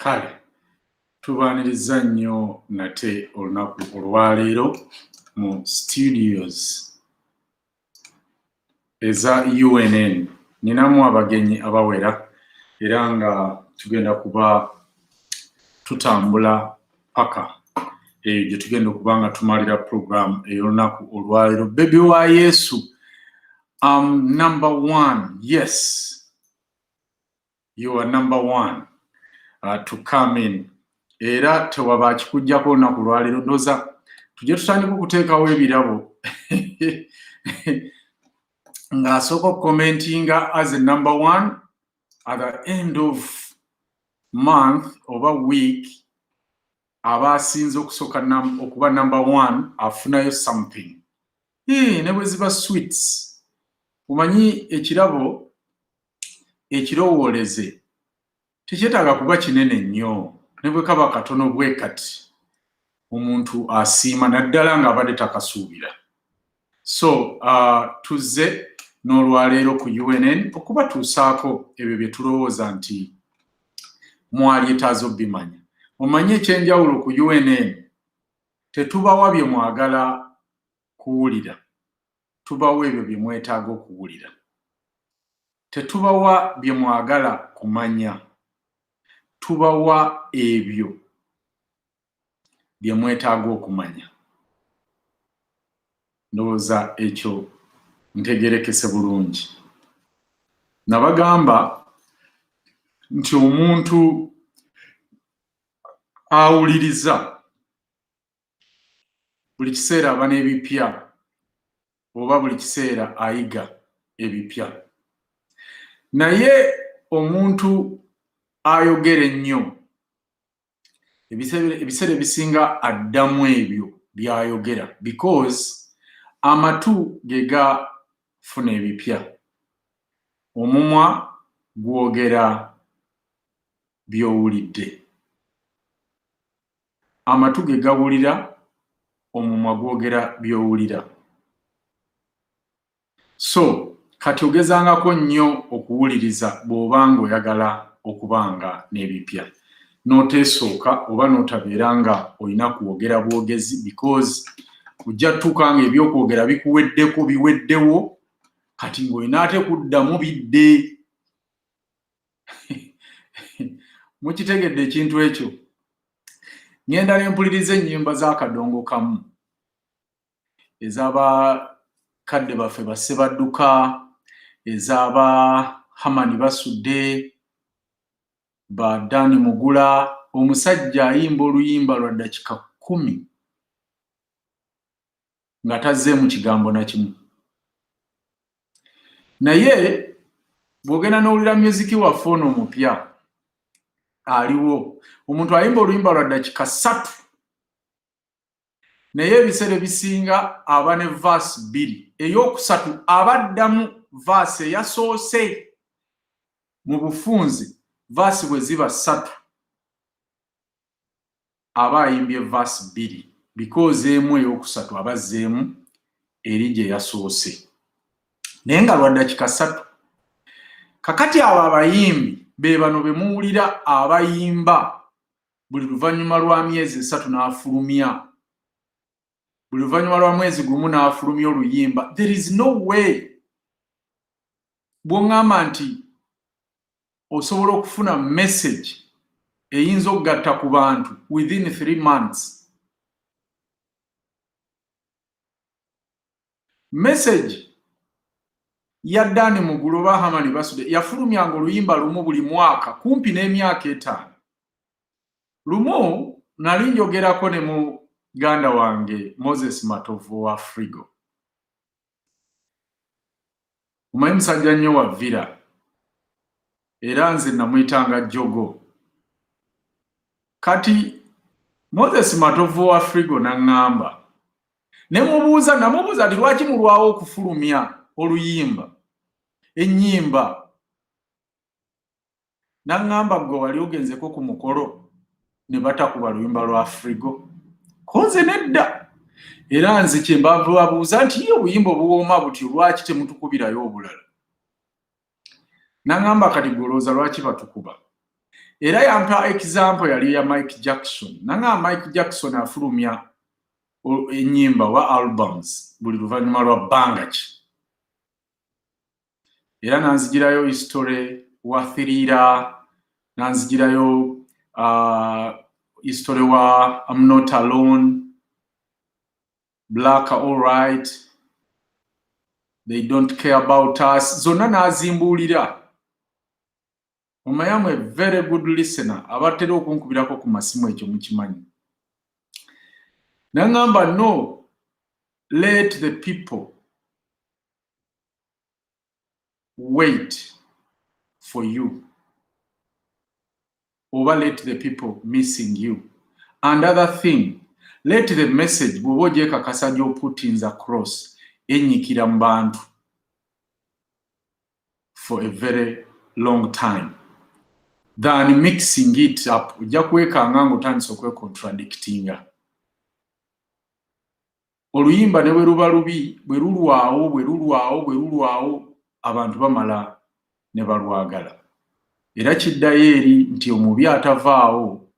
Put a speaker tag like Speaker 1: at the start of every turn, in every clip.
Speaker 1: Kale tubaaniriza nnyo nate olunaku olwaleero mu studios eza UNN. Ninamu abagenyi abawera era nga tugenda kuba tutambula paka eyo gye tugenda okuba nga tumalira program ey'olunaku olwaleero. Baby wa Yesu, number one, yes, you are number one to come in. Era tewaba kikujjako olunaku lwaleero ndoza tujje tutandika okuteekawo ebirabo ng'asooka okukomentinga as a number one at the end of month oba week aba asinze okusooka okuba number one afunayo something. Ne bwe ziba sweets. Omanyi ekirabo ekirowooleze tekyetaaga kuba kinene nnyo. Ne bwe kaba katono bwe kati omuntu asiima naddala ng'abadde takasuubira. So tuzze n'olwaleero ku UNN okubatuusaako ebyo bye tulowooza nti mwali etaazo bimanya. Omanye ekyenjawulo ku UNN tetubawa bye mwagala kuwulira, tubawa ebyo bye mwetaaga okuwulira. Tetubawa bye mwagala kumanya, tubawa ebyo bye mwetaaga okumanya. Ndowooza ekyo ntegerekese bulungi. Nabagamba nti omuntu awuliriza buli kiseera aba n'ebipya oba buli kiseera ayiga ebipya. Naye omuntu ayogera ennyo ebiseera ebisinga addamu ebyo by'ayogera because amatu ge gafuna ebipya, omumwa gwogera by'owulidde. Amatu ge gawulira, omumwa gwogera by'owulira. So kati ogezangako nnyo okuwuliriza bw'oba ng'oyagala okubanga n'ebipya. N'oteesooka oba n'otabeera nga olina kwogera bwogezi because ojja tuuka nga ebyokwogera bikuweddeko biweddewo kati ng'olina ate kuddamu bidde. Mukitegedde ekintu ekyo? Ngenda ne mpuliriza ennyimba z'akadongo kamu ez'abakadde baffe Bassebadduka, ez'aba Hamani Basudde, ba Dani Mugula, omusajja ayimba oluyimba lwa ddakiika 10 nga tazzeemu kigambo na kimu. Naye bw'ogenda n'owulira myuziki waffe ono omupya aliwo omuntu ayimba oluyimba lwa ddakiika 3 naye ebiseera ebisinga aba ne vaasi 2, ey'okusatu abaddamu vaasi eyasoose. Mu bufunze vaasi bwe ziba 3 aba ayimbye vaasi 2 because emu ey'okusatu aba azzeemu eri gye yasoose naye nga lwa ddakiika 3. Kakati abo abayimbi be bano be muwulira abayimba buli luvannyuma lwa myezi 3 n'afulumya, buli luvannyuma lwa mwezi gumu n'afulumya oluyimba. There is no way bw'oŋŋamba nti osobola okufuna message eyinza okugatta ku bantu within 3 months. Message ya Dani Mugula oba Hamani Basudde yafulumyanga oluyimba lumu buli mwaka kumpi n'emyaka 5. Lumu nali njogerako ne muganda wange Moses Matovu wa Frigo. Omanyi musajja nnyo wa Villa era nze namuyitanga Jogo. Kati Moses Matovu wa Frigo n'aŋŋamba, namubuuza nti lwaki mulwawo okufulumya oluyimba ennyimba? N'aŋŋamba gwe wali ogenzeko ku mukolo ne batakuba luyimba lwa Frigo? Koze nedda. Era nze kye mbabuuza nti ye obuyimba obuwooma butyo lwaki temutukubirayo obulala? N'aŋŋamba kati golooza lwaki batukuba? era yampa example yali ya Mike Jackson nanga Mike Jackson afulumya enyimba wa albums buli luvannyuma lwa bangaki era nanzigirayo history wa Thriller nanzigirayo history wa I'm Not Alone, Black All Right, They Don't Care About Us, zonna nazimbulira. Omayamu a very good listener, abatera okunkubirako ku masimu ekyo mukimanyi. Nangamba no, let the people wait for you. Or let the people missing you. And other thing, let the message bw'oba kasajo puttings across enyikira mu bantu for a very long time than mixing it up. Ojja kwekanga ng'otandise okwecontradictinga. Oluyimba ne bwe luba lubi bwe lulwawo abantu bamala ne balwagala. Era kiddayo eri nti omubi atavaawo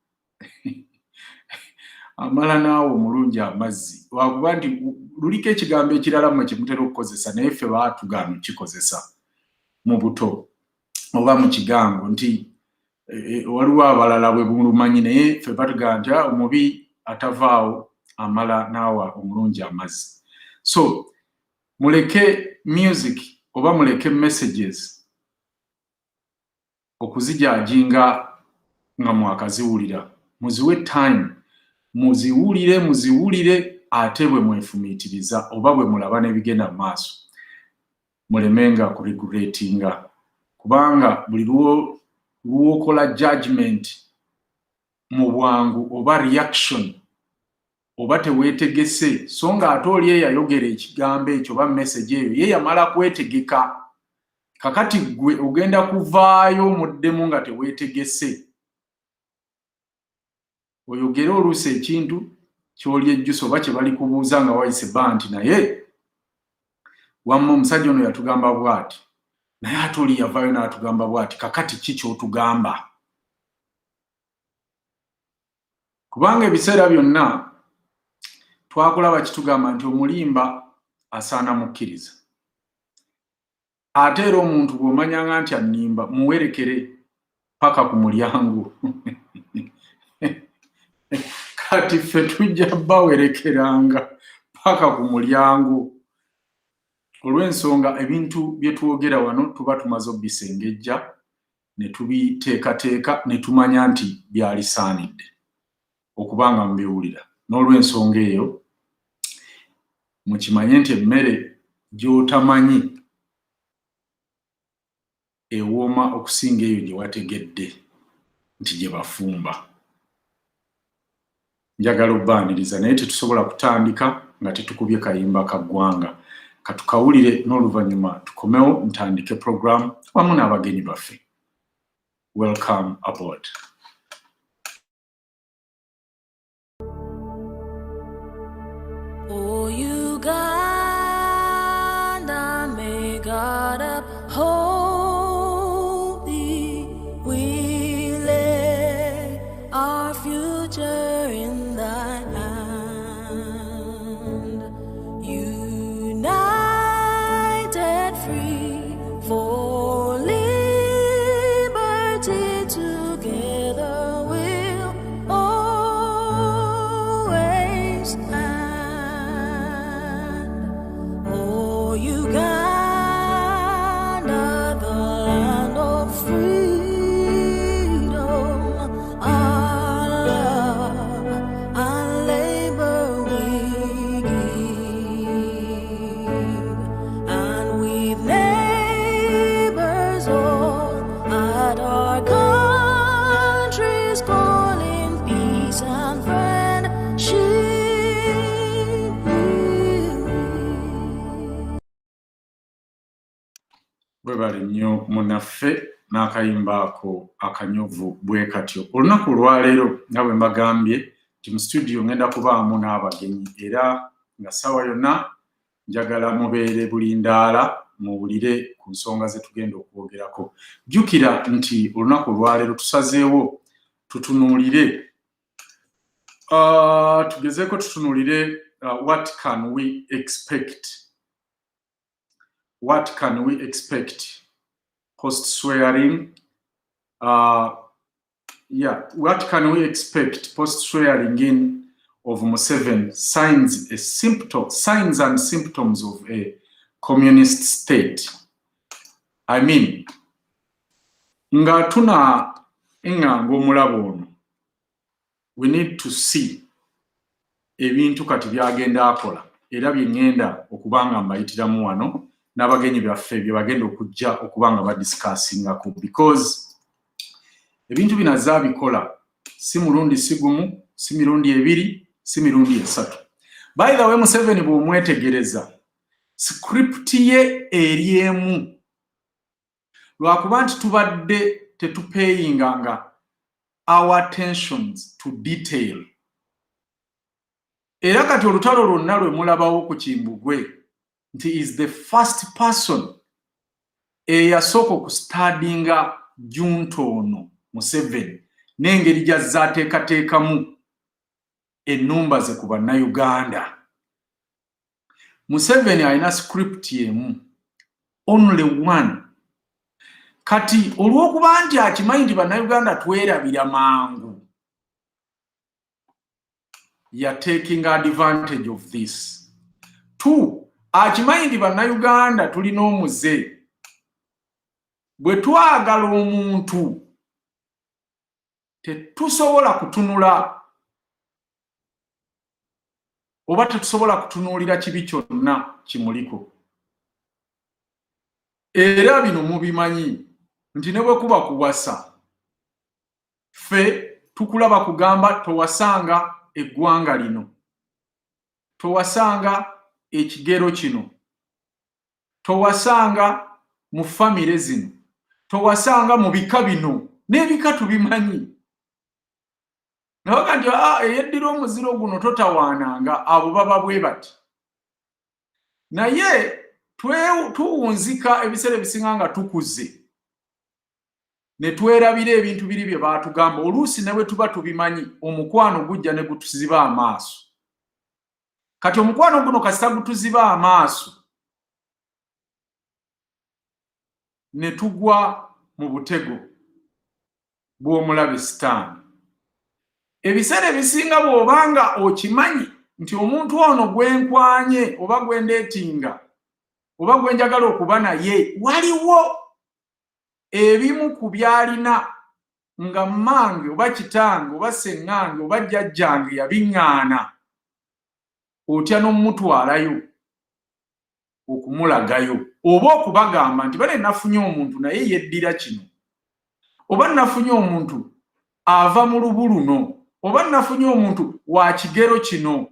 Speaker 1: amala naawe omulungi amazzi. Wakuba nti luliko ekigambo ekirala mwe kimutera okukozesa naye ffe baatugaana kikozesa mu buto oba mu kigango nti waliwo abalala bwe bulumanyi naye ffe batugaana nti omubi atavaawo amala naawe omulungi amazzi. So muleke music oba muleke messages okuzijajinga nga mwakaziwulira. Muziwe time, muziwulire ate bwe mwefumiitiriza oba bwe mulaba n'ebigenda mu maaso. Mulemenga kuregulatinga kubanga buli lw'okola judgment mu bwangu oba reaction oba teweetegese so nga ate oli eyayogera ekigambo ekyo oba message eyo ye yamala kwetegeka. Kakati gwe ogenda kuvaayo muddemu nga teweetegese. Oyogere oluusi ekintu ky'oli ejjusa oba kye bali kubuuza nga wayise bba nti naye wamma omusajja ono yatugamba bw'ati naye ate oli yavaayo n'atugamba bw'ati kakati ki ky'otugamba? Kubanga ebiseera byonna twakulaba kitugamba nti omulimba asaana mukkiriza. Ate era omuntu bw'omanyanga nti annimba muwerekere paka ku mulyango. Kati ffe tujja bawerekeranga paka ku mulyango. Olw'ensonga ebintu bye twogera wano tuba tumaze obisengejja ne tubiteekateeka ne tumanya nti byalisaanidde okubanga mubiwulira. N'olw'ensonga eyo mukimanye nti emmere gy'otamanyi ewooma okusinga eyo gye wategedde nti gye bafumba. Njagala obbaaniriza naye tetusobola kutandika nga tetukubye kayimba ka ggwanga. Katukawulire n'oluvannyuma tukomewo ntandike program wamu n'abagenyi baffe. Welcome aboard.
Speaker 2: Oh, Uganda, may God uphold thee. We lay our future in thy hand. United, free for liberty, together we'll always stand. Oh, Uganda, the land of freedom, our love and labor we give, and we've neighbors all at our country's calling, peace and friendship.
Speaker 1: Bwebale nnyo munaffe n'akayimba ako akanyovu bwe katyo. Olunaku olwaleero nga bwe mbagambye nti mu studio ngenda kubaamu n'abagenyi era nga ssaawa yonna njagala mubeere bulindaala muwulire ku nsonga ze tugenda okwogerako. Jjukira nti olunaku olwaleero tusazeewo tutunuulire tugezeeko tutunuulire what can we expect post swearing what can we expect post swearing in of Museveni, signs and symptoms of a communist state. I mean, nga tuna enganga omulabo ono, we need to see ebintu kati byagenda akola era byengenda okubanga mbayitiramu wano n'abagenyi byaffe bye bagenda okujja okubanga badiscussingako, because ebintu binaza bikola si mulundi si gumu, si mirundi ebiri, si mirundi esatu. By the way, Museveni bw'omwetegereza script ye eri emu, lwakuba nti tubadde tetupayinganga our attentions to detail. Era kati olutalo lwonna lwe mulabawo ku Kimbugwe nti is the first person eyasooka okustadinga junto ono Museveni n'engeri gy'azza ateekateekamu ennumba ze ku bannayuganda. Museveni alina script yemu, only one. Kati olw'okuba nti akimanyi nti bannayuganda twerabira mangu, ya taking advantage of this. Two, akimanyi nti bannayuganda tulina omuze. Bwe twagala omuntu tetusobola kutunula oba tetusobola kutunuulira kibi kyonna kimuliko. Era bino mubimanyi nti ne bwe kuba kuwasa, ffe tukulaba kugamba towasanga eggwanga lino, towasanga ekigero kino, towasanga mu famire zino, towasanga mu bika bino, n'ebika tubimanyi. Nabaga nti eyeddira omuziro guno totawaananga, abo baba bwe bati. Naye tuwunzika ebiseera ebisinga nga tukuze ne twerabira ebintu biri bye baatugamba, oluusi ne bwe tuba tubimanyi omukwano gujja ne gutuziba amaaso. Kati omukwano guno kasita gutuziba amaaso ne tugwa mu butego bw'omulabe sitaani. Ebiseera ebisinga bw'obanga okimanyi nti omuntu ono gwenkwanye oba gwendeetinga oba gwenjagala okuba naye waliwo ebimu ku byalina nga mmange oba kitange oba sseŋŋange oba jjajjange yabiŋŋaana, otya n'omutwalayo okumulagayo oba okubagamba nti bale nafunye omuntu naye yeddira kino, oba nafunye omuntu ava mu lubu luno, oba nafunye omuntu wa kigero kino.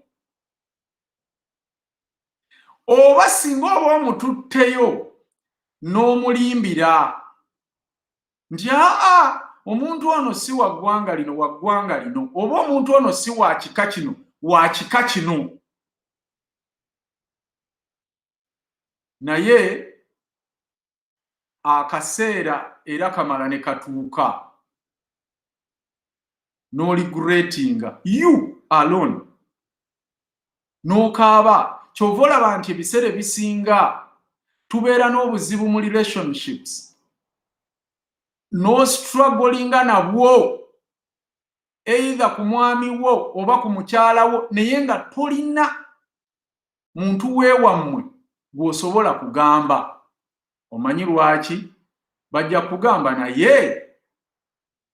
Speaker 1: Oba singa oba omututteyo n'omulimbira nti omuntu ono si wa ggwanga lino wa ggwanga lino, oba omuntu ono si wa kika kino wa kika kino. Naye akaseera era kamala ne katuuka n'oligretinga you alone n'okaaba. Kyova olaba nti ebiseera ebisinga tubeera n'obuzibu mu relationships, no strugglinga nabwo either ku mwami wo oba ku mukyala wo, naye nga tolina muntu weewammwe gw'osobola kugamba. Omanyi lwaki? Bajja kugamba naye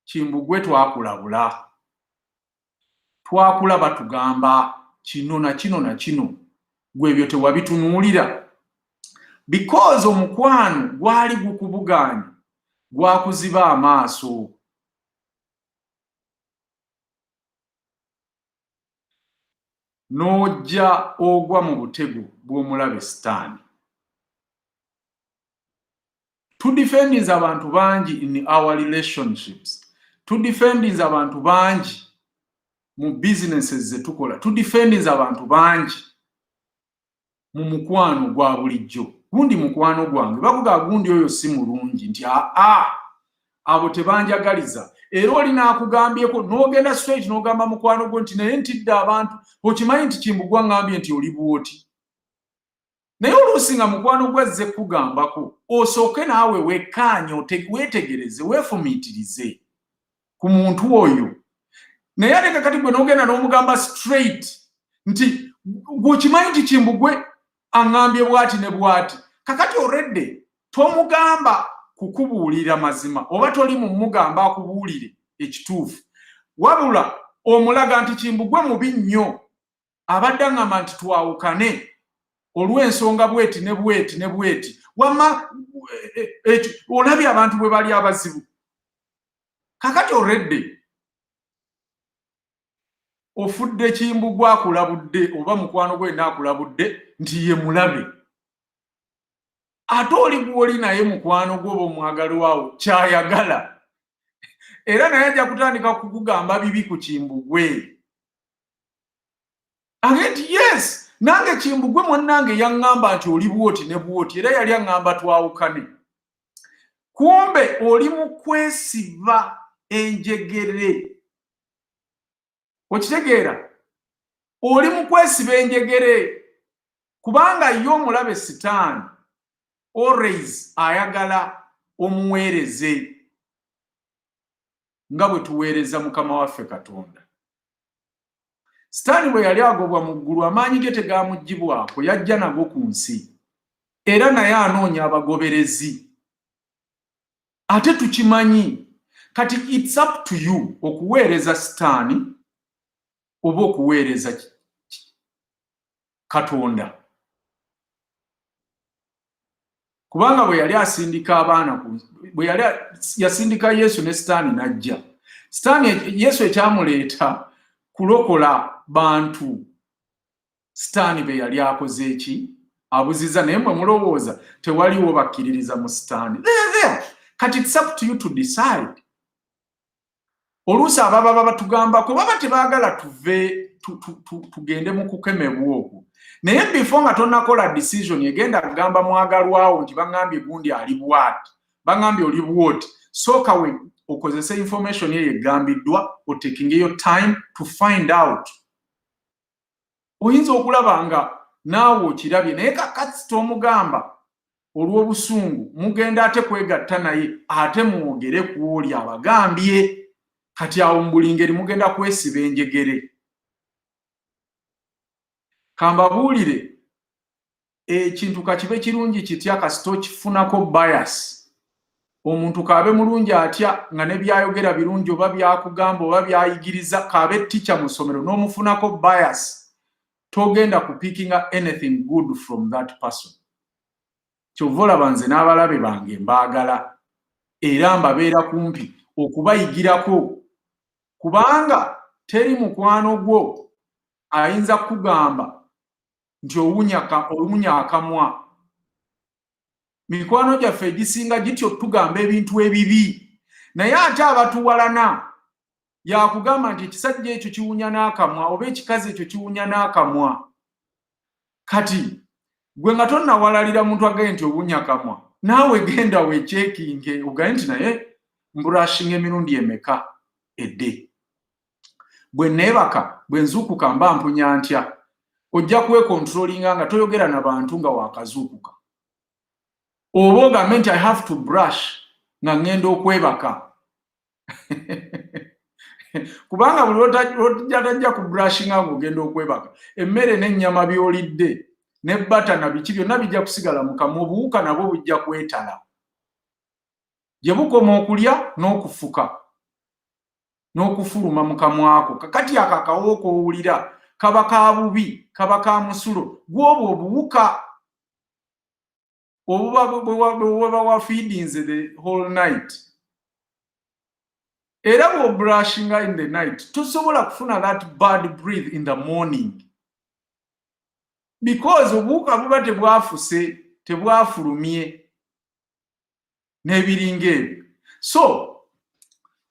Speaker 1: Kimbugwe twakulabula, twakulaba tugamba kino na kino na kino, gwe ebyo tewabitunuulira. Because omukwano gwali gukubuganya, gwakuziba amaaso. N'ojja ogwa mu butego bw'omulabe sitaani. Tudefendinza abantu bangi in our relationships. Tudefendinza abantu bangi mu businesses ze tukola. Tudefendinza abantu bangi mu mukwano gwa bulijjo. gundi mukwano gwange bakuga gundi oyo si mulungi nti abo tebanjagaliza era oli nakugambyeko n'ogenda straight n'ogamba mukwano gwo nti naye ntidde abantu okimanyi nti Kimbugwa ngambye nti oli bwoti naye oluusi nga mukwano gwe azze kugambako osooke naawe wekkaanye weetegereze weefumiitirize ku muntu oyo naye ate kakati gwe n'ogenda n'omugamba straight nti gwokimanyi nti Kimbugwe aŋŋambye bwati ne bwati kakati already tomugamba kukubuulira mazima oba toli mumugamba akubuulire ekituufu wabula omulaga nti Kimbugwe mubi nnyo abadde aŋŋamba nti twawukane olw'ensonga bweti ne bweti ne bweti wamma olabye abantu bwe bali abazibu kakati already ofudde Kimbugwe akulabudde oba mukwano gwe naakulabudde nti ye mulabe ate oli gw'oli naye mukwano gwe oba omwagalwawo kyayagala era naye ajja kutandika kukugamba bibi ku Kimbugwe age nti yes nange Kimbugwe mwannange yaŋŋamba nti oli bwoti ne bwoti era yali aŋŋamba twawukane kumbe oli mu kwesiba enjegere okitegeera oli mu kwesiba enjegere kubanga ye omulabe sitaani always ayagala omuweereze nga bwe tuweereza Mukama waffe Katonda. Sitaani bwe yali agobwa mu ggulu amaanyi ge tegaamuggyibwako yajja nago ku nsi era naye anoonya abagoberezi ate tukimanyi kati it's up to you okuweereza sitaani oba okuweereza Katonda kubanga bwe yali asindika abaana bwe yali yasindika Yesu ne sitaani najja sitaani Yesu ekyamuleeta kulokola bantu sitaani be yali akoze eki abuziza naye mwe mulowooza tewaliwo bakkiririza mu sitaani kati it's up to you to decide oluusi ababa batugambako baba tebaagala tuve tugende mu kukemebwa okwo naye before nga tonakola decision egenda kugamba mwagalwawo nti baŋŋambye gundi ali bwati baŋŋambye oli bwoti sooka we okozesa information eyo egambiddwa otakingeyo time to find out oyinza okulaba nga naawe okirabye naye kakati tomugamba olw'obusungu mugenda ate kwegatta naye ate mwogere ku oli abagambye kati awo mu buli ngeri mugenda kwesiba enjegere kambabuulire ekintu kakibe kirungi kitya kasita okifunako bias omuntu kaabe mulungi atya nga ne byayogera birungi oba byakugamba oba byayigiriza kaabe ticca mu ssomero n'omufunako bias togenda kupickinga anything good from that person kyova olaba nze n'abalabe bange mbaagala era mbabeera kumpi okubayigirako kubanga teri mukwano gwo ayinza kugamba nti owunya akamwa mikwano gyaffe egisinga gityo tugamba ebintu ebibi naye ate abatuwalana yakugamba nti ekisajja ekyo kiwunya n'akamwa oba ekikazi ekyo kiwunya n'akamwa kati gwe nga tonnawalalira muntu agaye nti owunya akamwa naawe genda weekyekinge ogaye nti naye mburashinga emirundi emeka edde bwe neebaka bwe nzuukuka mba mpunya ntya ojja kwekontrolinga nga toyogera na bantu nga wakazuukuka oba ogambe nti I have to brush nga ngenda okwebaka kubanga buli lwotajja ku brushinga ng'ogenda okwebaka emmere n'ennyama by'olidde ne bata na biki byonna bijja kusigala mu kamwa obuwuka nabwo bujja kwetala gye bukoma okulya n'okufuka n'okufuluma mu kamwako kakati ako akawo koowulira kaba ka bubi kaba ka musulo gw'obwo obuwuka obuba wafeedinze the whole night era bw'obrushinga in the night tosobola kufuna that bad breath in the morning because obuwuka buba tebwafuse tebwafulumye n'ebiringa ebyo so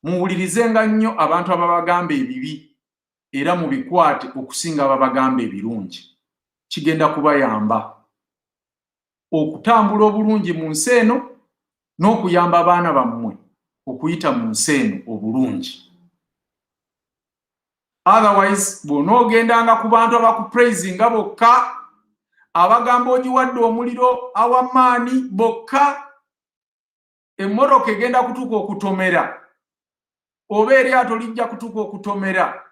Speaker 1: muwulirizenga nnyo abantu ababagamba ebibi era mubikwate okusinga ababagamba ebirungi kigenda kubayamba okutambula obulungi mu nsi eno n'okuyamba abaana bammwe okuyita mu nsi eno obulungi. Otherwise bw'onoogendanga ku bantu abakupraisinga bokka, abagamba ogiwadde omuliro awamaani bokka, emmotoka egenda kutuuka okutomera oba eryato lijja kutuuka okutomera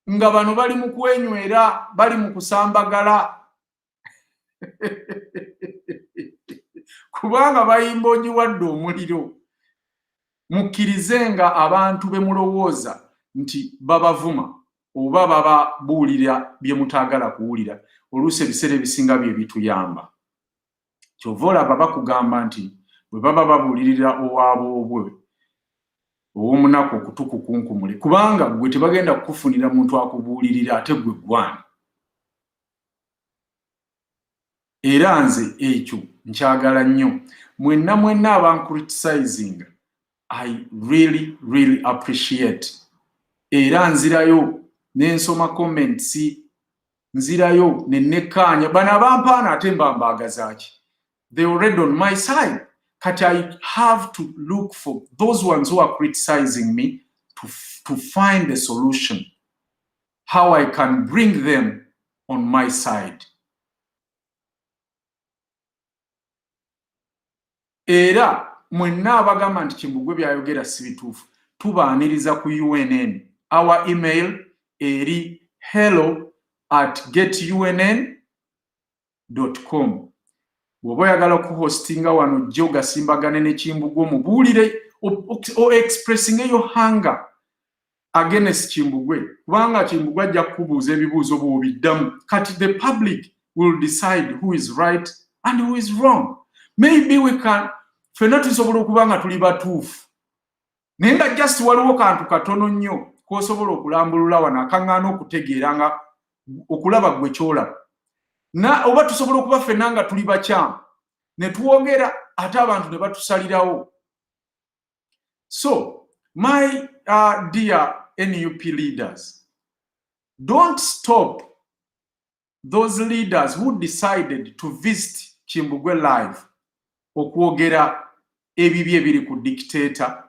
Speaker 1: nga bano bali mu kwenywera, bali mu kusambagala kubanga bayimba ogiwadde omuliro. Mukkirize nga abantu be mulowooza nti babavuma oba bababuulira bye mutaagala kuwulira, oluusi ebiseera ebisinga bye bituyamba. Kyova olaba bakugamba nti bwe baba babuulirira owaabwe ow'omunaku okutukukunkumule, kubanga gwe tebagenda kukufunira muntu akubuulirira ate gwe gwani. Era nze ekyo nkyagala nnyo. Mwenna abancriticizinga, I really appreciate. Era nzirayo n'ensoma comments, nzirayo ne nekkaanya. Bano abampaana ate mbambagazaaki. They already on my side. But I have to look for those ones who are criticizing me to find a solution, how I can bring them on my side. Era mwenna abagamba nti Kimbugwe byayogera si bituufu, tubaaniriza ku UNN. Our email eri hello@getunn.com. Bw'oba oyagala okuhostinga wano jjo ogasimbagane ne Kimbugwe omubuulire o expressing your hunger against Kimbugwe, kubanga Kimbugwe ajja kukubuuza ebibuuzo bw'obiddamu. Kati the public will decide who is right and who is wrong. Maybe we can fenna tusobola okuba nga tuli batuufu, naye nga just waliwo kantu katono nnyo k'osobola okulambulula wano akaŋŋaana okutegeera nga okulaba gwe kyolaba. Oba tusobola okuba fenna nga tuli bakyamu ne tuwogera ate abantu ne batusalirawo. So, my dear NUP leaders, don't stop those leaders who decided to visit Kimbugwe live okwogera ebibi ebiri ku dictator,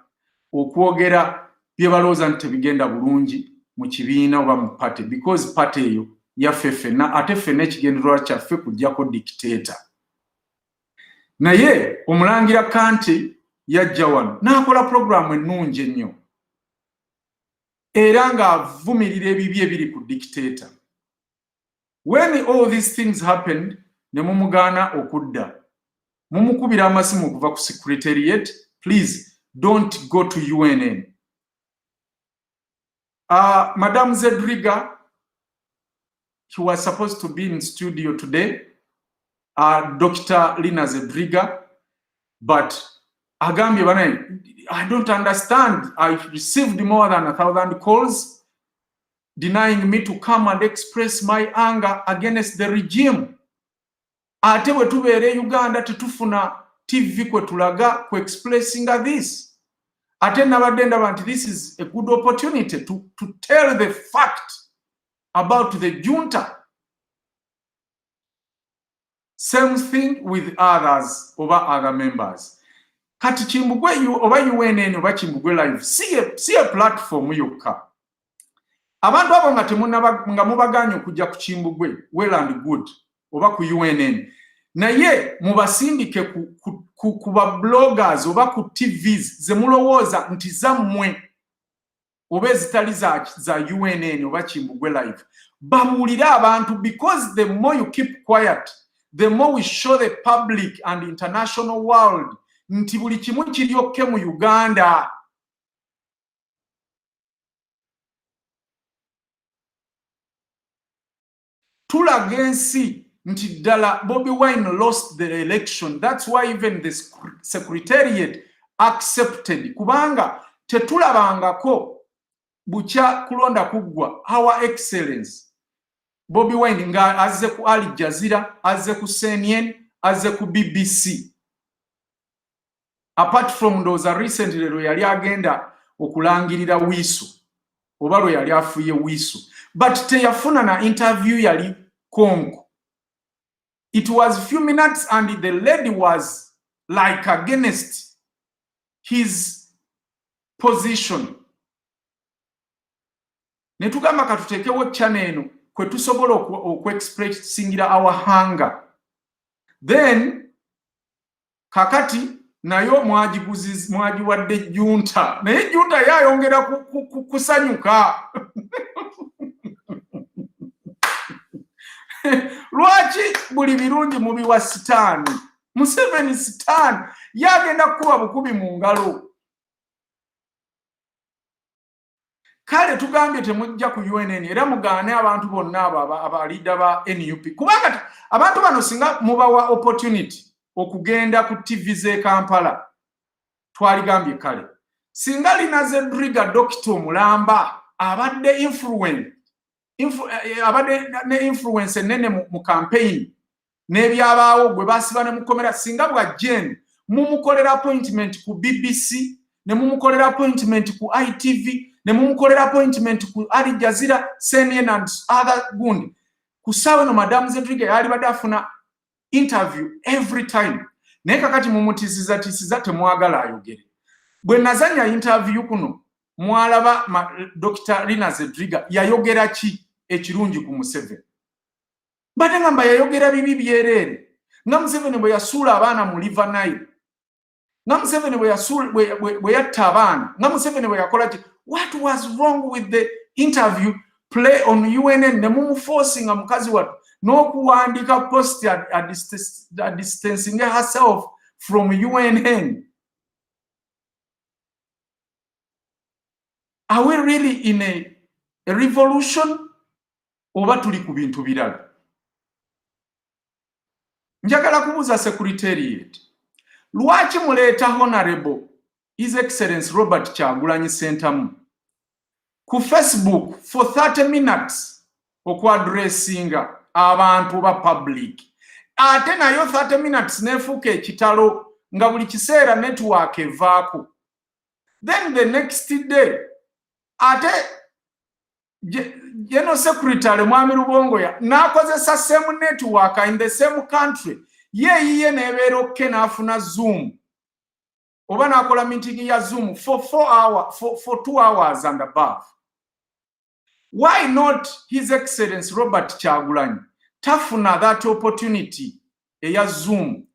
Speaker 1: okwogera bye balowooza nti tebigenda bulungi mu kibiina oba mu party, because party eyo yaffe ffenna, ate ffenna ekigendererwa kyaffe kuggyako dictator. Naye omulangira Kante yajja wano n'akola programu ennungi ennyo era ng'avumirira ebibi ebiri ku dictator. When all these things happened, ne mumugaana okudda, mumukubira amasimu okuva ku secretariat, please don't go to UNN. Madam Zedriga, he was supposed to be in studio today, Dr. Lina Zedriga, but agambye bana, I don't understand. I received more than 1,000 calls denying me to come and express my anger against the regime. Ate bwe tubeere Uganda tetufuna TV kwe tulaga ku expressinga this. Ate nabadde ndaba nti this is a good opportunity to tell the fact about the junta. Same thing with others over other members. Kati Kimbugwe oba UNN oba Kimbugwe live see a platform yokka. Abantu abo nga mubaganye okujja ku Kimbugwe well and good oba ku UNN. Naye mubasindike ku ba bloggers oba ku TVs ze mulowooza nti zammwe oba ezitali za UNN oba Kimbugwe live. Babuulire abantu, because the more you keep quiet, the more we show the public and international world nti buli kimu kiryokke mu Uganda. Tulaga ensi nti ddala Bobi Wine lost the election. That's why even the secretariat accepted, kubanga tetulabangako bukya kulonda kuggwa. Our Excellence Bobi Wine nga azze ku Al Jazeera, azze ku CNN, azze ku BBC. Apart from those recently lwe yali agenda okulangirira Wiisu oba lwe yali afuye Wiisu, but teyafuna na interview yali Kongo. It was few minutes and the lady was like against his position. Netugamba katutekewo channel eno kwe tusobola okwe-expressingira our hunger. Then kakati nayo mwagiwadde junta. Naye junta yayongera kusanyuka. Lwaki buli birungi mubi wa sitaani? Museveni sitaani yagenda kuba bukubi mu ngalo. Kale tugambye temujja ku UNN era mugaane abantu bonna abalida ba NUP. Kubanga abantu bano singa mubawa opportunity okugenda ku TV ze Kampala. Twaligambye kale. Singa linaze Driga Dr. Mulamba abadde influence nene mu campaign n'ebyabaawo gwe basiba ne mukomera singa bwa Jen mumukolera appointment ku BBC ne mumukolera appointment ku ITV ne mumukolera appointment ku Al Jazeera, CNN and other gundi kusawe no Madam Zedriga yali badafuna interview every time naye kakati mumutisiza temwagala ayogere. Bwe nazanya interview kuno mwalaba Dr. Lina Zedriga yayogera ki ekirungi ku Museveni. Bate ngamba yayogera bibi byerere. Nga Museveni bwe yasuula abaana mu River Nile. Nga Museveni bwe yatta abaana. Nga Museveni bwe yakola ki. What was wrong with the interview play on UNN ne mumuforcing mukazi watu n'okuwandika post distancing herself from UNN? Are we really in a revolution oba tuli ku bintu birala? Njagala kubuuza Secretariat, lwaki muleeta Honorable His Excellency Robert Kyagulanyi Ssentamu ku Facebook for 30 minutes okwadressinga abantu ba public, ate nayo 30 minutes nefuuka ekitalo nga buli kiseera network evaako. Then the next day ate General Secretary Mwami Rubongoya n'akozesa same network in the same country ye nebeera okke n'afuna Zoom oba n'akola meeting ya Zoom for 2 hours and above. Why not His Excellency Robert Kyagulanyi tafuna that opportunity eya Zoom?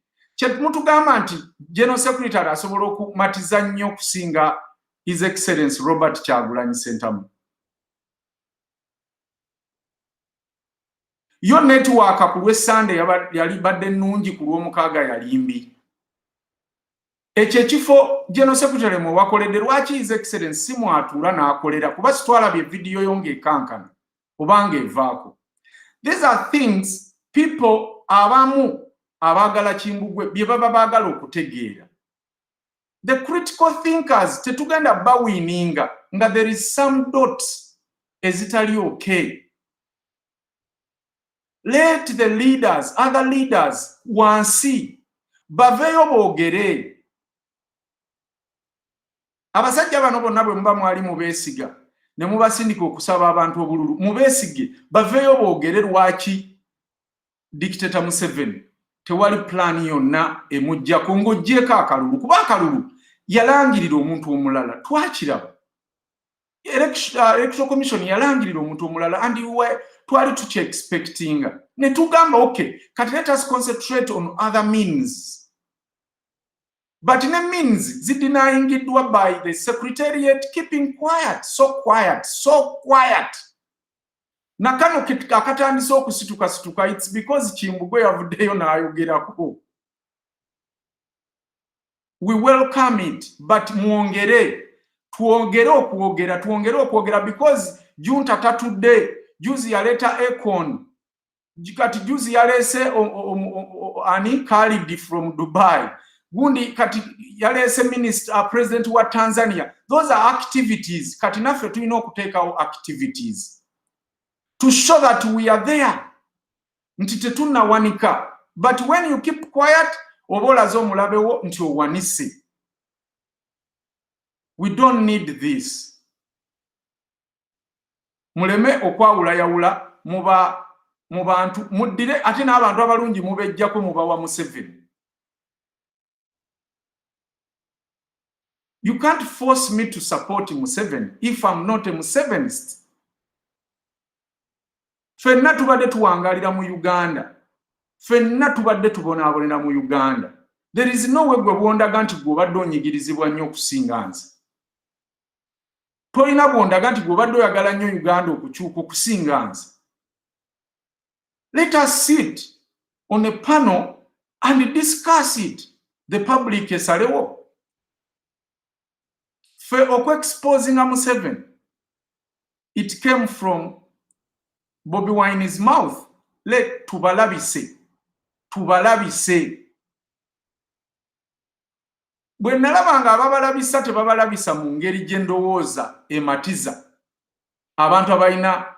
Speaker 1: Mutugamba nti General Secretary asobola okumatiza nnyo okusinga His Excellency Robert Kyagulanyi Ssentamu. Yo network ku lw'Sunday yali badde nnungi, ku lw'omukaaga yali mbi. Ekyo ekifo General Secretary mwe wakoledde lwaki His Excellency si mwatuula n'akolera, kuba sitwalabye video yonge ekankana obanga evaako. These are things people abamu abaagala Kimbugwe bye baba baagala okutegeera. The critical thinkers tetugenda bawininga nga there is some dots ezitali okay. Let the leaders, other leaders, wansi baveyo boogere. Abasajja bano bonna bwe muba mwali mubeesiga ne mubasindika okusaba abantu obululu, mubeesige baveyo boogere lwaki Dictator Museveni tewali plan yonna emujjako ng'oggyeko akalulu, kuba akalulu yalangirira omuntu omulala. Twakiraba Electoral Commission yalangirira omuntu omulala and twali tuki expectinga ne tugamba okay, kati let us concentrate on other means. But in a means zidinayingidwa by the Secretariat keeping quiet, so quiet, so quiet. Na kano akatandisa okusituka, it's because Kimbugwe yavuddeyo n'ayogerako. We welcome it, but mwongere, tuongere okwogera because junta tatudde, juzi yaleta Econ, kati juzi yalese ani Khalid from Dubai, gundi kati yalese minister president wa Tanzania. Those are activities, kati naffe tulina okuteekawo activities to show that we are there, nti tetunnawanika. But when you keep quiet, obolaze omulabewo nti owanise. We don't need this. Muleme okwawulayawula mu bantu muddire ate n'abantu abalungi mubejjako mubawa Museveni. You can't force me to support Museveni if I'm not a Musevenist. Fenna tubadde tuwangalira mu Uganda. Fenna tubadde tubonaabonera mu Uganda. There is no way gwe bwondaga nti gw'obadde onyigirizibwa nnyo okusinga nze. Tolina bwondaga nti gw'obadde oyagala nnyo Uganda okukyuka okusinga nze. Let us sit on a panel and discuss it. The public esalewo. Fe exposing a Museveni. It came from Bobi Wine's mouth. Let tubalabise. Tubalabise. Bwe nalabanga ababalabisa tebabalabisa mu ngeri gye ndowooza ematiza. Abantu abalina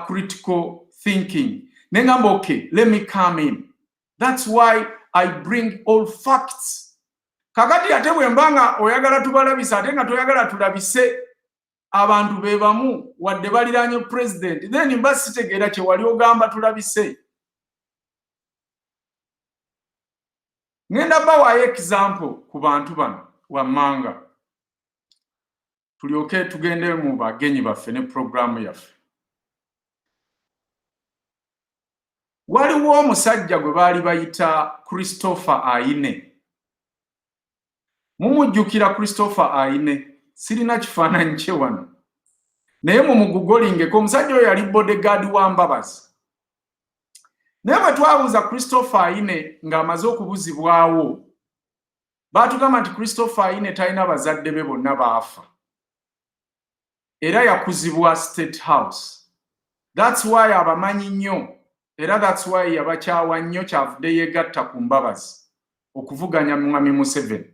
Speaker 1: critical thinking. Nengamba, okay, let me come in. That's why I bring all facts. Kakati ate bwe mbanga oyagala tubalabisa ate nga toyagala tulabise abantu bebamu wadde baliranye president, then mba sitegeera kye wali ogamba tulabise. Ngenda bawayo example ku bantu bano wammanga. Tulyoke tugende mu bagenyi baffe ne programu yaffe. Waliwo omusajja gwe baali bayita Christopher Aine. Mumujjukira Christopher Aine, sirina kifaananyi kye wano. Naye mumugugolingeko, omusajja oyo yali bodyguard wa Mbabazi. Naye bwe twabuuza Christopher Aine ng'amaze okubuzibwawo, baatugamba nti Christopher Aine talina bazadde be bonna baafa. Era yakuzibwa State House. That's why abamanyi nnyo. Era that's why yabakyawa nnyo kyavudde yeegatta ku Mbabazi okuvuganya Mwami Museveni.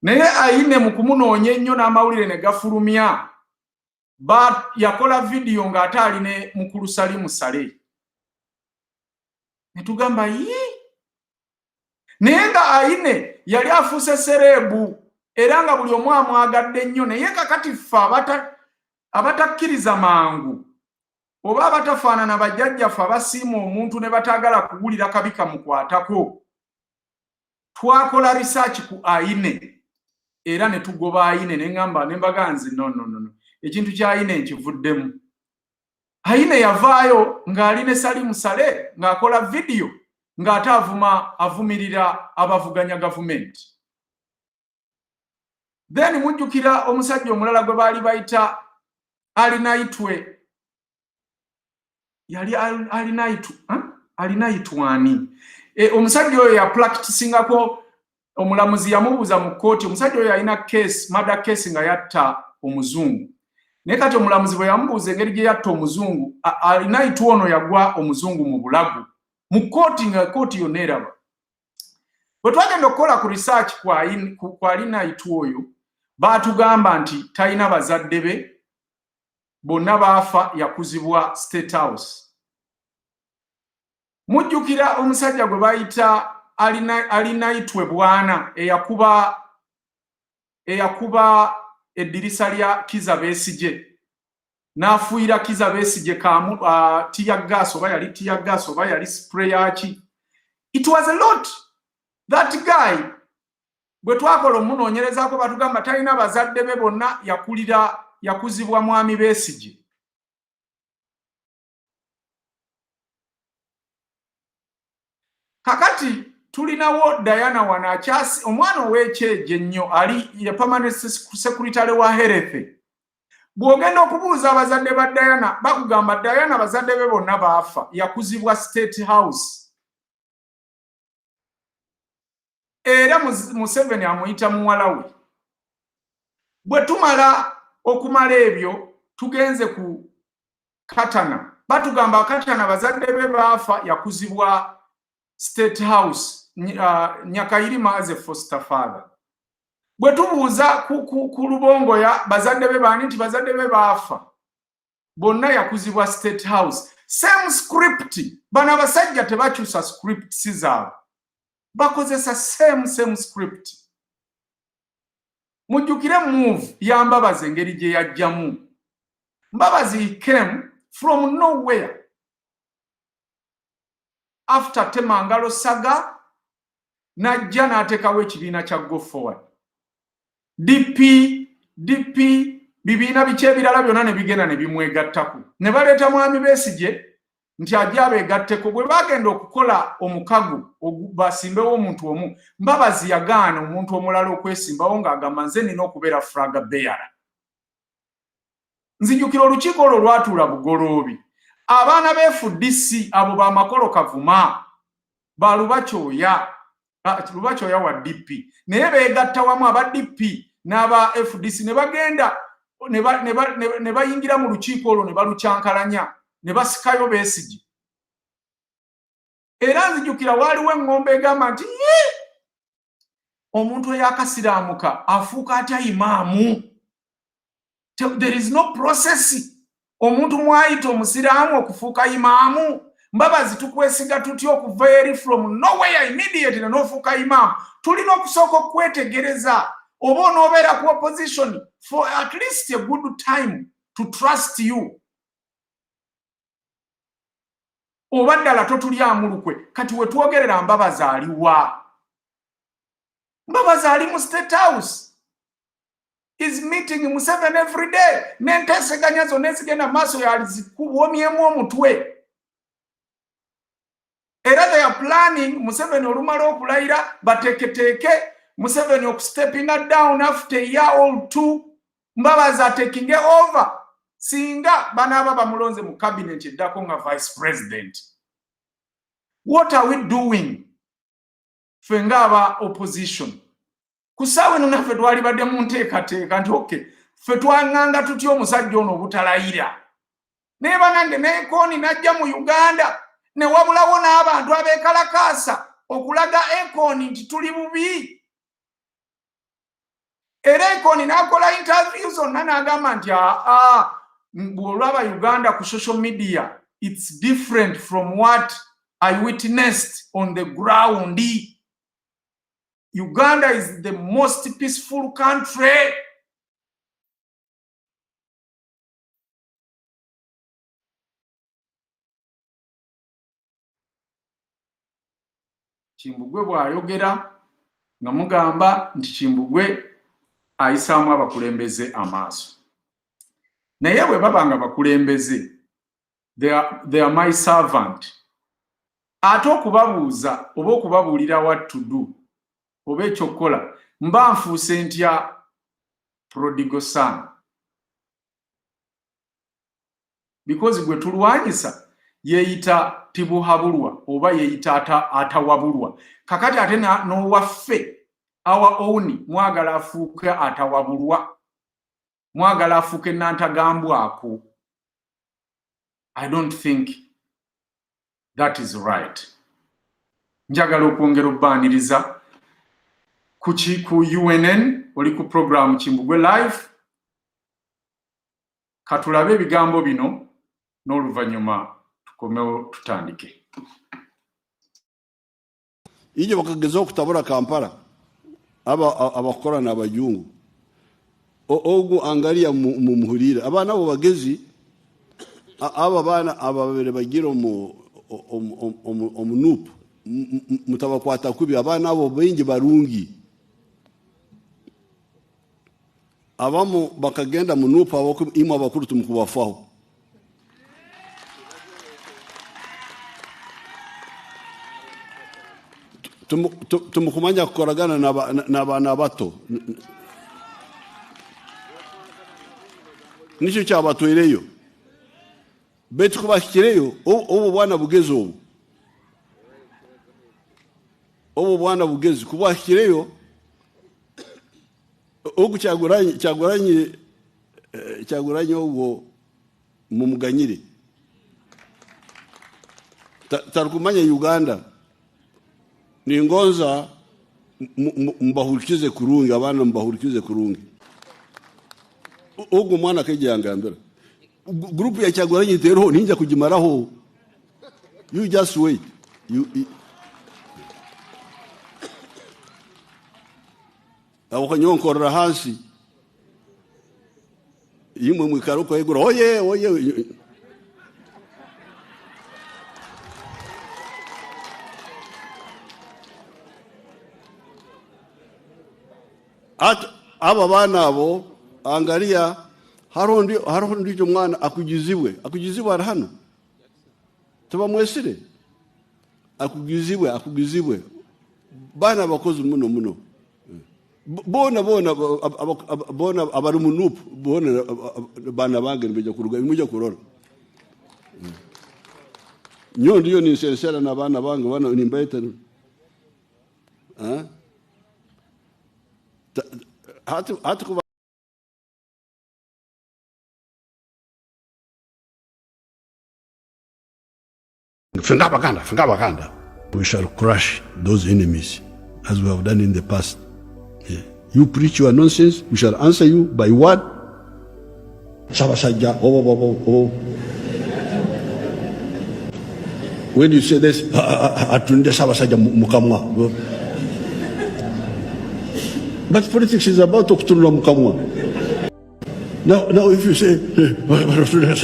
Speaker 1: Naye Aine mu kumunoonya ennyo n'amawulire ne gafulumya, yakola video ng'ate ali ne Mukulu Salimu Sale. Ne tugamba naye nga Aine yali afuuse sereebu era nga buli omu amwagadde nnyo, naye kakati ffe abatakkiriza mangu oba abatafaanana bajjajjaffe abasiima omuntu ne bataagala kuwulira kabi kamukwatako, twakola research ku Aine era ne tugoba Aine ne ngamba ne mbaganzi no. Ekintu kya Aine nkivuddemu. Aine yavaayo ng'ali ne Salimu Sale ng'akola video ng'ate avumirira abavuganya gavumenti. Then mujjukira omusajja omulala gwe baali bayita Alinaitwe. Yali Alinaitwani. Omusajja oyo ya practicingako omulamuzi yamubuuza mu kkooti. Omusajja oyo alina case, murder case nga yatta omuzungu. Naye kati omulamuzi bwe yamubuuza engeri gye yatta omuzungu, Alinaitwe ono yagwa omuzungu mu bulago. Mu kkooti nga kkooti yonna eraba. Bwe twagenda okukola ku research ku Alinaitwe oyo, baatugamba nti talina bazadde be, bonna baafa, yakuzibwa State House. Mujjukira omusajja gwe bayita Alinaitwe bwana eyakuba eddirisa lya Kizza Besigye n'afuuyira Kizza Besigye tear gas oba yali spray yaki. It was a lot. That guy bwe twakola omunoonyerezaako batugamba talina bazadde be, bonna yakuzibwa Mwami Besigye. Kakati tulinawo Diana wanakyasi, omwana ow'ekyeje nnyo, ali ya permanent secretary wa Health. Bw'ogenda okubuuza abazadde ba Diana bakugamba Diana bazadde be bonna baafa, yakuzibwa State House. Era Museveni amuyita muwala we. Bwe tumala okumala ebyo tugenze ku Katana. Batugamba Katana bazadde be baafa, yakuzibwa State House, Nyakayirima as a foster father. Bwe tubuuza ku Lubongo ya bazadde be baani nti bazadde be baafa, bonna yakuzibwa State House. Same script. Bano abasajja tebakyusa script zaabwe, bakozesa same script. Mujjukire move ya Mbabazi engeri gye yajjamu. Mbabazi came from nowhere. after Temangalo saga najja n'ateekawo ekibiina kya Go Forward. DP bibiina biki ebirala byonna ne bigenda ne bimwegattako ne baleeta Mwami Besigye nti ajja abeegatteko. Bwe bagenda okukola omukago basimbewo omuntu omu, Mbabazi yagaana omuntu omulala okwesimbawo ng'agamba nze nina okubeera flag bearer. Nzijukira olukiiko olwo lwatuula Bugoloobi, abaana b'FDC abo bamakolo kavuma balubakyoya wa DP naye beegatta wamu aba DP n'aba FDC ne bagenda ne bayingira mu lukiiko olwo ne balukyankalanya ne basikayo Besigye. Era nzijukira waaliwo eŋŋombe egamba nti omuntu eyakasiraamuka afuuka atya imaamu. There is no process. Omuntu mwayita omusiraamu okufuuka imaamu. Mbabazi tukwesiga tutya okuva eri from nowhere immediately n'ofuuka imaamu. Tulina okusooka okwetegereza oba onoobeera ku opposition for at least a good time to trust you. Oba ddala totulyamu lukwe. Kati we twogerera Mbabazi aliwa? Mbabazi ali mu State House. Is meeting Museveni every day. N'enteeseganya zonna ezigenda maaso yalizikuwomyemu omutwe. Era they are planning Museveni olumala okulayira bateeketeeke Museveni okusteppinga down after a year or two. Mbabazi taking over. Singa banaaba bamulonze mu cabinet eddako nga vice president. What are we doing? Fenga aba opposition. Kusawe naffe twali badde mu nteekateeka nti okay, ffe twanganga tutya omusajja ono obutalayira. Naye banange n'Ekoni najja mu Uganda ne wabulawo n'abantu abeekalakaasa okulaga Ekoni nti tuli bubi. Era Ekoni n'akola interview zonna n'agamba nti bw'olaba Uganda ku social media, it's different from what I witnessed on the ground. Uganda is the most peaceful country. Kimbugwe bw'ayogera nga mugamba nti Kimbugwe ayisaamu abakulembeze amaaso. Naye bwe babanga bakulembeze, they are my servant. Ate okubabuuza oba okubabuulira what to do oba ekyokukola mba nfuuse ntya prodigal son. Because gwe tulwanyisa yeeyita tibuhabulwa oba yeeyita atawabulwa. Kakati ate n'owaffe our own mwagala afuuke atawabulwa, mwagala afuuke nantagambwako. I don't think that is right. Njagala okwongera obbaaniriza ku UNN oli ku program Kimbugwe live. Katulabe ebigambo bino n'oluvannyuma tukomewo tutandike.
Speaker 3: Ije bakageza okutabula Kampala abakora n'abajungu ogu angalia mu muhurira abana abo bagezi aba bana ababere bagira omunup mutabakwata kubi abana abo bengi barungi abamu bakagenda munupa abo imwe abakuru tumukubafaho tumukumanya kukoragana n'abana bato nicyo cyabatwereyo betu kubashyireyo ubu bwana bugeze ubu bwana bugeze kubashyireyo ugu cyaguranye ubwo mu muganyire tarukumanya Uganda ni ngonza mbahurikize kurungi abana mbahurikize kurungi ugu mwana kejyangambira group ya cyaguranye tero ninja kugimaraho you just wait aho kanyonkorera hasi yimwe mwikaruko yegura oye aba bana abo angalia haro ndicho mwana akugizibwe ari hano tuba mwesire akugizibwe bana bakoze muno bona abari munupu bona bana bange mbeje kuruga imuje kurora nyondo yo ni sincere na bana bange bana nimbaita hatu kuba Fungabaganda. We shall crush those enemies as we have done in the past. Yeah. You preach your nonsense, we shall answer you by what? Sabasaja. When you say this, atunde sabasaja mukamwa. But politics is about to kutunula mukamwa. Now if you say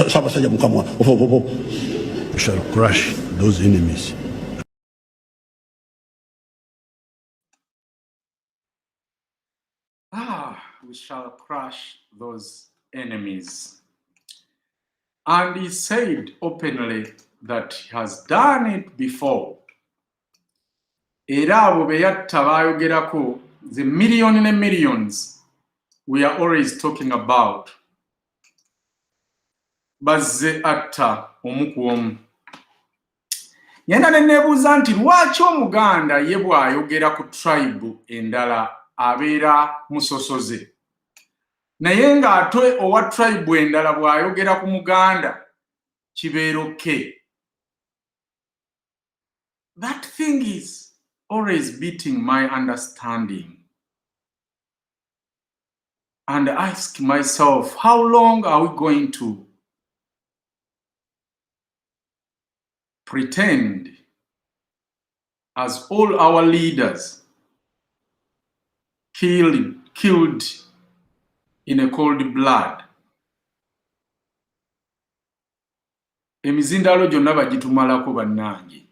Speaker 3: sabasaja mukamwa, we shall crush those enemies.
Speaker 1: We shall crush those enemies. And he said openly that he has done it before. Era abo beyatta bayogerako, the millions and millions we are always talking about. Bazze atta omukuomu. Yenda nenebuuza nti lwaki omuganda ye bw'ayogera ku tribe endala abeera musosoze, naye ng'ate owa tribe endala bw'ayogera ku muganda kibeera okay. That thing is always beating my understanding. And I ask myself, how long are we going to pretend as all our leaders killed in a cold blood? Emizindalo gyonna bagitumalako bannange.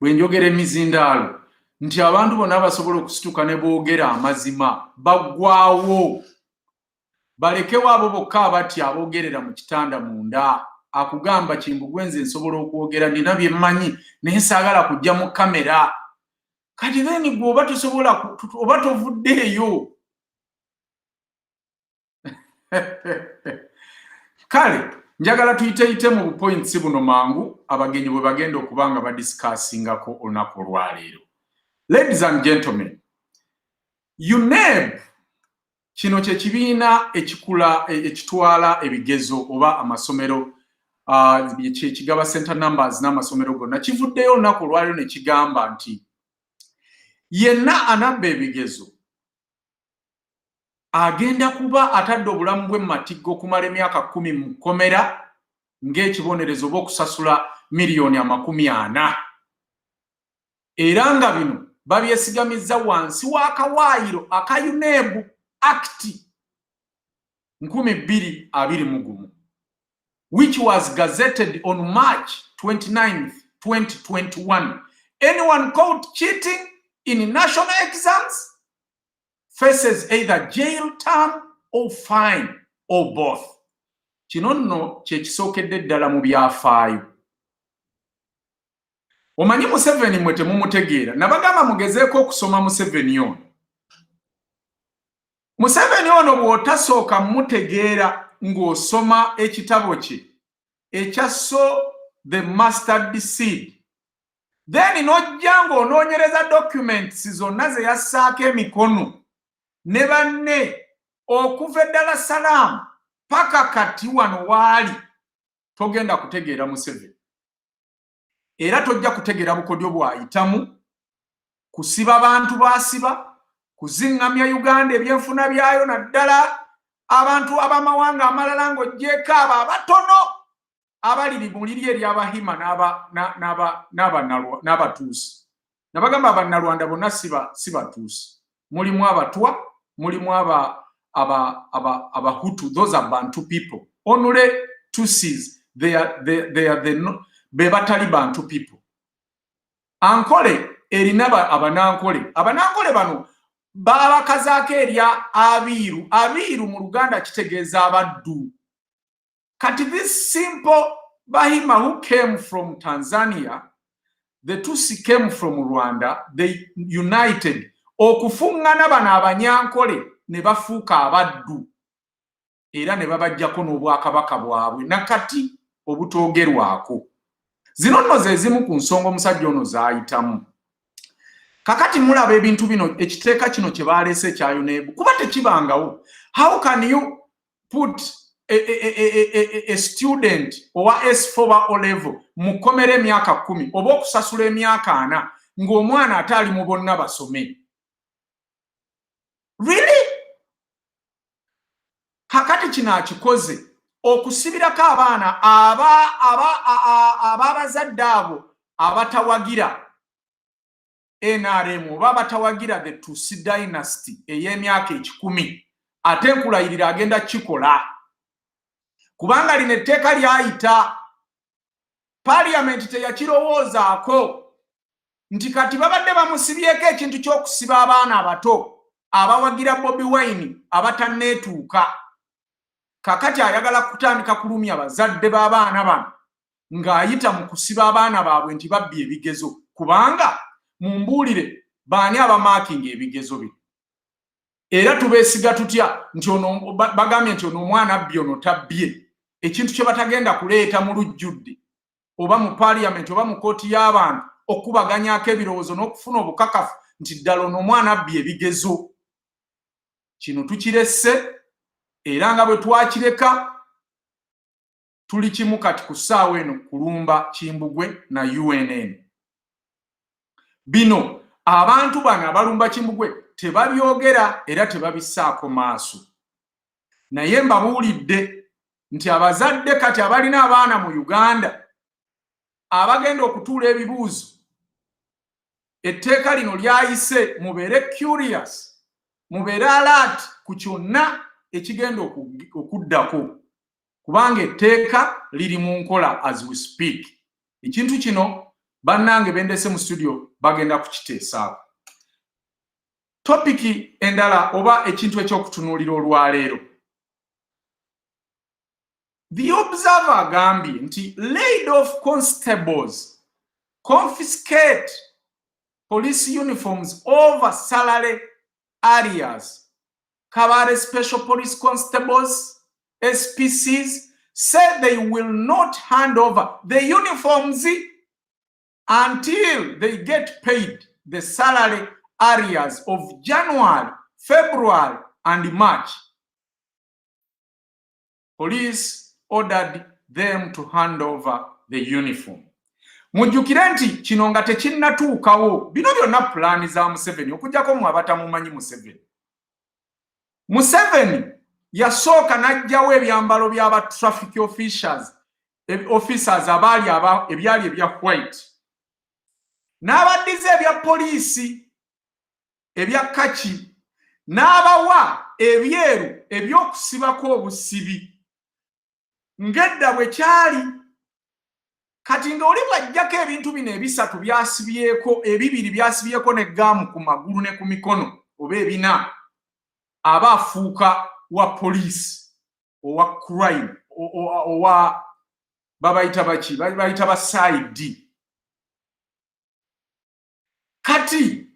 Speaker 1: Bwe njogera emizindalo nti abantu bonna basobola okusituka ne boogera amazima baggwaawo. Balekewo abo bokka abati aboogerera mu kitanda munda. Akugamba kimbugwenze nsobola okwogera nina bye mmanyi naye saagala kujja mu kamera. Kati then gwe oba tosobola oba tovuddeeyo. Kale njagala tuyiteeyite mu bupoints buno mangu abagenyi bwe bagenda okubanga badiscussingako olunaku olwaleero. Ladies and gentlemen, UNN kino kye kibiina ekitwala ebigezo oba amasomero kigaba center numbers n'amasomero gonna kivuddeyo olunaku olwaleero ne kigamba nti yenna anabba ebigezo agenda kuba atadde obulamu bwe matiggo okumala emyaka 10 mu kkomera ng'ekibonerezo oba okusasula $40,000,000. Era nga bino babyesigamiza wansi w'akawaayiro aka UNN Act 2021, which was gazetted on March 29th, 2021. Anyone caught cheating in national exams faces either jail term or fine or both. Kino nno kye kisookedde ddala mu byafaayo. Omanyi Museveni mwe temumutegeera, nabagamba mugezeeko okusoma Museveni ono. Museveni ono bw'otasooka mutegeera ng'osoma ekitabo kye ekya So the Mustard Seed, then n'ojja ng'onoonyereza documents zonna ze yassaako emikono ne banne okuva e Dar es Salaam paka kati wano waali, togenda kutegeera Museveni. Era tojja kutegeera bukodyo bw'ayitamu, kusiba bantu basiba, kuzingamya Uganda ebyenfuna byayo naddala abantu abamawanga amalala ng'oggyeko abo abatono abali mu liri ery'Abahima n'Abatuusi. Nabagamba Abannalwanda bonna si Batuusi. Mulimu Abatwa, mulimu Abahutu, those are Bantu people. Only Tutsis, they are the batali Bantu people. Ankole erina Abanankole. Abanankole bano babakazaako erya abiiru mu Luganda kitegeeza abaddu. Kati this simple Bahima who came from Tanzania, the Tutsi came from Rwanda, they united okufungana bano abanyankole ne bafuuka abaddu era ne babajjako n'obwakabaka bwabwe nakati obutoogerwako. Zino nno ze zimu ku nsonga omusajja ono zaayitamu. Kakati mulaba ebintu bino ekiteeka kino kye baalese kya UNN kuba tekibangawo. How can you put a student owa S4 O level mu kkomera emyaka 10 oba okusasula emyaka 4 ng'omwana ate ali mu bonna basome? Really? Kakati kino akikoze okusibirako abaana ababazadde abo abatawagira NRM oba batawagira the Tutsi dynasty ey'emyaka 10 ate nkulayirira agenda kikola kubanga lino etteeka lyayita parliament teyakirowoozaako nti kati babadde bamusibyeko ekintu ky'okusiba abaana abato abawagira Bobi Wine abatanneetuuka. Kakati ayagala kutandika kulumya abazadde b'abaana bano ng'ayita mu kusiba abaana baabwe nti babbye ebigezo kubanga mumbuulire baani abamaakinga ebigezo bino era tubeesiga tutya nti ono bagambye nti ono omwana abbye ono tabbye ekintu kye batagenda kuleeta mu lujjudde oba mu parliament oba mu kooti y'abantu okubaganyaako ebirowoozo n'okufuna obukakafu nti ddala ono omwana abbye ebigezo. Kino tukiresse era nga bwe twakireka tuli kimu kati ku ssaawa eno kulumba Kimbugwe na UNN. Bino abantu bano abalumba Kimbugwe tebabyogera era tebabissaako maaso. Naye mbabuulidde nti abazadde kati abalina abaana mu Uganda abagenda okutuula ebibuuzo etteeka lino lyayise mubeere curious, mubeere alert ku kyonna ekigenda okuddako kubanga etteeka liri mu nkola as we speak. Ekintu kino bannange bendese mu studio bagenda kukiteesaako. Topiki endala oba ekintu ekyokutunuulira olwaleero. The Observer agambye nti laid off constables confiscate police uniforms over salary areas. Kabare Special Police Constables, SPCs, said they will not hand over the uniforms until they get paid the salary areas of January, February, and March. Police ordered them to hand over the uniform. Mujjukire nti kino nga tekinnatuukawo bino byonna pulaani za Museveni okujjako mu abatamumanyi Museveni. Museveni yasooka n'ajjawo ebyambalo by'aba traffic officers abaali ebyali ebya white n'abaddiza ebya poliisi ebya kaki n'abawa ebyeru ebyokusibako obusibi ng'edda bwe kyali. Kati nga oli bw'ajjako ebintu bino ebisatu byasibyeko ebibiri byasibyeko n'eggaamu ku magulu ne ku mikono oba ebina aba afuuka wa poliisi owa crime owa babayita baki bayita ba side. Kati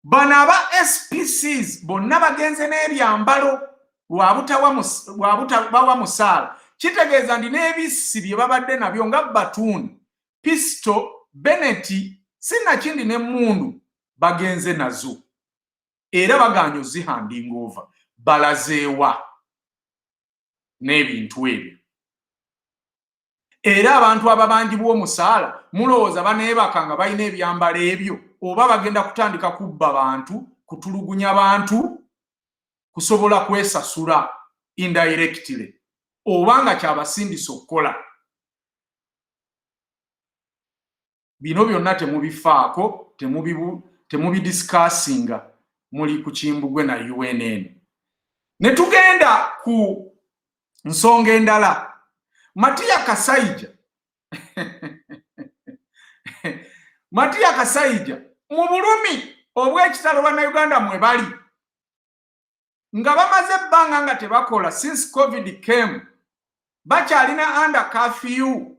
Speaker 1: bano aba SPCs bonna bagenze n'ebyambalo lwabutabawa musaala. Kitegeeza ndi n'ebissi bye babadde nabyo nga batoon, pisto, beneti, sinnakindi n'emmundu bagenze nazo era baganya ozihanding over. Balazeewa n'ebintu ebyo era abantu ababangibwa omusaala mulowooza baneebaka nga balina ebyambalo ebyo oba bagenda kutandika kubba bantu, kutulugunya bantu, kusobola kwesasula indirectly oba nga kyabasindisa okukola. Bino byonna temubifaako, temubidiscussinga muli ku Kimbugwe na UNN. Ne tugenda ku nsonga endala. Matiya Kasaija mu Bulumi obw'ekitalo bannayuganda mwe bali nga bamaze ebbanga nga tebakola since COVID came, bakyalina under curfew.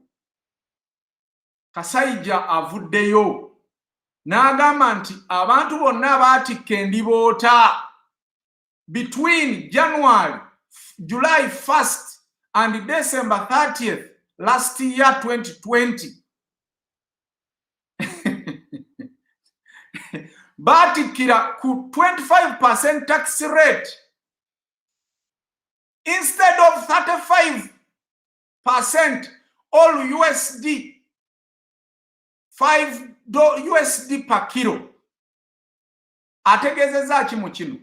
Speaker 1: Kasayija avuddeyo n'agamba nti abantu bonna abaatikka endiboota between July 1st and December 30th last year 2020 baatikira ku 25% tax rate instead of 35% all USD, $5 per kilo. Ategezeza ki mu kino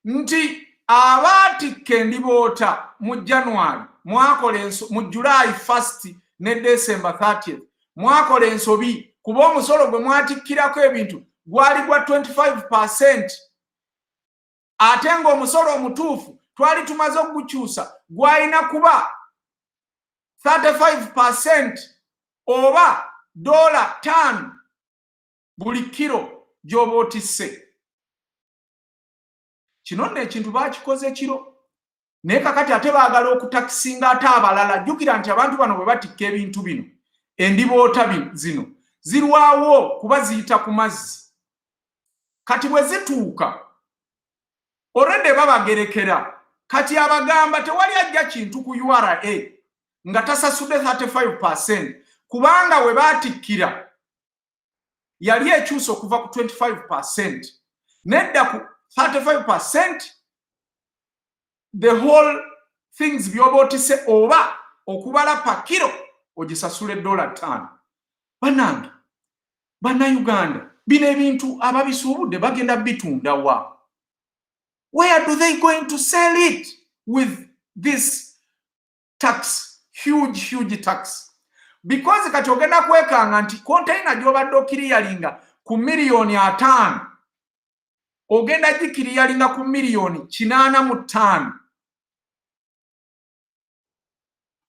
Speaker 1: nti abaatikka endiboota mu January mu July 1st ne December 30th mwakola ensobi kuba omusolo gwe mwatikkirako ebintu gwali gwa 25%, ate ng'omusolo omutuufu twali tumaze okugukyusa gwalina kuba 35% oba $5 buli kiro gy'oba otisse. Kino nno ekintu baakikoze kiro, naye kakati ate baagala okutakisinga ate abalala. Jjukira nti abantu bano bwe batikka ebintu bino, endiboota zino zirwawo kuba ziyita ku mazzi. Kati bwe zituuka already babagerekera, kati abagamba tewali ajja kintu ku URA nga tasasudde 35%, kubanga we baatikkira yali ekyusa okuva ku 25%, nedda ku 35%, the whole things by'oba otise oba okubala pa kiro ogisasule $5. Bannange, bannayuganda, bino ebintu ababisuubudde bagenda bitunda wa? Where do they going to sell it with this tax? Huge tax. Because kati ogenda kwekanga nti container gy'obadde okiriyalinga ku $5,000,000 ogenda gikiriyalinga ku $85,000,000.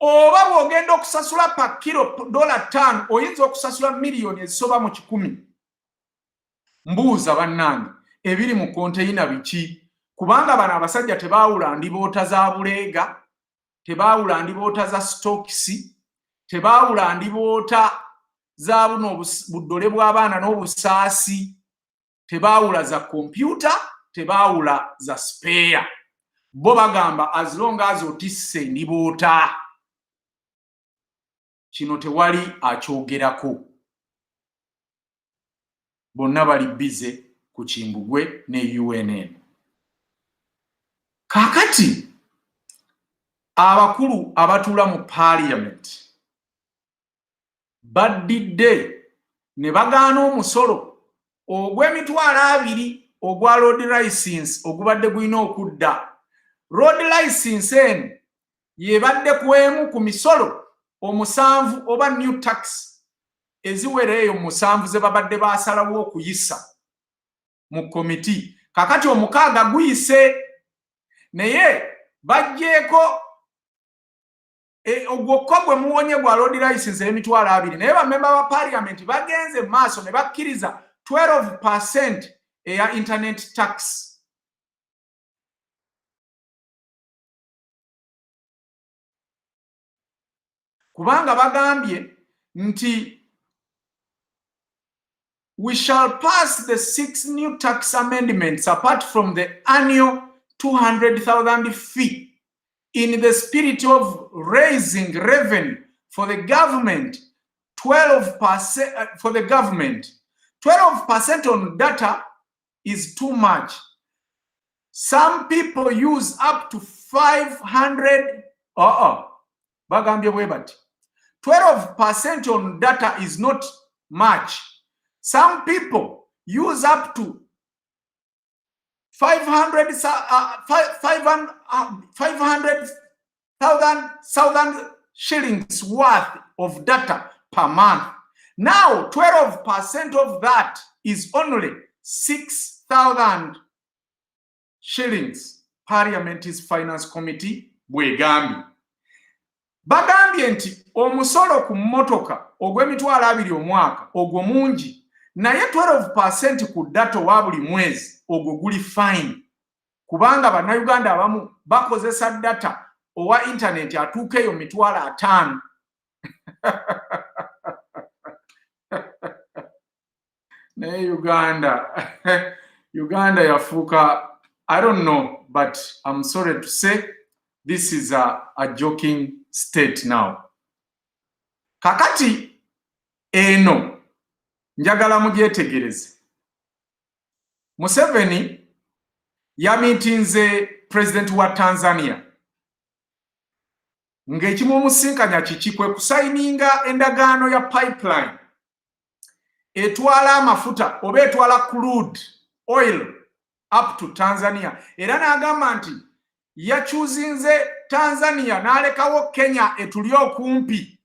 Speaker 1: Oba bw'ogenda okusasula pa kiro $5 oyinza okusasula $1,000,000 ezisoba mu 100. Mbuuza bannange, ebiri mu container biki? Kubanga bano abasajja tebaawula ndiboota za buleega, tebaawula ndiboota za stokisi, tebaawula ndiboota za buno buddole bw'abaana n'obusaasi, tebaawula za kompyuta, tebaawula za spare. Bo bagamba as long as otisse ndiboota, kino tewali akyogerako. Bonna bali bize ku Kimbugwe ne UNN. Kakati abakulu abatuula mu parliament baddidde ne bagaana omusolo ogw'Emitwalo 2 ogwa road license ogubadde gulina okudda. Road license eno yebadde ku emu ku misolo 7 oba new tax eziwera eyo 7 ze babadde baasalawo okuyisa mu komiti. Kakati 6 guyise, naye bajjeeko ogwokka gwe muwonye gwa road license y'Emitwalo 2, naye bamemba ba parliament bagenze maaso ne bakkiriza 12% eya internet tax. Kubanga bagambye nti we shall pass the 6 new tax amendments apart from the annual 200,000 fee in the spirit of raising revenue for the government. 12% for the government. 12% on data is too much. Some people use up to 500. Bagambye bwe bati 12% on data is not much. Some people use up to 500,000 shillings worth of data per month. Now 12% of that is only 6,000 shillings. Parliament's Finance Committee bwegambye. Bagambye nti omusolo ku mmotoka ogw'Emitwalo 2 omwaka ogwo mungi, naye 12% ku data wa buli mwezi ogwo guli fine kubanga bannayuganda abamu bakozesa data owa internet atuuka eyo mitwalo 5 naye Uganda yafuuka, I don't know, but I'm sorry to say this is a joking state now. Kakati eno njagala mugyetegereze. Museveni yamitinze president wa Tanzania ng'ekimumusinkanya kikikwe kusayininga endagaano ya pipeline etwala amafuta oba etwala crude oil up to Tanzania. Era n'agamba nti yakyuzinze Tanzania n'alekawo Kenya etuli okumpi,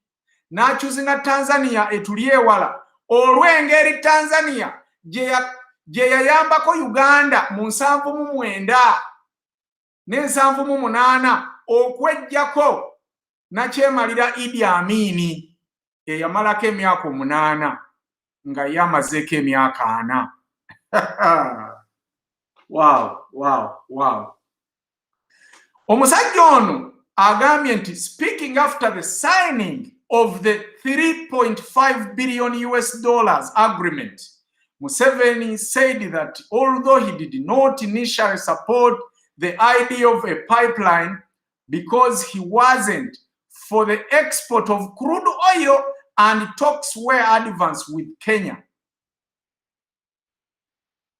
Speaker 1: n'akyuzinga Tanzania etuli ewala olw'engeri Tanzania gye yayambako Uganda mu 79 ne 78 okwejjako nakyemalira Idi Amini eyamalako emyaka 8 nga yamazeeko emyaka 4. Wow. Omusajja ono agambye nti speaking after the signing of the $3.5 billion agreement, Museveni said that although he did not initially support the idea of a pipeline because he wasn't for the export of crude oil and talks were advanced with Kenya,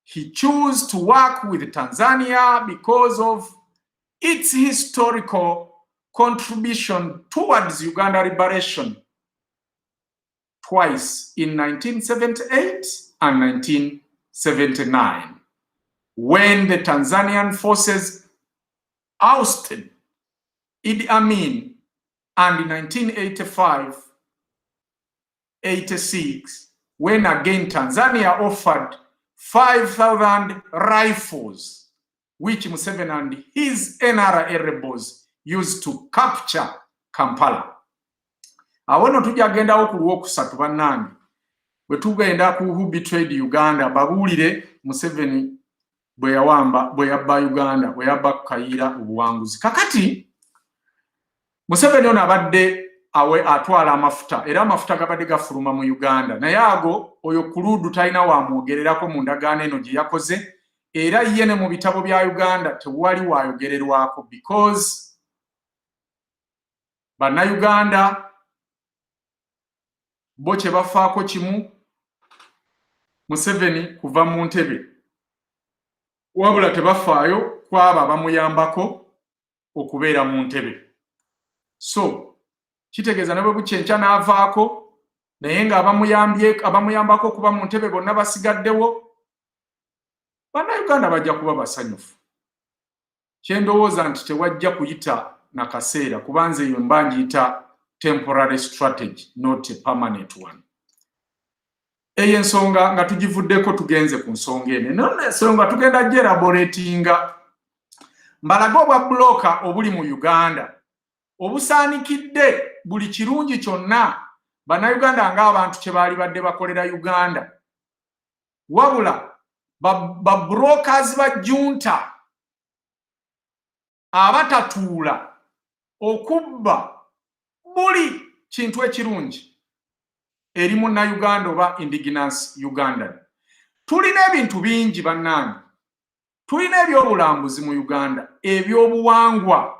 Speaker 1: he chose to work with Tanzania because of its historical contribution towards Uganda liberation twice in 1978 and 1979, when the Tanzanian forces ousted Idi Amin, and in 1985-86, when again Tanzania offered 5,000 rifles, which Museveni and his NRA rebels used to capture Kampala. Awono tujagendawo ku Lwokusatu bannange bwe tugenda ku who betrayed Uganda babuulire Museveni bwe yabba Uganda, bwe yabba Kayira obuwanguzi. Kakati Museveni ono abadde atwala amafuta, era amafuta gabadde gafuluma mu Uganda, naye ago oyo kuludu talina wamwogererako mu ndagaano eno gye yakoze, era ye ne mu bitabo bya Uganda tewali wayogererwako because bannayuganda bo kye bafaako kimu Museveni kuva mu ntebe, wabula tebafaayo kwaba bamuyambako okubeera mu ntebe. So kitegeeza ne bwe bukyenkya n'avaako naye nga abamuyambako okuba mu ntebe bonna basigaddewo, bannayuganda bajja kuba basanyufu. Kyendowooza nti tewajja kuyita na kaseera kuba nze eyo mba ngiyita temporary strategy, not a permanent one. Eyo ensonga nga tugivuddeko tugenze ku nsonga eno. Nno ensonga tugenda gyelaboratinga mbalaga obwa bloka obuli mu Uganda obusaanikidde buli kirungi kyonna bannayuganda ng'abantu kye baali badde bakolera Uganda, wabula brokers ba junta abatatuula okubba buli kintu ekirungi eri munnayuganda oba indigenous Ugandan. Tulina ebintu bingi bannange, tulina ebyobulambuzi mu Uganda, ebyobuwangwa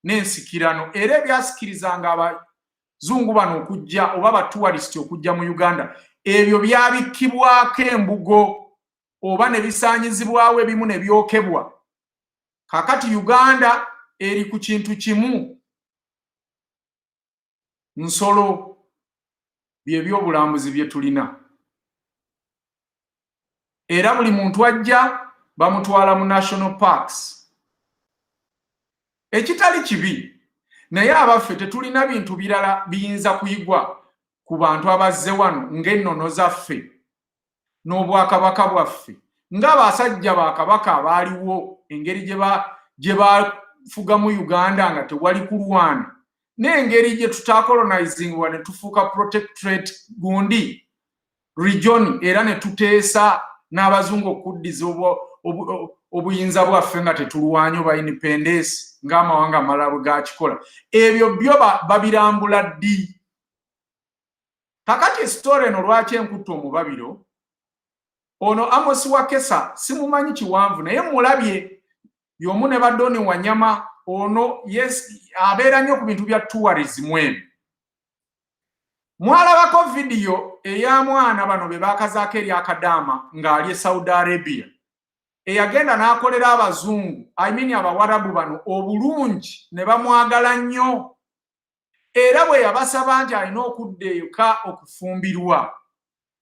Speaker 1: n'ensikirano, era ebyasikirizanga abazungu bano okujja oba abatourist okujja mu Uganda, ebyo byabikkibwako embugo oba ne bisaanyizibwawo ebimu ne byokebwa. Kakati Uganda eri ku kintu kimu, nsolo byebyobulambuzi bye tulina, era buli muntu ajja bamutwala mu national parks. Ekitali kibi, naye abaffe tetulina bintu birala biyinza kuyigwa ku bantu abazze wano ng'ennono zaffe n'obwakabaka bwaffe, ng'abasajja ba kabaka abaaliwo, engeri gye bafugamu Uganda nga tewali kulwana, n'engeri gye tutakolonizingwa ne tufuuka protectorate gundi. region era ne tuteesa n'abazungu okuddiza obuyinza bwaffe nga tetulwanya oba independence ng'amawanga amalala bwe gakikola. Ebyo byo babirambula ddi. Kakati story eno lwaki enkutta omubabiro, ono Amos Wakesa simumanyi kiwanvu naye mulabye y'omu ne Badoni Wanyama, ono yes abeera nnyo ku bintu bya tourism eno. Mwalabako video eya mwana bano be bakazaako eri akadaama ng'ali e Saudi Arabia eyagenda n'akolera abazungu abawarabu bano obulungi ne bamwagala nnyo era bwe yabasaba nti alina okudda eka okufumbirwa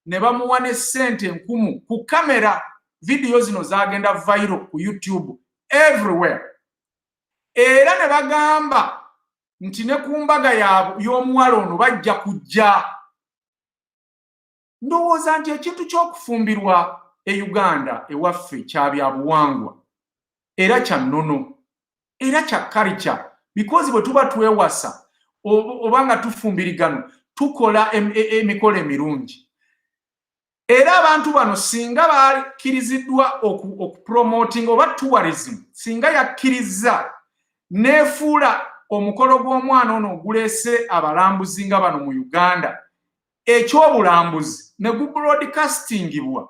Speaker 1: ne bamuwa ne ssente 1000 ku kamera. Video zino zagenda viral ku YouTube everywhere era ne bagamba nti ne ku mbaga y'omuwala ono bajja kujja. Ndowooza nti ekintu ky'okufumbirwa e Uganda ewaffe kya byabuwangwa era kya nnono era kya culture, because bwe tuba twewasa oba nga tufumbirigano tukola emikolo emirungi. Era abantu bano singa bakkiriziddwa okupromoting oba tourism, singa yakkiriza neefuula omukolo gw'omwana ono oguleese abalambuzi nga bano mu Uganda ekyobulambuzi ne gubroadcastingibwa,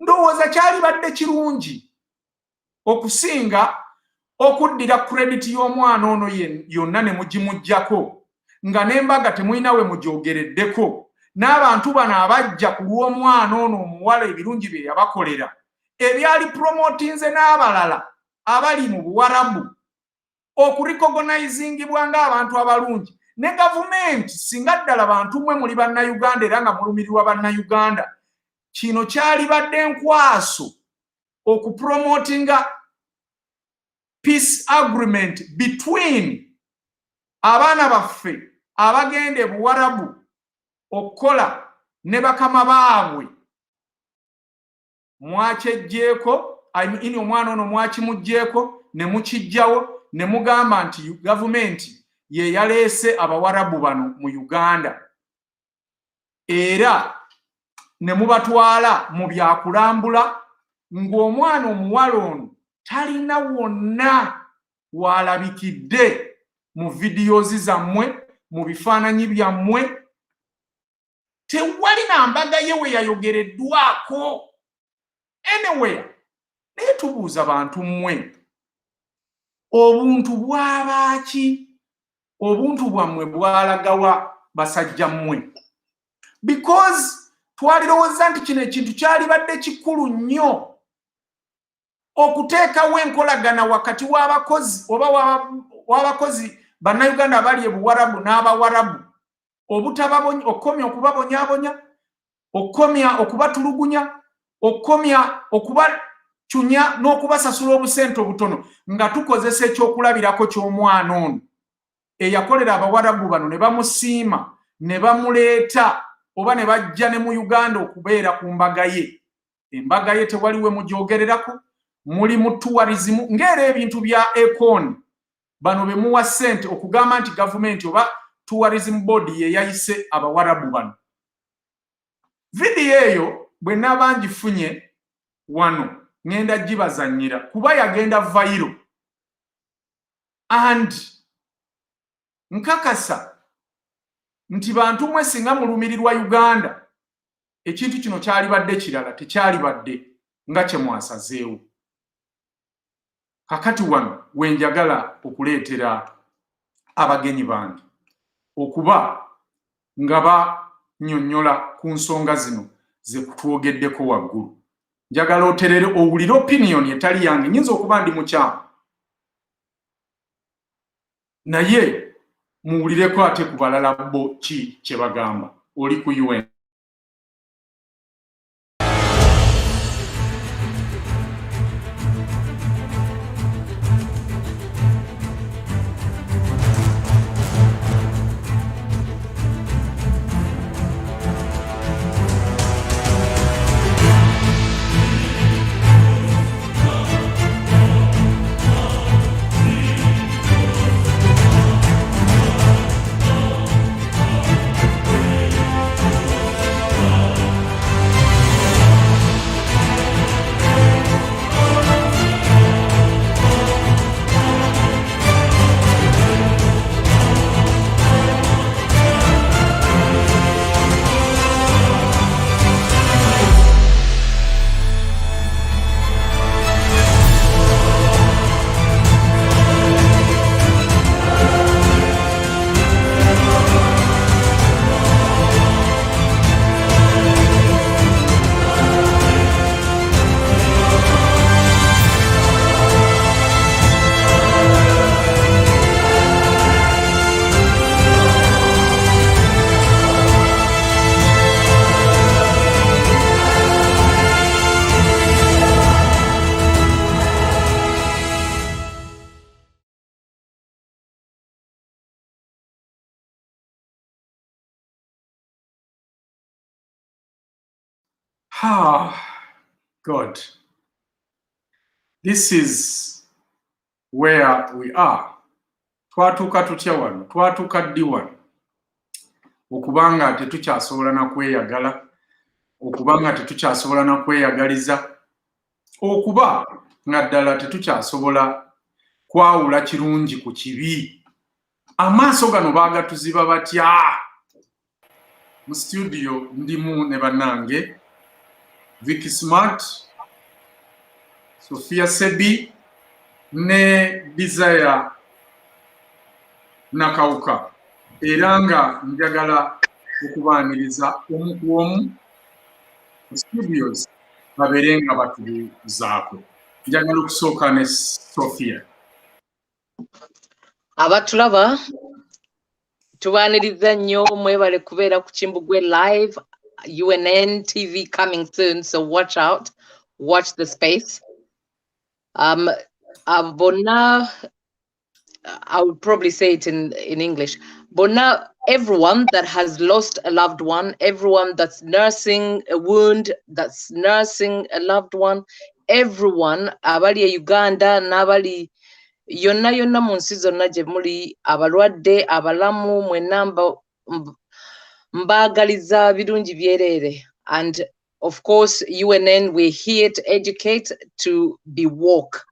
Speaker 1: ndowooza kyalibadde kirungi okusinga okuddira credit y'omwana ono yonna ne mugimuggyako nga n'embaga temulina we mugyogereddeko, n'abantu bano abajja ku lw'omwana ono omuwala ebirungi bye yabakolera ebyali promotinze n'abalala abali mu Buwarabu okurecognizingibwa ng'abantu abalungi. Ne gavumenti singa ddala bantu mwe muli bannayuganda era nga mulumirirwa bannayuganda, kino kyalibadde nkwaso okupromotinga peace agreement between abaana baffe abagenda e Buwarabu okukola ne bakama baabwe. Mwakyejjeeko ini omwana ono mwakimugjeeko ne mukijjawo ne mugamba nti gavumenti ye yaleese abawarabu bano mu Uganda era ne mubatwala mu byakulambula ng'omwana omuwala ono talina wonna walabikidde mu videos zammwe, mu bifaananyi byammwe, tewali na mbaga ye we yayogereddwako anywhere. Naye tubuuza bantu mmwe, obuntu bwabaaki? Obuntu bwammwe bwalagawa basajja mmwe? Because twalirowooza nti kino ekintu kyalibadde kikulu nnyo okuteekawo enkolagana wakati w'abakozi oba w'abakozi bannayuganda abali e Buwarabu n'Abawarabu, okukomya okubabonyaabonya, okukomya okubatulugunya, okukomya okubacunya n'okubasasula obusente obutono nga tukozesa ekyokulabirako ky'omwana ono eyakolera Abawarabu bano ne bamusiima ne bamuleeta oba ne bajja ne mu Uganda okubeera ku mbaga ye. Embaga ye tewaliwe mugyogererako, muli mu tourism ng'era ebintu bya Econ bano be muwa ssente okugamba nti gavumenti oba tourism board ye yayise Abawarabu bano. Video eyo bwe naba ngifunye wano ngenda gibazannyira kuba yagenda viral and nkakasa nti bantu mwe singa mulumirirwa Uganda ekintu kino kyalibadde kirala, tekyalibadde nga kye mwasazeewo. Kakati wano wenjagala okuleetera abagenyi bange okuba nga bannyonnyola ku nsonga zino ze kutwogeddeko waggulu. Njagala oterere owulire opinion etali yange, nyinza okuba ndi mukyamu naye muwulireko ate ku balala bo ki kye bagamba. Oli ku UN. God, this is where we are. Twatuuka tutya wano, twatuuka ddi wano, okubanga tetukyasobola na kweyagala, okubanga tetukyasobola na kweyagaliza, okuba nga ddala tetukyasobola kwawula kirungi ku kibi. Amaaso gano baagatuziba batya? Mu studio ndimu ne bannange Vicky Smart, Sophia Sebi ne Desire Nakauka. Era nga njagala okubaaniriza omu ku omu mu studios babeere nga batubuuzaako. Njagala okusooka ne Sophia.
Speaker 4: Abatulaba tubaaniriza nnyo, mwebale kubeera ku Kimbugwe live, UNN TV coming soon, so watch out, watch the space. Bonna, I would probably say it in English. Bonna, everyone that has lost a loved one, everyone that's nursing a wound, that's nursing a loved one, everyone, abali e Uganda, n'abali yonna mu nsi zonna gye muli, abalwadde, abalamu, mwenna mbaagaliza birungi byereere. And of course, UNN, we're here to educate, to be woke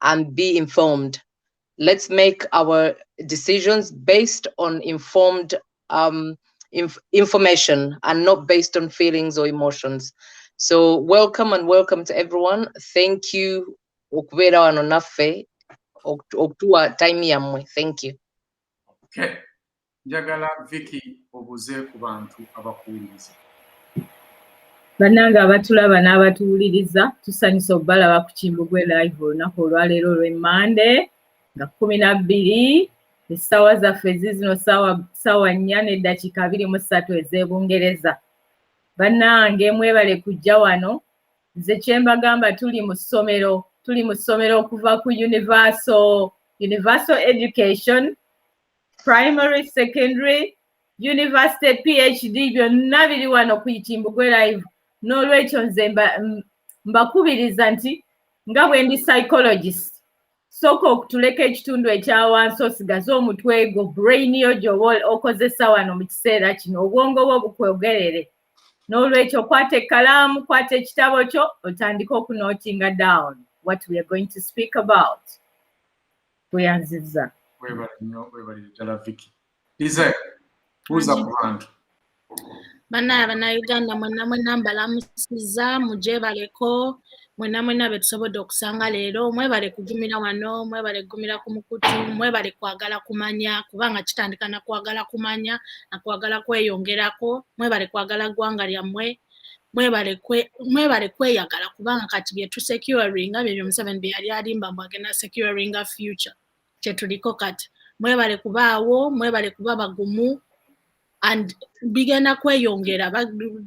Speaker 4: and be informed. Let's make our decisions based on informed information and not based on feelings or emotions. So welcome and welcome to everyone. Thank you okubeera wano naffe okutuwa time yammwe. Thank you.
Speaker 1: Okay. Njagala Vicky obuze ku bantu abakuwuliriza.
Speaker 5: Bannange abatulaba n'abatuwuliriza, tusanyusa okubalaba ku Kimbugwe live olunaku olwaleero olw'Emmande nga 12 essaawa zaffe zizino ssaawa 4:23 ez'Ebungereza. Bannange mwebale kujja wano, nze kye mbagamba tuli mu ssomero okuva ku universal education, primary, secondary, university, PhD, byonna biri wano ku Kimbugwe live. N'olwekyo nze mbakubiriza nti nga bwe ndi psychologist, sooka okutuleka ekitundu ekya wansi osigaze omutwe gwo, brain yo gy'oba okozesa wano mu kiseera kino, obwongo bwo bukwegerere. N'olwekyo kwata ekkalaamu, kwata ekitabo kyo, otandike okunotinga down what we are going to speak about. Tweyanziza.
Speaker 1: Webale nnyo, webalire ddala Vicky. Desire, buuza ku bantu.
Speaker 6: Bannayuganda mwenna mbalamusiza, mujebaleko, mwenna betusobodde okusanga leero, mwebale kugumira wano, mwebale kugumira ku mukutu, mwebale kwagala kumanya, kubanga kitandika na kwagala kumanya, na kwagala kweyongerako, mwebale kwagala ggwanga lyammwe, mwebale kweyagala, kubanga kati bye tusecuringa, bye Museveni bye yali alimba mbu agenda securinga future kye tuliko kati. Mwebale kubaawo, mwebale kuba bagumu, and bigenda kweyongera,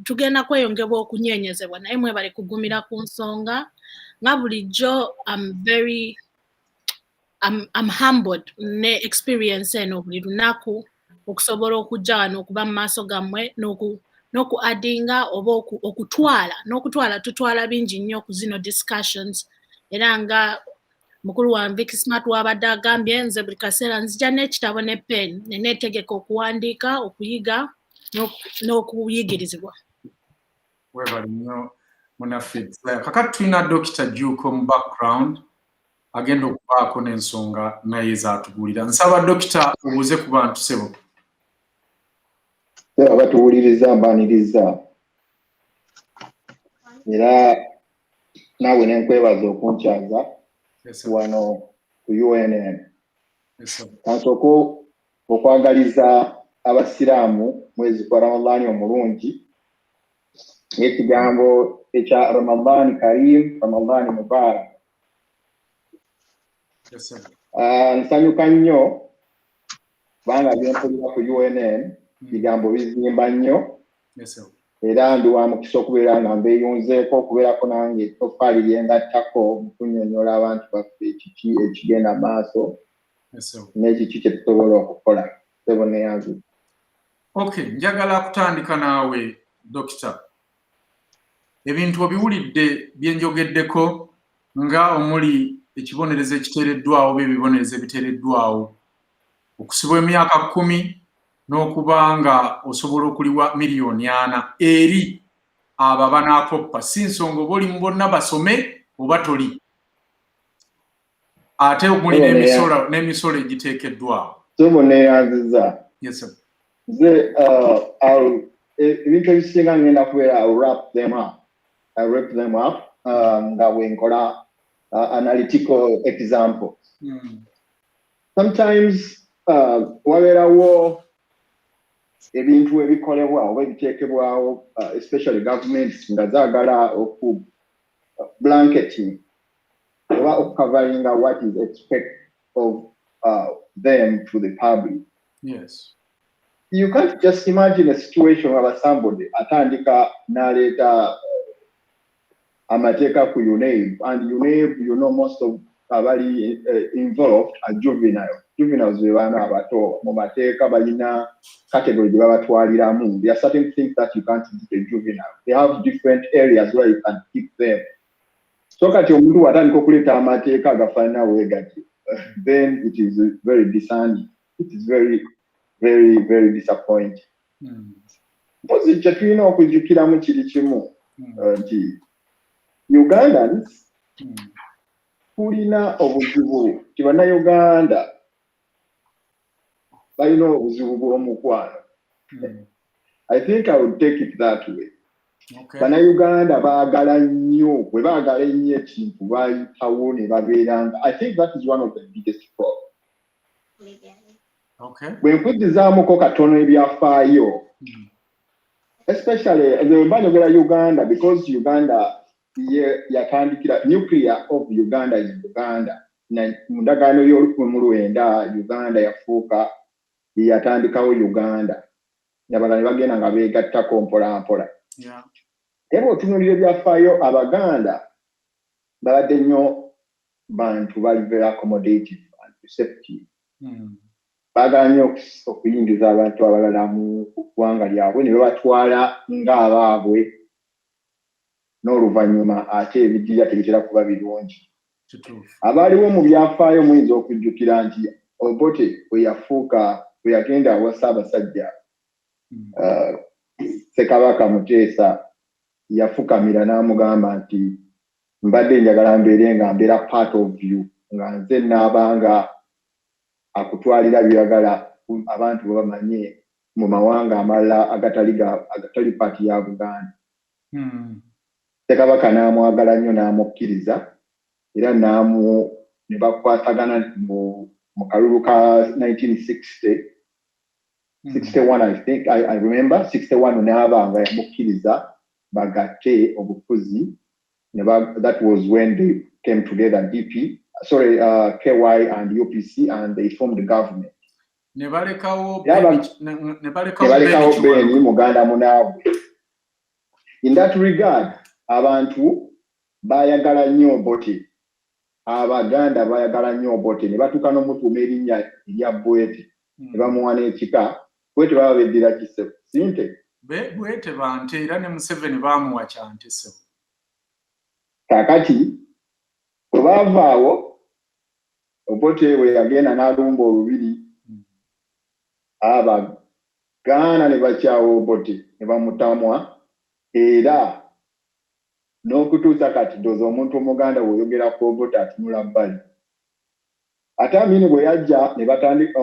Speaker 6: tugenda kweyongerwa okunyeenyezebwa, naye mwebale kugumira ku nsonga. Nga bulijjo I'm humbled ne experience eno buli lunaku okusobola okujja wano okuba mu maaso gammwe n'okuaddinga oba okutwala tutwala bingi nnyo ku zino discussions. Era nga mukulu wa Vicky Smart wabadde agambye, nze buli kaseera nzija n'ekitabo ne pen neneetegeka okuwandiika, okuyiga n'okuyigirizibwa.
Speaker 1: Webale nnyo munaffe. Kakati tulina Dr. Juko mu background agenda okubaako n'ensonga naye zaatubuulira. Nsaba Dr. obuuze ku bantu sebo.
Speaker 7: Abatuwuliriza mbaaniriza. Era naawe nenkwebaza okunkyaza wano ku UNN. Kansoko okwagaliza abasiraamu mwezi kwa Ramadhani omulungi, ekigambo ekya Ramadhani Karim, Ramadhani Mubarak. Nsanyuka nnyo kubanga byempulira ku UNN bigambo bizimba nnyo. Era ndi wa mukisa okubeera nga mbeeyunzeeko okubeerako nange ettoffaali lyengattako mu kunnyonnyola abantu baffe kiki ekigenda maaso n'ekiki kye tusobola okukola. Sebo neyanzi.
Speaker 1: Okay, njagala kutandika naawe Dokita. ebintu obiwulidde byenjogeddeko nga omuli ekibonerezo ekiteereddwawo b'ebibonerezo ebiteereddwawo okusibwa emyaka 10 n'okuba nga osobola okuliwa miliyoni 4 eri abo abanakoppa si nsonga oba oli mu bonna basome oba toli ate omuli n'emisolo egiteekeddwawo
Speaker 7: so neyanziza
Speaker 1: yes sir
Speaker 7: ebintu ebisinga ngenda kubeera I'll wrap them up nga bwenkola analytical examples sometimes wabeerawo ebintu ebikolebwa oba ebiteekebwawo especially governments nga zaagala oku blanketing oba okucoveringa what is expected of them to the public.
Speaker 1: Yes.
Speaker 7: You can't just imagine a situation where somebody atandika naleta amateeka ku UNN and UNN, most of abali involved are juvenile. Juveniles be bana abato mu mateeka balina category gye babatwaliramu. There are certain things that you can't do to juvenile. They have different areas where you can keep them. So kati omuntu watandika okuleta amateeka agafaanana weegati, then it is very disheartening. It is very, very, very disappointing. Mpozi kye tulina okujjukiramu kiri kimu nti Ugandans tulina obuzibu nti bannayuganda balina obuzibu bw'omukwano. I think I would take it that way.
Speaker 1: Okay.
Speaker 7: Bannayuganda baagala nnyo bwe baagala ennyo ekintu bayitawo ne babeeranga. I think that is one of the biggest problems.
Speaker 1: Okay.
Speaker 7: Bwe nkujjizaamuko katono ebyafaayo, especially bwe njogera Uganda because Uganda yatandikira nuclear of Uganda is Uganda. Mu ndagaano y'Olukumi Uganda yafuuka yatandikawo Uganda. N'abalala ne bagenda nga beegattako mpola mpola.
Speaker 1: Yeah.
Speaker 7: Ebo otunuulira ebyafaayo Abaganda babadde nnyo bantu bali very accommodative and receptive. Baagala nnyo okuyingiza abantu abalala mu ggwanga lyabwe ne babatwala ng'abaabwe n'oluvannyuma ate ebiddirira tebitera kuba birungi. Abaaliwo mu byafaayo muyinza okujjukira nti Obote bwe yagenda awa Ssaabasajja Ssekabaka Muteesa yafukamira n'amugamba nti mbadde njagala mbeere nga mbeera part of you nga nze n'abanga akutwalira byagala abantu bamanye mu mawanga amalala agatali paati ya Buganda. Ssekabaka n'amwagala nnyo n'amukkiriza era ne bakwatagana mu kalulu ka 1960 61 I think I remember 61 n'abanga yamukkiriza bagatte obufuzi. That was when they came together, KY and UPC, and they formed the government.
Speaker 1: Nebalekawo
Speaker 7: Beni Muganda Munabwe. In that regard, abantu bayagala nnyo Obote. Abaganda bayagala nnyo Obote. Ne batuuka n'omutuuma erinnya erya Bwete. Ne bamuwa n'ekika. Bwete baba beddira Kisebo. Sinte?
Speaker 1: Bwete bante era ne Museveni baamuwa kyante so.
Speaker 7: Kakati bwe baavaawo Obote we yagenda n'alumba olubiri Abaganda ne bakyawa Obote ne bamutamwa era n'okutuusa kati ndowooza omuntu Omuganda bw'oyogera ku Obote atunula bbali. Ate Amini bwe yajja ne batandika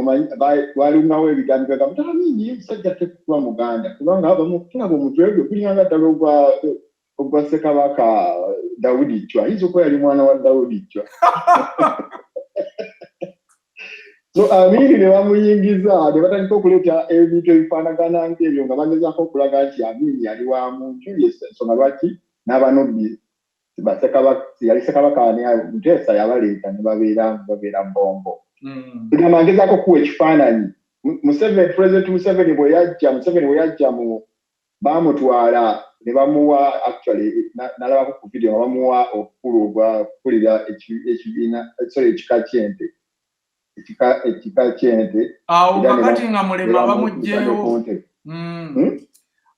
Speaker 7: walungawo ebigambo bagamba Amini omusajja tekuba Muganda kubanga tulaba omutwe gwe gulinganga ddala ogwa Ssekabaka Daudi Chwa. Ayinza okuba yali mwana wa Daudi Chwa. So Amini ne bamuyingiza ne batandika okuleeta ebintu ebifaanagana ng'ebyo nga bagezaako okulaga nti Amini yali wa muntu ensonga lwaki n'abanobbi yali Ssekabaka Muteesa yabaleeta ne babeera mbombo. Kugamba ngezaako kuwa ekifaananyi. President Museveni bwe yajja baamutwala ne bamuwa actually nalabako ku video nga bamuwa obukulu obwakulira ekika ky'ente. Ekika ky'ente.
Speaker 1: Awo kakati nga mulema bamugjeyo.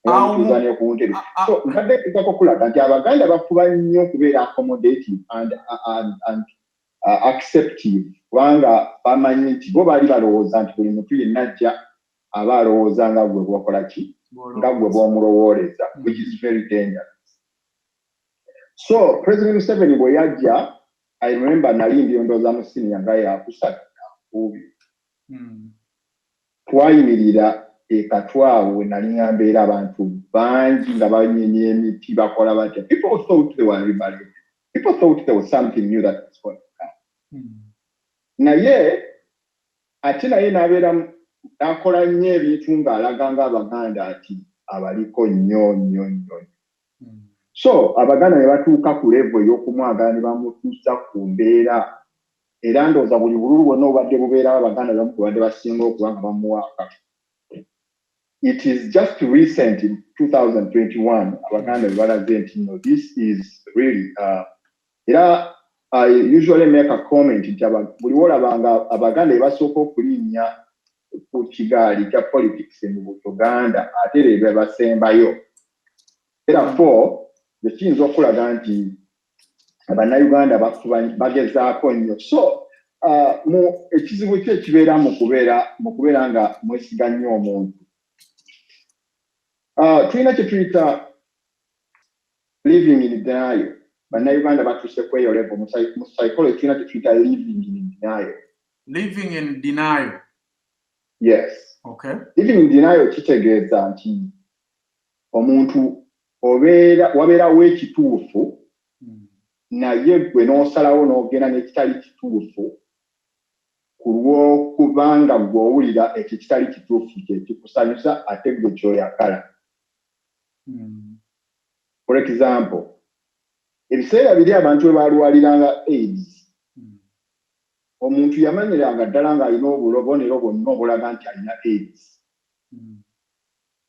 Speaker 7: Tuzania ku ntebe. So nkadde kitako kulaga nti abaganda bafuba nnyo kubeera accommodating and acceptive kubanga bamanyi nti bo baali balowooza nti buli muntu yenna ajja aba alowooza nga gwe bwakola ki nga gwe bw'omulowooleza, which is very dangerous. So President Museveni bwe yajja, I remember nali ndiyondooza mu siniya nga yakusatu kubi. Twayimirira ekatwawo nali ngambeera abantu bangi nga banyenye emiti bakola batya. People thought they were rebellion. People thought there was something new that was going to come. Naye ate naye n'abeera akola nnyo ebintu ng'alaga ng'Abaganda ati abaliko nnyo. So Abaganda ne batuuka ku level y'okumwagala ne bamutuusa ku mbeera era ndowooza buli bululu bwonna obadde bubeerawo Abaganda bamu ku badde basinga okuba nga bamuwaaka. It is just recent in 2021 Abaganda balaze nti no, this is really I usually make a comment nti buli wolabanga Abaganda basooka okulinnya ku kigaali kya politics mu Uganda ate be basembayo. Therefore kiyinza okulaga nti Abannayuganda bagezaako nnyo. So mu ekizibu kye kibeera mu kubeera nga mwesiga nnyo omuntu. Tulina kye tuyita living in denial. Bannayuganda batuuse ku eyo level mu psychology tulina kye tuyita living in denial. Living in denial? Yes. Okay. Living in denial kitegeeza nti omuntu wabeerawo ekituufu naye gwe n'osalawo n'ogenda n'ekitali kituufu ku lw'okubanga gw'owulira ekyo kitali kituufu kye kikusanyusa ate gwe ky'oyagala. For example, ebiseera biri abantu bwe balwaliranga AIDS, omuntu yamanyiranga ddala ng'alina obubonero bwonna obulaga nti alina AIDS.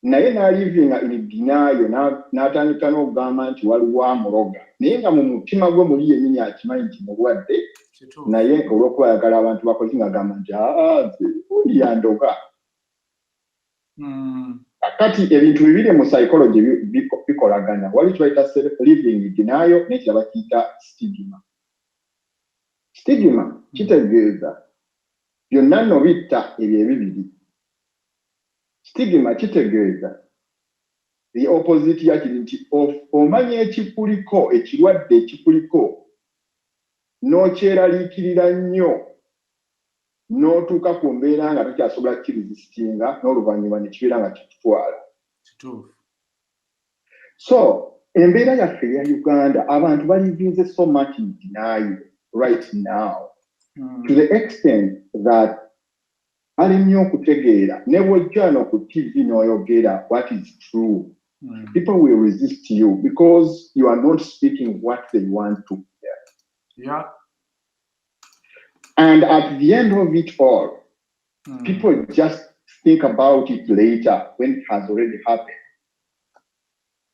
Speaker 7: Naye n'alivinga in denial n'atandika n'okugamba nti waliwo amuloga. Naye nga mu mutima gwe muli yennyini akimanyi nti mulwadde, naye olw'okuba ayagala abantu bakozi ng'agamba nti undi yandoga. Kati ebintu bibiri mu psychology bikolagana. Waliwo kye bayita living in denial n'ekirala bakiyita stigma. Stigma kitegeeza byonna nno bitta ebyo ebibiri. Stigma kitegeeza the opposite yakiri nti omanya ekikuliko ekirwadde ekikuliko n'okyeraliikirira nnyo n'otuuka ku mbeera nga tokyasobola kirizisitinga n'oluvannyuma ne kibeera nga kikutwala. So embeera yaffe eya Uganda abantu balivinze so much in denial right now to the extent that ali nnyo okutegeera ne bw'ojja no ku TV n'oyogera what is true. People will resist you because you are not speaking what they want to hear. Yeah. And at the end of it all, people just think about it later when it has already happened.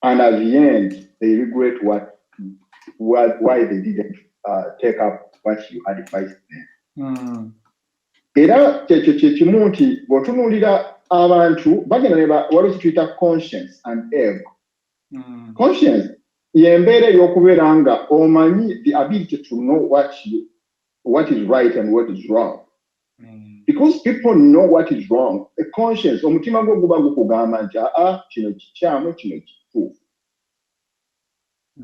Speaker 7: And at the end, they regret why they didn't take up what you advised them. Era kyekimu nti bw'otunuulira abantu bagenda waliwo kituyita conscience and ego. Conscience y'embeera ey'okubeera nga omanyi the ability to know what is right and what is wrong. Because people know what is wrong, a conscience, omutima gwo guba gukugamba nti kino kikyamu kino kituufu.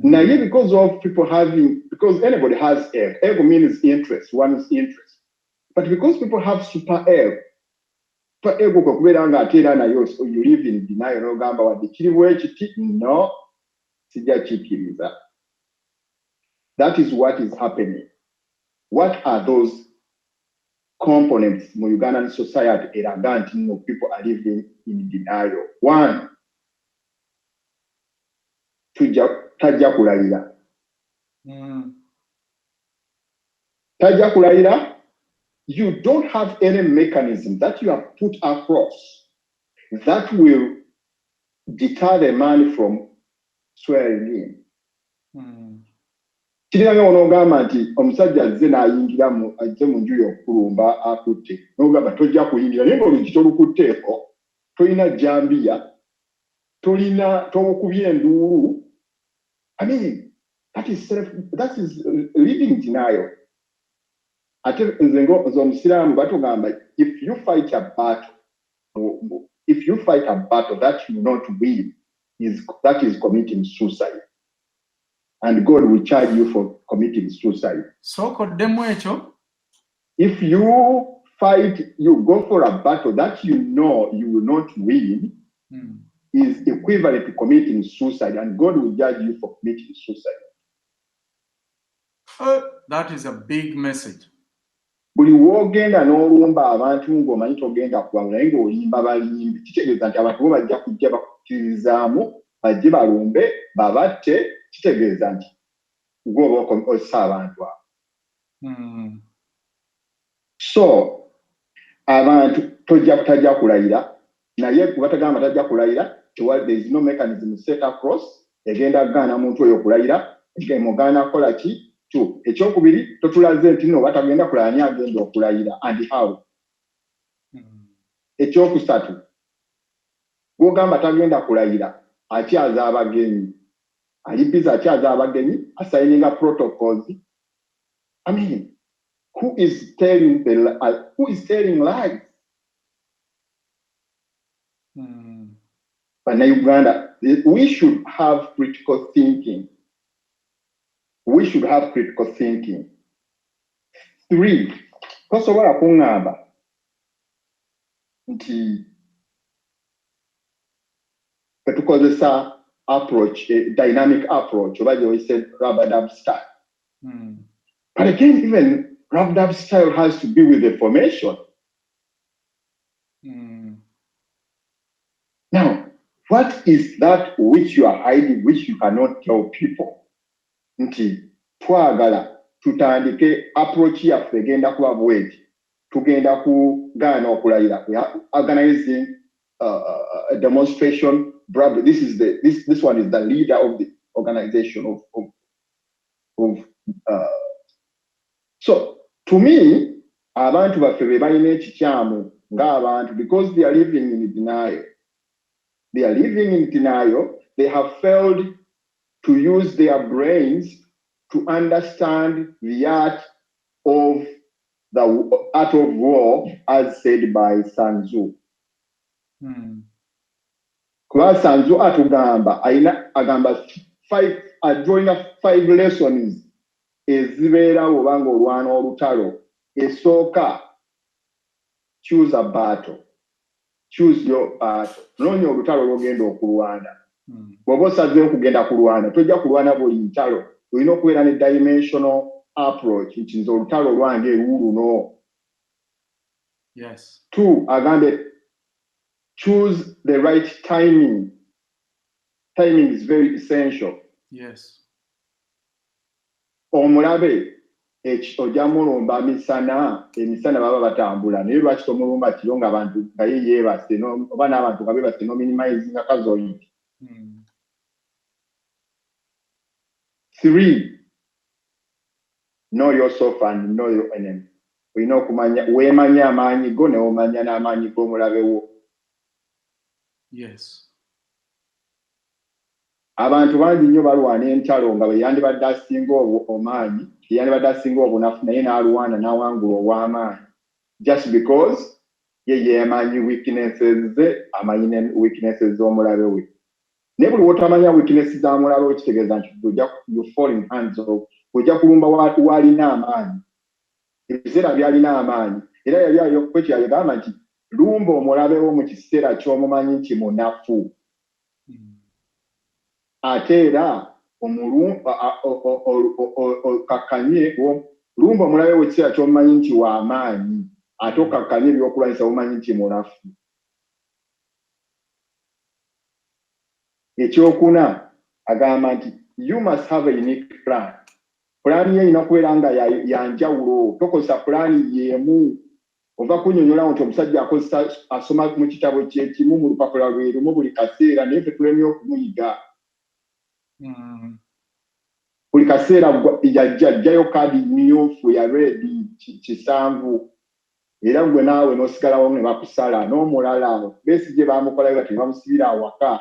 Speaker 7: Naye because anybody has ego. Ego means interest, one's interest. But because people have super ego kubeera nga ate era nayo you live in denial n'ogamba wadde kiri bwe kiti no sijja kikkiriza. That is what is happening. What are those components mu Ugandan society eraga nti no people are living in denial? One, tajja kulayira. Tajja kulayira. You don't have any mechanism that you have put across that will deter the man from swearing in. Kiringa onogamba nti omusajja azze n'ayingira ajje mu nju y'okulumba akutte. N'ogamba tojja kuyingira naye ng'oluggi tolukutteeko, tolina jambiya, tolina tokubye enduulu. I mean, that is living denial. Ate nze ng'omusiraamu batugamba, if you fight a battle that you not win, that is committing suicide. And God will charge you for committing suicide.
Speaker 1: So koddemu ekyo.
Speaker 7: If you go for a battle that you know you will not win, is equivalent to committing suicide, and God will judge you for committing suicide.
Speaker 1: That is a big message.
Speaker 7: Buli wogenda n'olumba abantu ng'omanyi togenda kuwangula naye ng'olimba balimbi, kitegeeza nti abantu bo bajja kujja bakukkirizaamu bajje balumbe babatte, kitegeeza nti gw'oba ossa abantu abo. So abantu tajja kulayira naye kuba tagamba tajja kulayira, there is no mechanism set across egenda gaana muntu oyo okulayira, emugaana kola ki? Ekyokubiri totulaze nti no batagenda kulayira agenda okulayira, and how? Ekyokusatu gw'ogamba tagenda kulayira akyaza abagenyi, ali busy akyaza abagenyi, assigning protocols. I mean, who is telling lies? But in Uganda, we should have critical thinking. We should have critical thinking. 3, tosobola kuŋŋamba nti tukozesa approach, dynamic approach, oba we said rubber-dub style. But again, even rubber-dub style has to be with the formation. Now, what is that which you are hiding, which you cannot tell people? Nti twagala tutandike approach yaffe egenda kuba bweti, tugenda kugaana okulayira. We are organizing a demonstration. This one is the leader of the organization so to me, abantu baffe be balina ekikyamu ng'abantu, because they are living in denial. They are living in denial. They have failed to use their brains to understand the art of war, as said by Sun Tzu. Kuba Sun Tzu atugamba agamba 5 lessons ezibeerawo obanga olwana olutalo. Esooka, choose a battle. Choose your battle. Noonya olutalo lw'ogenda okulwana. Bw'oba osazeewo kugenda kulwana, tojja kulwana buli ntalo. Olina okubeera ne dimensional approach, nti nze olutalo lwange luno.
Speaker 1: Yes.
Speaker 7: 2, agambye choose the right timing. Timing is very essential.
Speaker 1: Yes.
Speaker 7: Omulabe ojja mulumba emisana baba batambula, naye lwaki tomulumba kiro ng'abantu nga ye yeebase, oba n'abantu nga beebase n'ominimizinga casualty. 3, know yourself and know your enemy. Olina okumanya, weemanya amaanyi go ne omanya n'amaanyi g'omulabewo.
Speaker 1: Yes.
Speaker 7: Abantu bangi nnyo balwana entalo nga bwe yandibadde asinga omaanyi, yandibadde asinga obunafu, naye n'alwana n'awangula ow'amaanyi, just because ye yeemanyi weaknesses ze, amanyi ne weaknesses z'omulabe we. Naye buli wotamanya weaknesses za mulabe we, kitegeeza nti you fall in hands of, ojja kulumba w'alina amaanyi. Ebiseera by'alina amaanyi, era yali ayokkwekyo yagamba nti lumba omulabe wo mu kiseera ky'omumanyi nti munafu. Ate era okakkanye lumba omulabe wo ekiseera ky'omumanyi nti w'amaanyi, ate okakkanye ebyokulwanyisa omumanyi nti munafu. Ekyokuna agamba nti you must have a unique plan. Pulaani ye erina okubeera nga yanjawulo, tokozesa pulaani y'emu. Ova kunnyonnyola nti omusajja asoma mu kitabo kyekimu mu lupapula lwe lumu buli kaseera, naye ffe tulemye okumuyiga. Buli kaseera yajjayo kaadi mmyufu ya reedi 7, era gwe naawe n'osigalawo ne bakusala n'omulala. Besigye baamukolayo bati ne bamusibira awaka.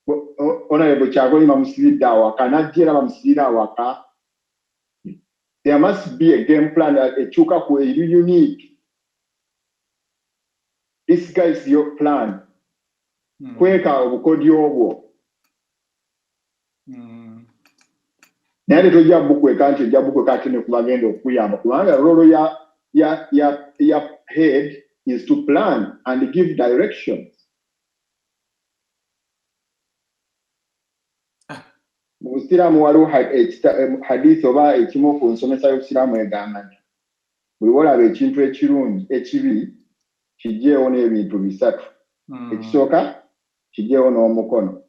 Speaker 7: Honorable Chagoni Mamusirida Waka, Najira Mamusirida Waka. There must be a game plan, a chuka unique. This guy is your plan. Kweka obukodi obwo. Nade toja bukwe kanti jabukwe kati ne kubagenda okuyamba. Kubanga rolo ya head is to plan and give directions. Musiramu waliwo hadith oba ekimu ku nsomesa y'obusiraamu egamba nti buli wolaba ekintu ekirungi ekibi kijeewo n'ebintu bisatu. Ekisooka kijeewo n'omukono.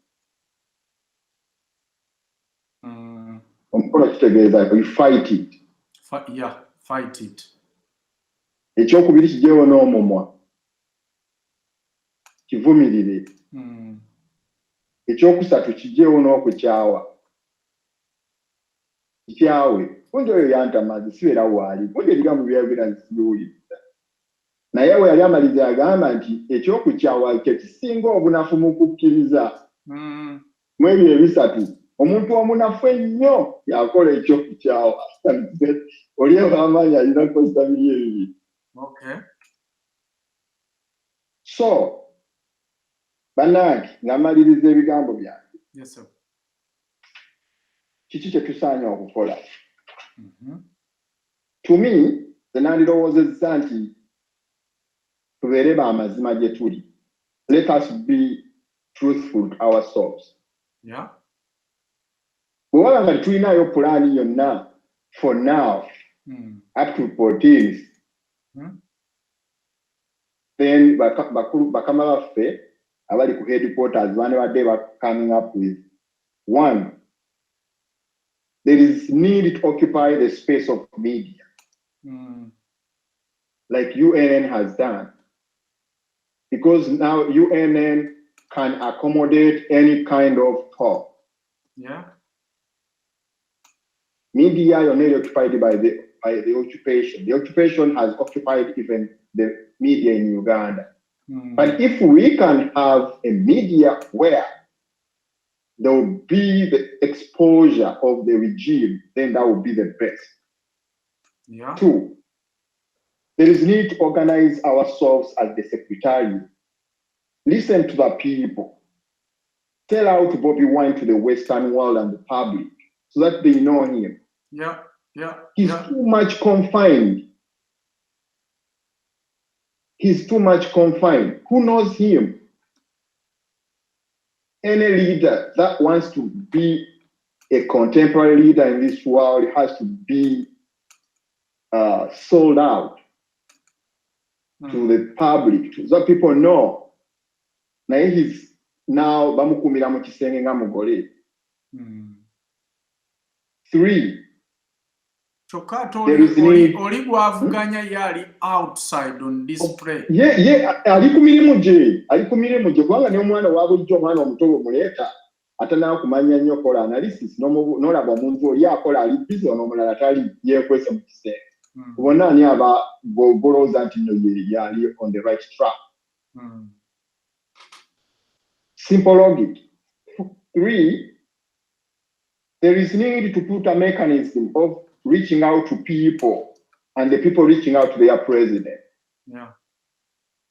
Speaker 7: Omukono kitegeeza we fight it.
Speaker 1: Fight it.
Speaker 7: Ekyokubiri kijeewo n'omumwa. Kivumirire. Ekyokusatu kijeewo n'okukyawa. Kyawe kunjo oyo yantamaze sibeera waali kunjo ebigambo byayogera nsibiwuliriza naye we yali amaliza agamba nti ekyokukyawa kyekisinga obunafu mu kukkiriza mu ebyo ebisatu omuntu omunafu ennyo yakola ekyokukyawa oli amaanyi alina kukozesa biri ebibiri. So bannange ng'amaliriza ebigambo byange. Kiki kye tusaanya okukola? To me, ze nandirowoozezza nti tubeere b'amazima gye tuli. Let us be truthful to ourselves. Bwe waba nga tulinayo pulaani yonna for now up to 14th, then bakama baffe abali ku headquarters bandibadde coming up with one. There is need to occupy the space of media, like UNN has done, because now UNN can accommodate any kind of talk. Media are not occupied by the occupation. The occupation has occupied even the media in Uganda. But if we can have a media where there will be the exposure of the regime, then that will be the best. Two, there is need to organize ourselves as the secretariat. Listen to the people. Tell out Bobby Wine to the Western world and the public so that they know him. He's too much confined. He's too much confined. Who knows him? Any leader that wants to be a contemporary leader in this world has to be sold out to the public, so that people know. Now he's now bamukumira mu kisenge nga mugole. Three. There is need.
Speaker 1: Oli gwavuganya yali outside on display.
Speaker 7: Ali ku mirimu gye kubanga ne omwana wa bulijjo omwana omuto omuleeta atanaba kumanya nnyo kola analysis n'olaba omuntu oli akola ali busy n'omulala tali yeekwese mu kisenge. Bonna ani aba golowooza nti nno yali on the right track. Simple logic. Three, there is need to put a mechanism of reaching out to people and the people reaching out to their president.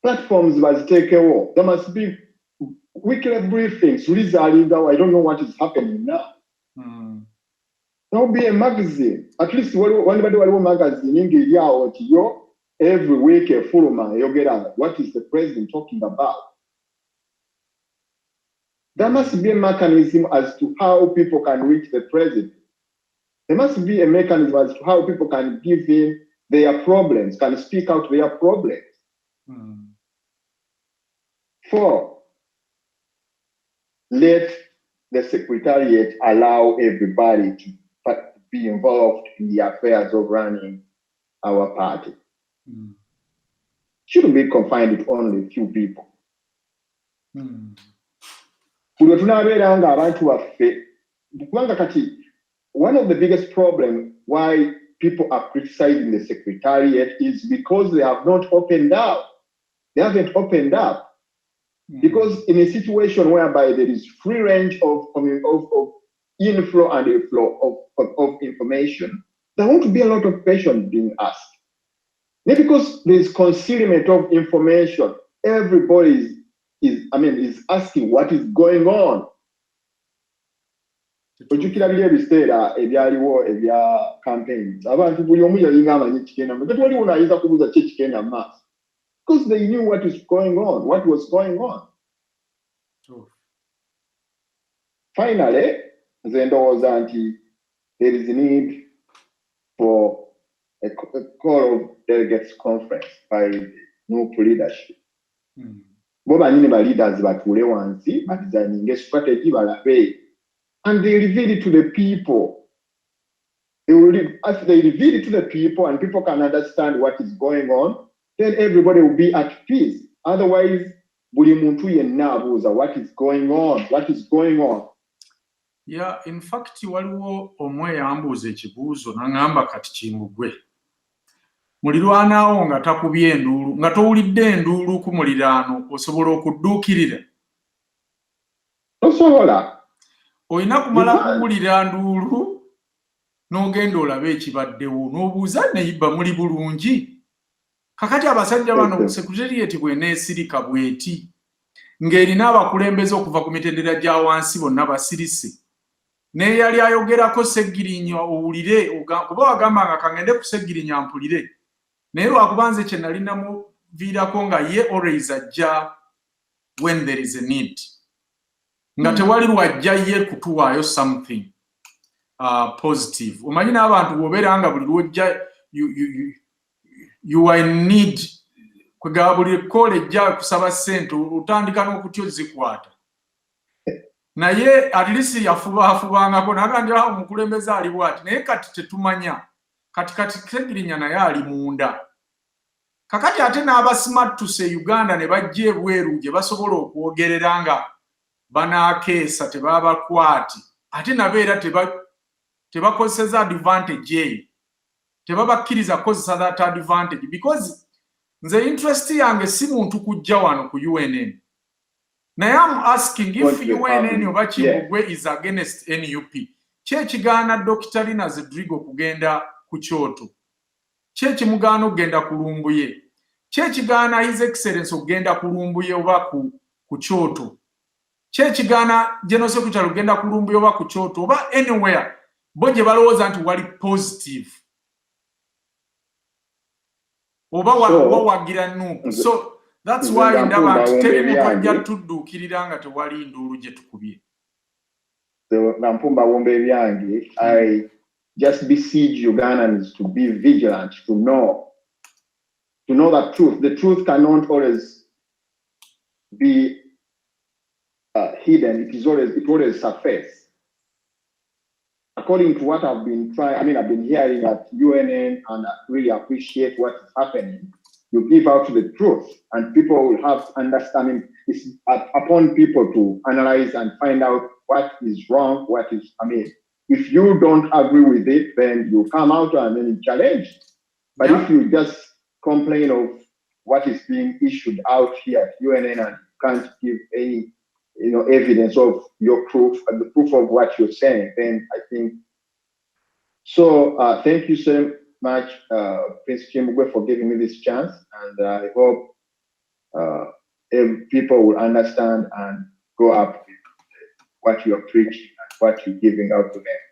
Speaker 7: Platforms must take away. There must be weekly briefings. I don't know what is happening now. There will be a magazine. At least one magazine every week a forum you get what is the president talking about. There must be a mechanism as to how people can reach the president. There must be a mechanism as to how people can give in their problems, can speak out their problems. Four, let the secretariat allow everybody to be involved in the affairs of running our party. Shouldn't be confined to only a few people. One of the biggest problems why people are criticizing the secretariat is because they have not opened up. They haven't opened up. Because in a situation whereby there is free range of inflow and outflow of information, there won't be a lot of questions being asked. Not because there's concealment of information. Everybody is asking what is going on. Ojukirabira ebiseera ebyaliwo ebya campaigns abantu buli omu yalinga amanyi kigenda mu kati waliwo naayinza kubuuza ki ekigenda mu maaso because they knew what was going on. Finally, nze ndowooza nti there is a need for a call of delegates conference by the new leadership. Bo banyini ba leaders batuule wansi badesigning strategy balabe. And they reveal it to the people. As they reveal it to the people and people can understand what is going on, then everybody will be at peace. Otherwise, buli muntu yenna abuuza what is going on.
Speaker 1: Yeah, in fact, waliwo omwe yambuuza ekibuuzo n'angamba kati kimbugwe. Mulirwanawo nga takubye enduulu, nga towulidde enduulu ku muliraano osobola okudduukirira.
Speaker 7: Tosobola.
Speaker 1: Oyina kumala kuwulira nduulu n'ogenda olaba ekibaddewo n'obuuza neyibba muli bulungi. Kakati abasajja bano secretariat bw'eneesirika bw'eti ng'erina abakulembeze okuva ku mitendera gya wansi bonna basirise. N'eyali ayogerako Seggirinya owulire kuba wagambanga kangende ku Seggirinya mpulire. Naye lwakuba nze kye nali namuviirako nga ye always ajja when there is a need. Nga tewali lwajja ye kutuwaayo something positive. Omanyi n'abantu bw'obeera nga buli lwojja you are in need kwegaba buli kkola ejja kusaba ssente otandika n'okutya ozikwata. Naye at least yafubaafubangako n'agambye omukulembeze ali bw'ati naye kati tetumanya kati Seggirinya naye ali munda. Kakati ate n'aba smart to say Uganda ne bajja ebweru gye basobola okwogerera nga banaakeesa tebabakwati ate nabeera tebakozesa advantage eyo tebabakkiriza kukozesa that advantage because nze interest yange si muntu kujja wano ku UNN. Naye I'm asking if UNN oba Kimbugwe is against NUP ki ekigaana Dr. Lina Zedrigo kugenda ku Kyoto? Ki ekimugaana okugenda ku Lumbuye? Ki ekigaana His Excellency okugenda ku Lumbuye oba ku Kyoto? Ki ekigaana General Secretary okugenda ku Lumbuye oba ku Kyoto oba anywhere bo gye balowooza nti wali positive oba wagira nuupu. So that's why ndaba nti teri muntu ajja tudduukirira nga tewali nduulu gye tukubye.
Speaker 7: Nampumba wombe ebyange, I just beseech Ugandans to be vigilant, to know the truth. The truth cannot always be hidden. It always surface. According to what I've been I've been hearing at UNN, and I really appreciate what is happening. You give out the truth, and people will have understanding. It's upon people to analyze and find out what is wrong, if you don't agree with it, then you come out and then challenge. But if you just complain of what is being issued out here at UNN and can't give any evidence of your proof and the proof of what you're saying, then I think so. Thank you so much, Prince Kimbugwe, for giving me this chance, and I hope people will understand and go up with what you are preaching and what you're giving out to them.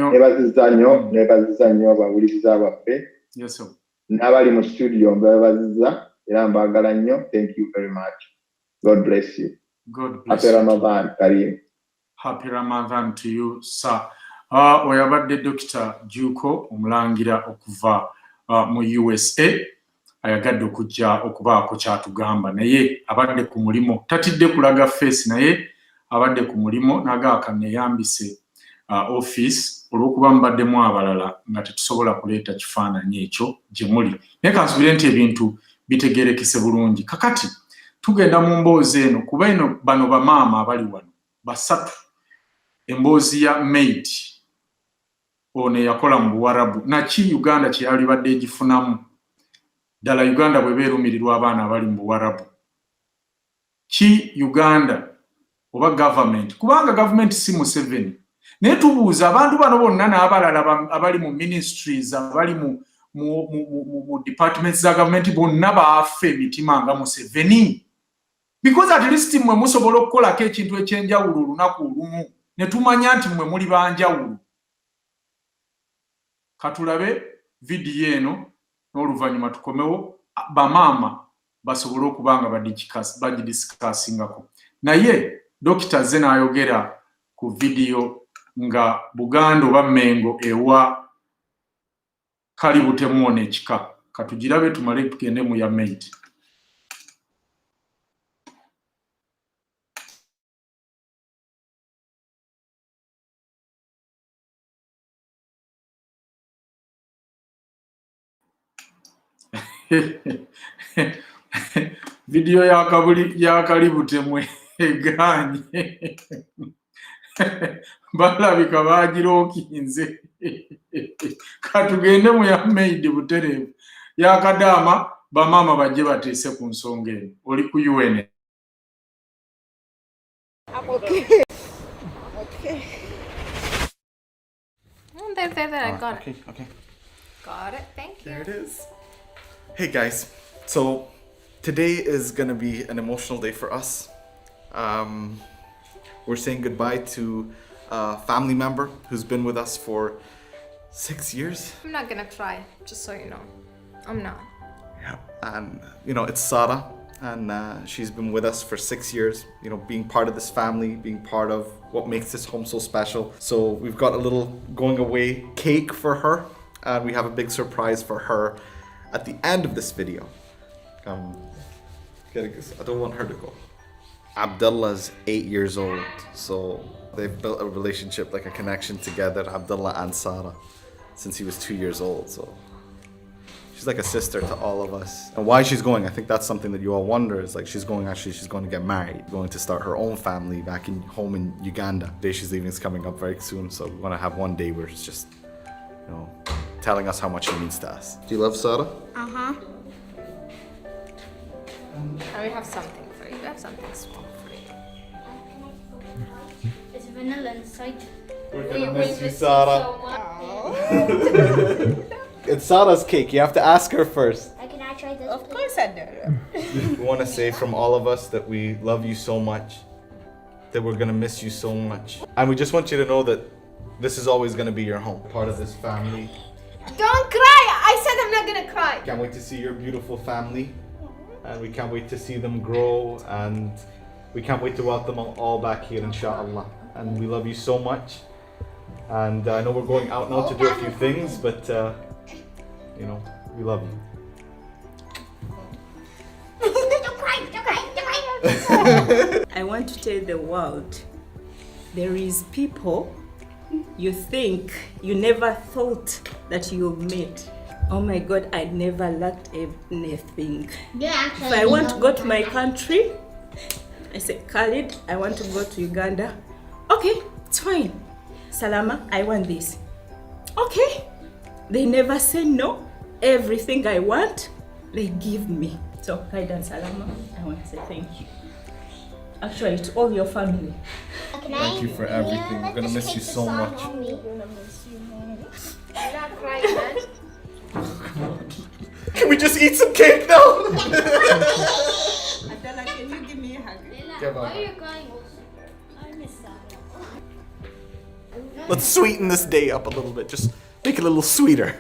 Speaker 7: Nebaziza nnyo abawuliriza baffe.
Speaker 1: Yes, sir.
Speaker 7: N'abali mu studio mbabaziza era mbagala nnyo. Thank you very much. God bless you.
Speaker 1: God bless
Speaker 7: you.
Speaker 1: Happy
Speaker 7: Ramadan, Karim.
Speaker 1: Happy Ramadan to you, sir. Oyabadde Dr. Juko omulangira okuva mu USA ayagadde okujja okubaako kyatugamba naye abadde ku mulimo tatidde kulaga face naye abadde ku mulimo nagaakanye yambise office olw'okuba mubaddemu abalala nga tetusobola kuleeta kifaananyi ekyo gye muli naye kansubire nti ebintu bitegerekese bulungi. Kakati tugenda mu mboozi eno kuba eno bano bamaama abali wano basatu. Emboozi ya maid ono yakola mu Buwarabu naki Uganda kyeyali badde egifunamu ddala Uganda bwe beerumirirwa abaana abali mu Buwarabu ki Uganda oba government, kubanga government si Museveni. Naye tubuuza abantu bano bonna n'abalala abali mu ministries, abali mu departments za government bonna baafa emitima nga Museveni. Because at least mwe musobola okukolako ekintu ekyenjawulo olunaku olumu ne tumanya nti mwe muli banjawulo. Katulabe vidiyo eno n'oluvannyuma tukomewo bamaama basobole okuba nga bagidiscussingako. Naye Dokita ze n'ayogera ku vidiyo nga Buganda oba Mengo ewa Kalibu Temuwona ekika. Katugirabe tumale tugende mu ya mate. Video ya Kalibu Temwe eganye. Balabika bagirookinze. Katugende mu ya maid buterevu. Ya kadama bamama bajje bateese ku nsonga eno. Oli ku UNN.
Speaker 8: Okay. There, I got it.
Speaker 9: Okay.
Speaker 8: Got it, thank you.
Speaker 9: There it is. Hey guys, so today is gonna be an emotional day for us. We're saying goodbye to a family member who's been with us for 6 years.
Speaker 8: I'm not gonna cry, just so you know. I'm not.
Speaker 9: Yeah, and it's Sarah, and she's been with us for 6 years, being part of this family, being part of what makes this home so special. So we've got a little going away cake for her, and we have a big surprise for her at the end of this video. I don't want her to go. Abdullah's 8 years old, so they've built a relationship, like a connection together, Abdullah and Sarah, since he was 2 years old. So she's like a sister to all of us. And why she's going, I think that's something that you all wonder, is like she's going to get married, going to start her own family back home in Uganda. The day she's leaving is coming up very soon, so we want to have one day where it's just, telling us how much she means to us. Do you love Sarah?
Speaker 8: Uh-huh. We have something for you. We have something small for you.
Speaker 10: It's vanilla inside.
Speaker 9: We're gonna miss you, Sarah. It's Sarah's cake. You have to ask her first.
Speaker 10: Can I try this?
Speaker 8: Of course I do.
Speaker 9: We want to say from all of us that we love you so much, that we're gonna miss you so much. And we just want you to know that this is always gonna be your home, part of this family.
Speaker 8: Don't cry! I said I'm not gonna cry.
Speaker 9: Can't wait to see your beautiful family, and we can't wait to see them grow, and we can't wait to welcome them all back here, inshallah. And we love you so much. And I know we're going out now to do a few things, but we love you.
Speaker 10: Don't cry.
Speaker 11: I want to tell the world, there is people you think you never thought that you'll meet. Oh my God, I never lacked anything. If I want to go to my country, I say, Khalid, I want to go to Uganda. Okay, it's fine. Salama, I want this. Okay. They never say no. Everything I want, they give me. So, Khalid and Salama, I want to say thank you. Actually, to all your family.
Speaker 9: Thank you for everything. We're gonna miss you so much.
Speaker 8: You're not crying, man.
Speaker 9: Can we just eat some cake now?
Speaker 11: Adela, can you give me a hug?
Speaker 10: Why are you crying? I miss Sarah.
Speaker 9: Let's sweeten this day up a little bit. Just make it a little sweeter.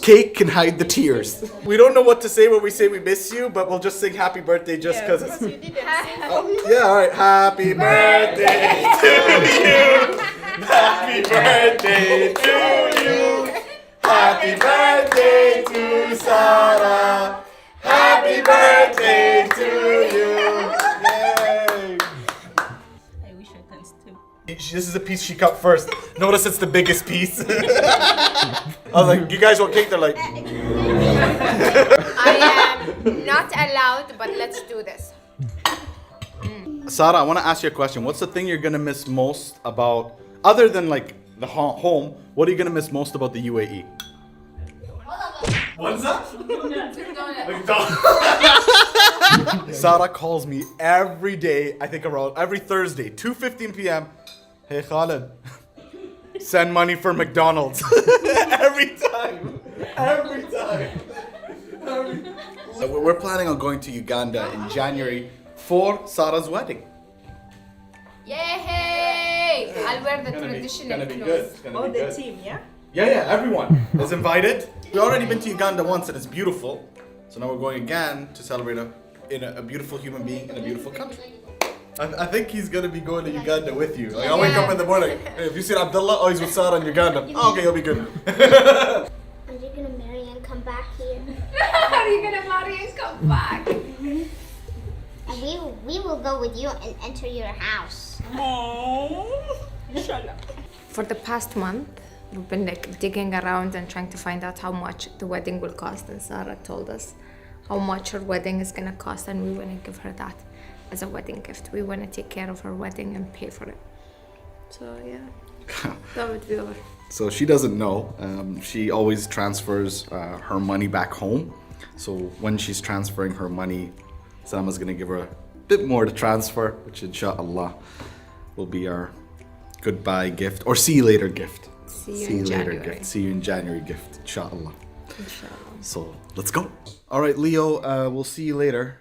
Speaker 9: Cake can hide the tears. We don't know what to say when we say we miss you, but we'll just sing happy birthday just because it's... Yeah, all right. Happy birthday to you. Happy birthday to you. Happy birthday to Sarah. Happy birthday to you. Yay.
Speaker 11: I wish I can still.
Speaker 9: This is the piece she cut first. Notice it's the biggest piece. I was like, you guys want cake? They're like...
Speaker 8: I am not allowed, but let's do this.
Speaker 9: Sarah, I want to ask you a question. What's the thing you're going to miss most about, other than like the home, what are you going to miss most about the UAE? What's that? Sarah calls me every day, I think around every Thursday, 2:15 p.m. Hey Khalid, send money for McDonald's. Every time. We're planning on going to Uganda in January for Sarah's wedding.
Speaker 8: Yay! I'll wear the traditional clothes.
Speaker 11: Oh, the team, yeah?
Speaker 9: Yeah, everyone is invited. We've already been to Uganda once and it's beautiful. So now we're going again to celebrate a beautiful human being in a beautiful country. I think he's gonna be going to Uganda with you. Like, I'll wake up in the morning. Hey, have you seen Abdullah? Oh, he's with Sarah in Uganda. Oh, okay, he'll be good.
Speaker 10: Are you gonna marry and come back here?
Speaker 8: Are you gonna marry and come back?
Speaker 10: And we will go with you and enter your house.
Speaker 8: For the past month, we've been like digging around and trying to find out how much the wedding will cost, and Sarah told us how much her wedding is gonna cost, and we want to give her that as a wedding gift. We want to take care of her wedding and pay for it. So yeah, that would be all.
Speaker 9: So she doesn't know. She always transfers her money back home. So when she's transferring her money, Salma's gonna give her a bit more to transfer, which inshallah will be our goodbye gift or see you later gift.
Speaker 8: See you in January.
Speaker 9: Gift. See you in January gift, inshallah. So let's go. All right, Leo, we'll see you later.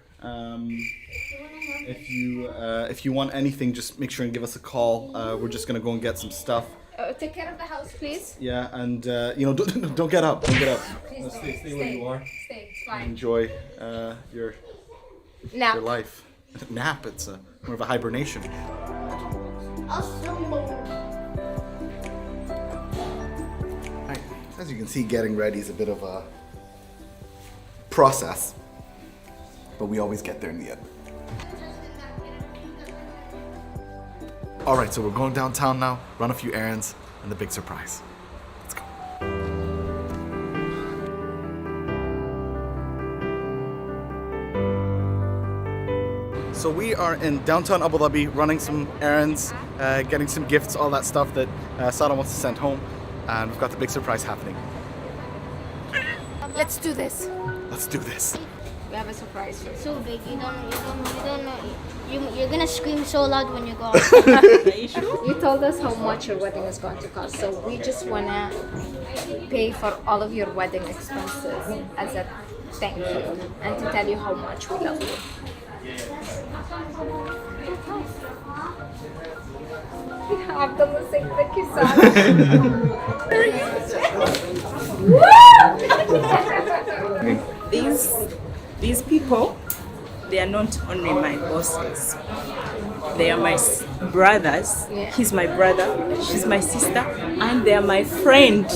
Speaker 9: If you want anything, just make sure and give us a call. We're just gonna go and get some stuff.
Speaker 8: Take care of the house, please.
Speaker 9: Yeah, and don't get up. Don't get up.
Speaker 8: Please
Speaker 9: Stay where you are.
Speaker 8: Stay, it's fine.
Speaker 9: Enjoy your life. Nap. It's more of a hibernation. Right. As you can see, getting ready is a bit of a process, but we always get there in the end. All right, so we're going downtown now, run a few errands, and the big surprise. Let's go. So we are in downtown Abu Dhabi, running some errands, getting some gifts, all that stuff that Sarah wants to send home, and we've got the big surprise happening.
Speaker 8: Let's do this.
Speaker 9: Let's do this.
Speaker 8: We have a surprise for you.
Speaker 10: So big, you don't know. You're gonna scream so loud when you go.
Speaker 8: You told us how much your wedding is going to cost, so we just wanna pay for all of your wedding expenses as a thank you and to tell you how much we love you. Abdullah saying thank you,
Speaker 11: Sarah. These people, they are not only my bosses. They are my brothers.
Speaker 8: Yeah.
Speaker 11: He's my brother, she's my sister, and they are my friend.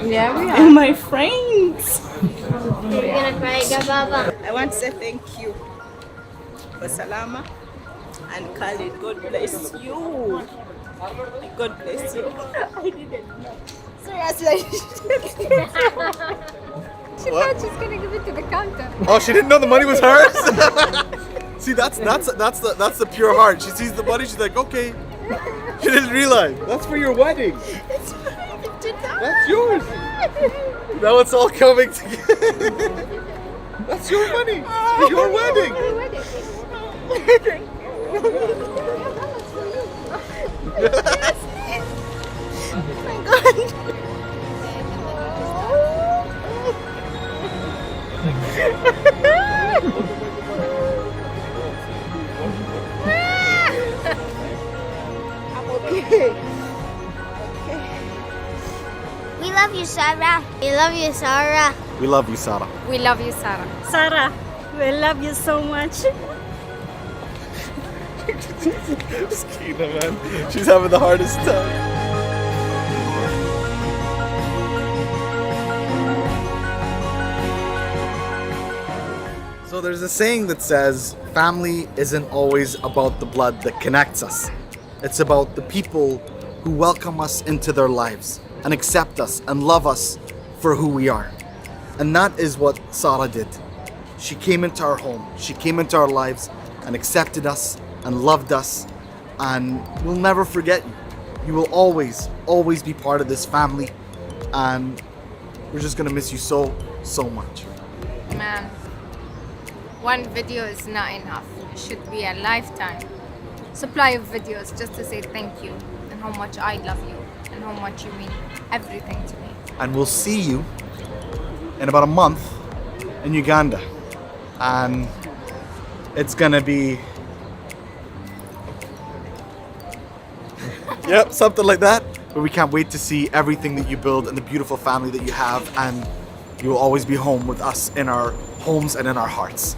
Speaker 8: Yeah, we
Speaker 11: They're my friends.
Speaker 10: You're gonna cry, Gababa.
Speaker 11: I want to say thank you for Salama and Khalid. God bless you. God bless you. I didn't know. Seriously.
Speaker 8: She thought she's gonna give it to the counter.
Speaker 9: Oh, she didn't know the money was hers? See, that's the pure heart. She sees the money, she's like, okay. She didn't realize. That's for your wedding. That's yours. Now it's all coming together. That's your money. It's for your wedding.
Speaker 11: I'm okay.
Speaker 10: We love you, Sarah. We love you, Sarah.
Speaker 9: We love you, Sarah.
Speaker 8: We love you, Sarah.
Speaker 11: Sarah, we love you so much.
Speaker 9: Skina, man. She's having the hardest time. So there's a saying that says, family isn't always about the blood that connects us. It's about the people who welcome us into their lives and accept us and love us for who we are. And that is what Sarah did. She came into our home, she came into our lives and accepted us and loved us, and we'll never forget you. You will always, always be part of this family, and we're just gonna miss you so, so much.
Speaker 8: Man, one video is not enough. It should be a lifetime supply of videos just to say thank you and how much I love you and how much you mean everything to me.
Speaker 9: And we'll see you in about a month in Uganda. And it's gonna be yep, something like that. But we can't wait to see everything that you build and the beautiful family that you have, and you will always be home with us in our homes and in our hearts.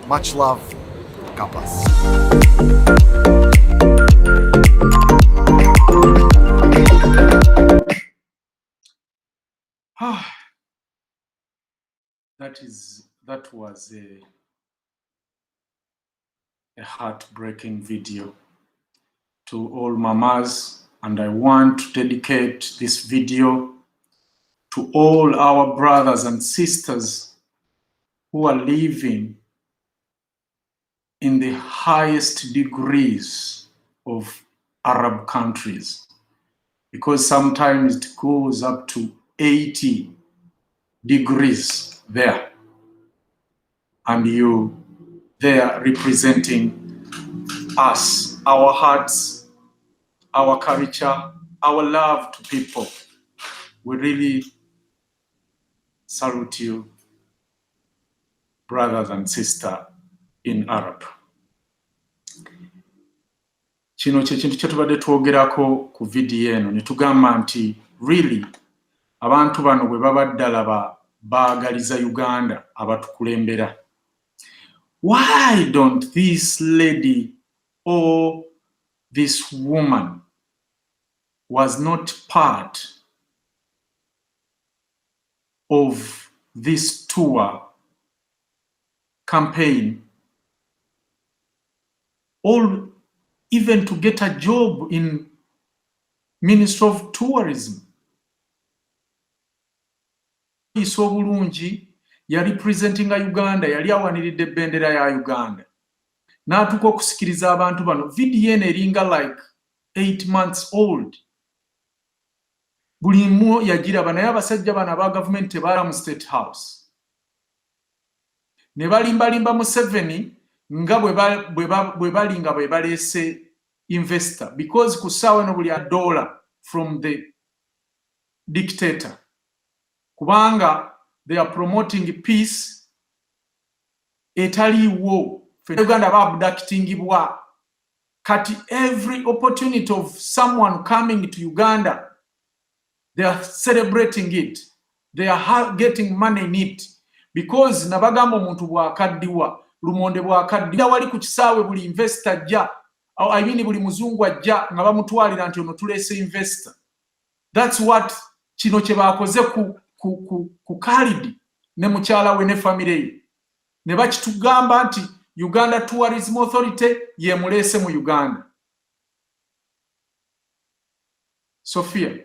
Speaker 9: Much love. God bless.
Speaker 1: That was a heartbreaking video to all mamas, and I want to dedicate this video to all our brothers and sisters who are living in the highest degrees of Arab countries, because sometimes it goes up to 80 degrees there, and you there representing us, our hearts, our culture, our love to people. We really salute you, brothers and sisters in Arab. Kino kye kintu kye tubadde twogerako ku vidiyo eno ne tugamba nti really abantu bano bwe baba ddala baagaliza Uganda abatukulembera. Why don't this lady or this woman was not part of this tour campaign, or even to get a job in Ministry of Tourism? Iso bulungi yali presentinga Uganda, yali awaniridde ebbendera ya Uganda, n'atuuka okusikiriza abantu bano. Vidiyo eno eringa like 8 months old. Buli mu yagiraba, naye abasajja bano aba gavumenti tebaala mu State House, ne balimbalimba Museveni nga bwe balinga bwe baleese investor, because ku ssaawa eno buli $1 from the dictator, kubanga they are promoting peace etaliiwo. Uganda baabductingibwa, kati every opportunity of someone coming to Uganda, they are celebrating it, they are getting money in it, because nabagamba omuntu bw'akaddiwa, lumonde bw'akaddiwa wali ku kisaawe buli investor ajja, I mean buli muzungu ajja nga bamutwalira nti ono tuleese investor. That's what kino kye baakoze ku Khalid ne mukyala we ne family ye, ne bakitugamba nti Uganda Tourism Authority ye muleese mu Uganda. Sophia,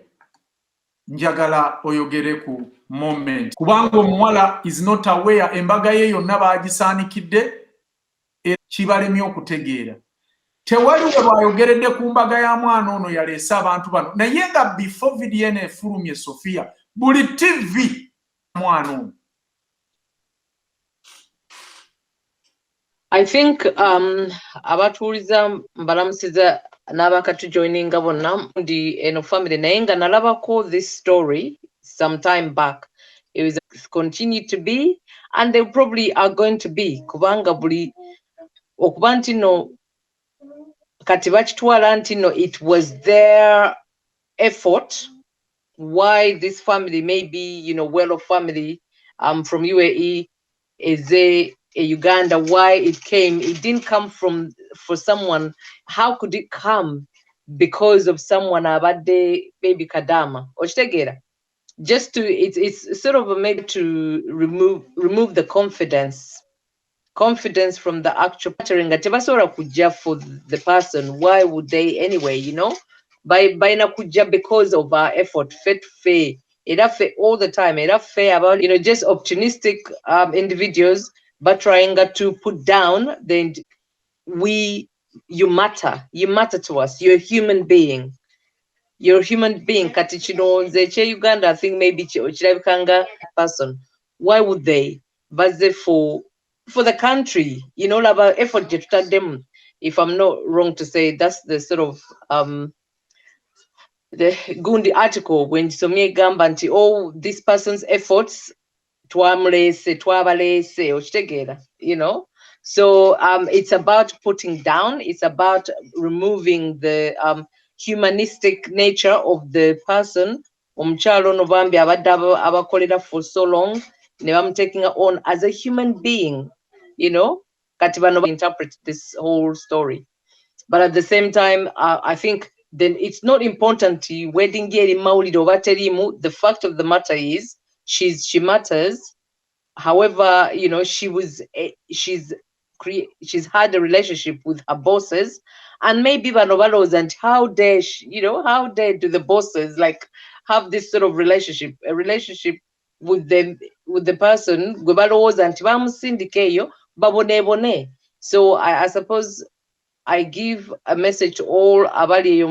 Speaker 1: njagala oyogere ku moment, kubanga omuwala is not aware embaga ye yonna baagisaanikidde, kibalemye okutegeera. Tewali we bayogeredde ku mbaga ya mwana ono yaleese abantu bano, naye nga before video eno efulumye Sophia, buli TV mwana ono.
Speaker 4: I think abatuuliza mbalamusiza n'abakatujoininga bonna ndi eno family, naye nga nalabako this story some time back. It was continue to be, and they probably are going to be, kubanga buli okuba nti no kati bakitwala nti no it was their effort why this family, maybe, you know, well-off family from UAE is a Uganda, why it came. It didn't come for someone. How could it come? Because of someone abadde baby kadama okitegera, just to it's sort of maybe to remove the confidence from the actual pattern nga tebasobola kujja for the person. Why would they anyway, you know? By na kujja because of our effort. Fe era fe all the time, era fe about, you know, just opportunistic individuals but trying to put down you matter to us, you're a human being. Kati kino nze kye Uganda, I think maybe kirabikanga person. Why would they bazze for for the country, you know, about effort to them. If I'm not wrong to say, that's the sort of the Gundi article when Somie Gambanti, oh, this person's efforts you know. So it's about putting down, it's about removing the humanistic nature of the person. Omukyalo no bambi abadde abakolera for so long, ne taking her on as a human being, you know. Kati bano interpret this whole story. But at the same time, I think then it's not important to wedding maulid oba terimu. The fact of the matter is she matters. However, you know, she's had a relationship with her bosses, and maybe Vanovalos, and how dare how dare do the bosses like have this sort of relationship, a relationship with them, with the person Gubalos and Bamusindikeyo babone. So I suppose I give a message to all abali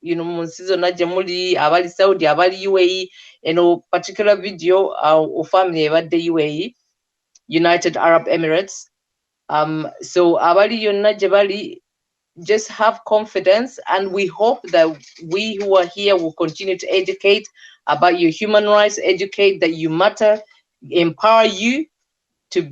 Speaker 4: Munsizo Najamuli, abali Saudi, abali UAE, particular video or family about the UAE, United Arab Emirates. So abali Najabali, just have confidence, and we hope that we who are here will continue to educate about your human rights, educate that you matter, empower you to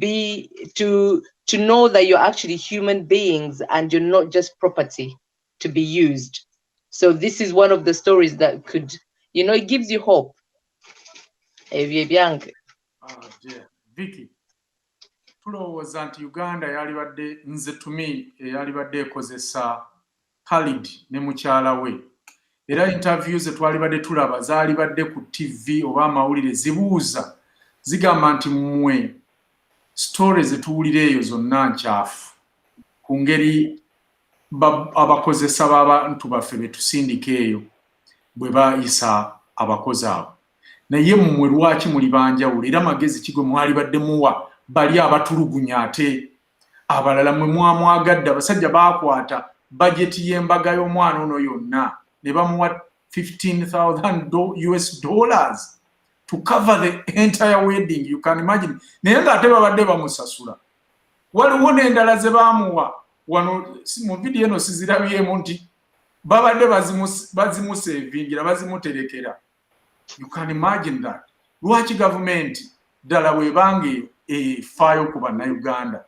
Speaker 4: know that you're actually human beings and you're not just property to be used. So this is one of the stories that could, it gives you hope.
Speaker 1: Vicky, tulowooza nti Uganda yalibadde nze tumi yalibadde ekozesa Khalid ne mukyala we. Era interviews ze twalibadde tulaba zaalibadde ku TV oba amawulire zibuuza zigamba nti mmwe stories etuwulira eyo zonna nkyafu ku ngeri abakozesa b'abantu baffe be tusindika eyo bwe bayisa abakozi abo. Naye mmwe lwaki muli banjawulo era magezi ki gwe mwalibadde muwa bali abatulugunya ate abalala mwe mwamwagadde abasajja baakwata bajeti y'embaga y'omwana ono yonna ne bamuwa $15,000 to cover the entire wedding. You can imagine. Naye ng'ate babadde bamusasula. Waliwo n'endala ze baamuwa wano mu video eno sizirabyemu nti babadde bazimusevingira bazimuterekera. You can imagine that. Lwaki government ddala bwebanga efaayo ku bannayuganda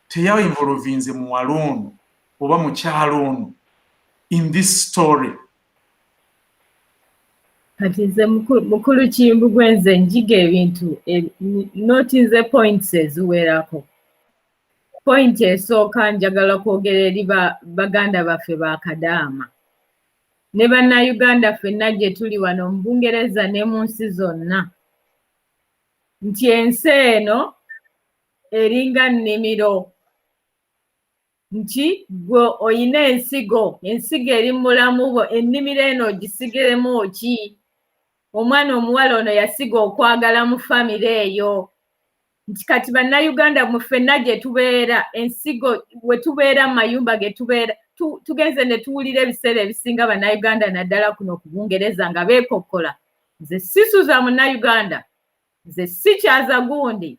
Speaker 1: teyawa involvinze muwala ono oba mukyalo ono in this story?
Speaker 5: Kati nze mukulu Kimbugwe nze njiga ebintu notinze points eziwerako. Point esooka njagala kwogera eri baganda baffe ba Kadaama ne bannayuganda ffenna gye tuli wano mu Bungereza ne mu nsi zonna nti ensi eno eringa nnimiro, nti gwe oyina ensigo eri mu bulamu bwo, ennimiro eno ogisigiremu ki? Omwana omuwala ono yasiga okwagala mu famire eyo. Nti kati bannayuganda mu ffenna gye tubeera, ensigo we tubeera mu mayumba ge tubeera, tugenze ne tuwulira ebiseera ebisinga bannayuganda naddala kuno ku Bungereza nga beekokkola. Nze sisuza munnayuganda, nze sikyaza gundi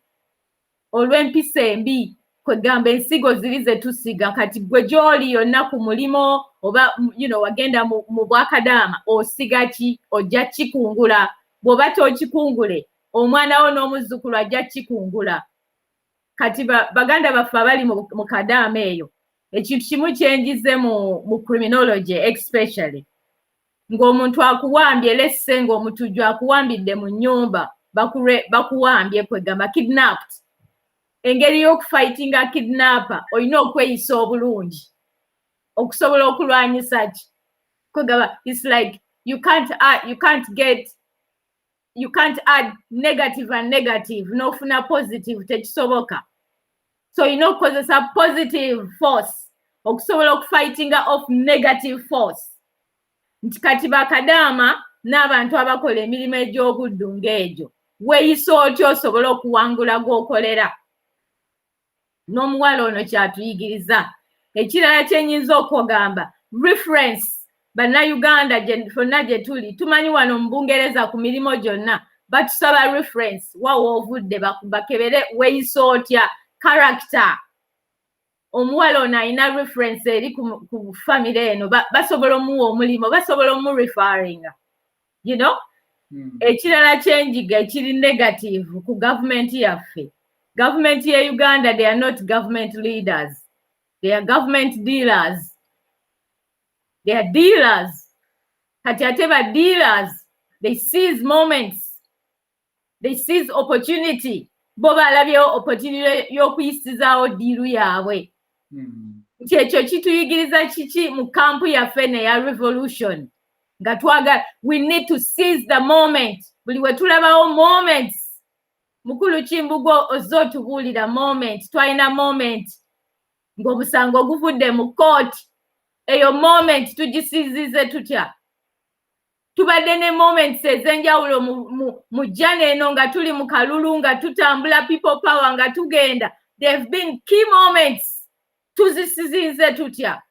Speaker 5: olw'empisa embi kwegamba ensigo ziri ze tusiga. Kati gwe gy'oli yonna ku mulimo oba wagenda mu Bwakadaama osiga ki? Ojja kikungula. Bw'oba tokikungule omwana wo n'omuzzukulu ajja kikungula. Kati baganda baffe abali mu Kadaama eyo, ekintu kimu kyenjize mu criminology especially, ng'omuntu akuwambye lesse ng'omutujju akuwambidde mu nnyumba bakuwambye kwegamba kidnapped, engeri y'okufightinga kidnapper olina okweyisa obulungi okusobola okulwanyisa ki kwegamba. It's like you can't add negative and negative n'ofuna positive, tekisoboka. So olina okukozesa positive force okusobola okufightinga off negative force. Nti kati bakadaama n'abantu abakola emirimu egy'obuddu ng'egyo, weeyisa otya osobola okuwangula gw'okolera? N'omuwala ono kyatuyigiriza. Ekirala kyenyinza okugamba, reference bannayuganda ffonna gye tuli tumanyi wano mu Bungereza ku mirimu gyonna batusaba reference, wawa ovudde bakebere weeyisa otya? character omuwala ono alina reference eri ku family eno basobola omuwa omulimu basobola omurefaringa you know ekirala kyenjiga ekiri negative ku government yaffe government ye Uganda they are not government leaders they are government dealers they are dealers kati ate ba dealers they seize moments they seize opportunity bo balabyewo opportunity y'okuyisizaawo diiru yaabwe nti ekyo kituyigiriza kiki mu kampu yaffe neya revolution nga twagala we need to seize the moment buli we tulabawo moments mukulu Kimbugo ozze otubuulira moment twalina moment ng'omusango oguvudde mu court eyo moment tugisiizize tutya tubadde ne moments ez'enjawulo mu jjana eno nga tuli mu kalulu nga tutambula people power nga tugenda there have been key moments tuzisiizize tutya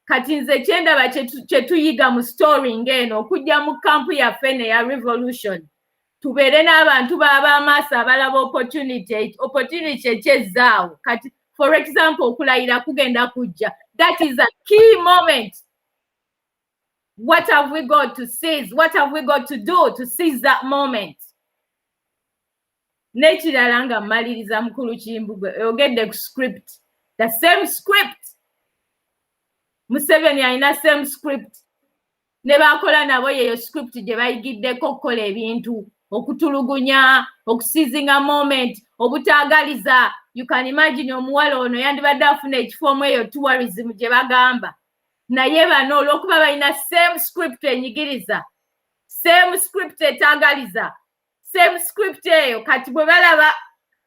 Speaker 5: kati nze kyendaba kye tuyiga mu story ng'eno okujja mu kampu yaffe neya revolution tubeere n'abantu b'ab'amaaso abalaba opportunity ekyezzaawo kati for example okulayira kugenda kujja that is a key moment what have we got to seize what have we got to do to seize that moment n'ekirala nga mmaliriza mukulu Kimbugo oyogedde ku script the same script Museveni alina same script ne bakola nabo yeyo script gye bayigiddeko okukola ebintu okutulugunya okusizinga moment obutaagaliza you can imagine omuwala ono yandibadde afuna ekifo eyo tourism gye bagamba naye bano olw'okuba balina same script enyigiriza same script etaagaliza same script eyo kati bwe balaba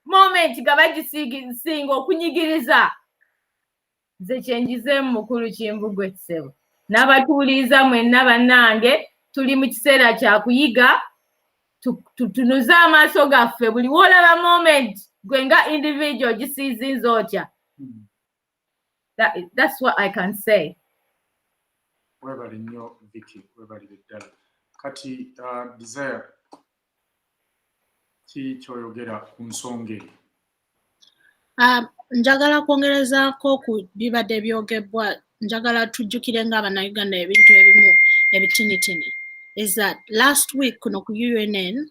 Speaker 5: moment nga bagisisinga okunyigiriza nze kyenjizeemu mukulu Kimbugo ekisebo n'abatuuliza mwenna bannange tuli mu kiseera kya kuyiga tutunuze amaaso gaffe buli woolaba moment gwe nga individual gisiizinze otya that's what I can say
Speaker 1: webali nnyo Vicky webalire ddala kati Desire ki kyoyogera ku nsonga eyo
Speaker 6: njagala kwongerezaako ku bibadde byogebwa njagala tujjukire ng'Abannayuganda ebintu ebimu ebitinitini is that last week kuno ku UNN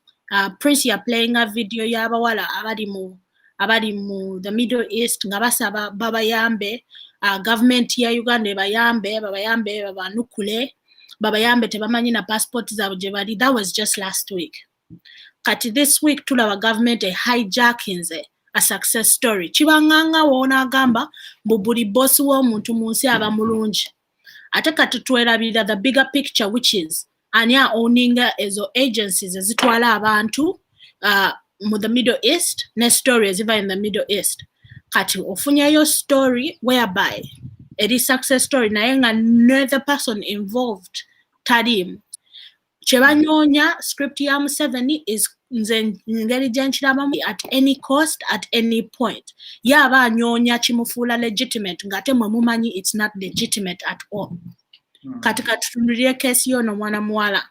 Speaker 6: Prince yaplayinga video y'abawala abali mu the Middle East nga basaba babayambe government ya Uganda babayambe babanukule babayambe tebamanyi na passport zaabwe gye bali that was just last week kati this week tulaba government hijackinze a success story kibanganga woona agamba buli boss w'omuntu mu nsi aba mulungi ate kati twerabirira the bigger picture which is ani owninga ezo agencies ezitwala abantu mu the Middle East ne story eziva in the Middle East kati ofunyayo story whereby eri success story naye nga the person involved talimu kyebanyoonya script ya Museveni is nze ngeri gyenkirabamu at any cost at any point yaba anyoonya kimufuula legitimate ng'ate mwe mumanyi it's not legitimate at all kati katutunulire keesi y'ono mwana muwala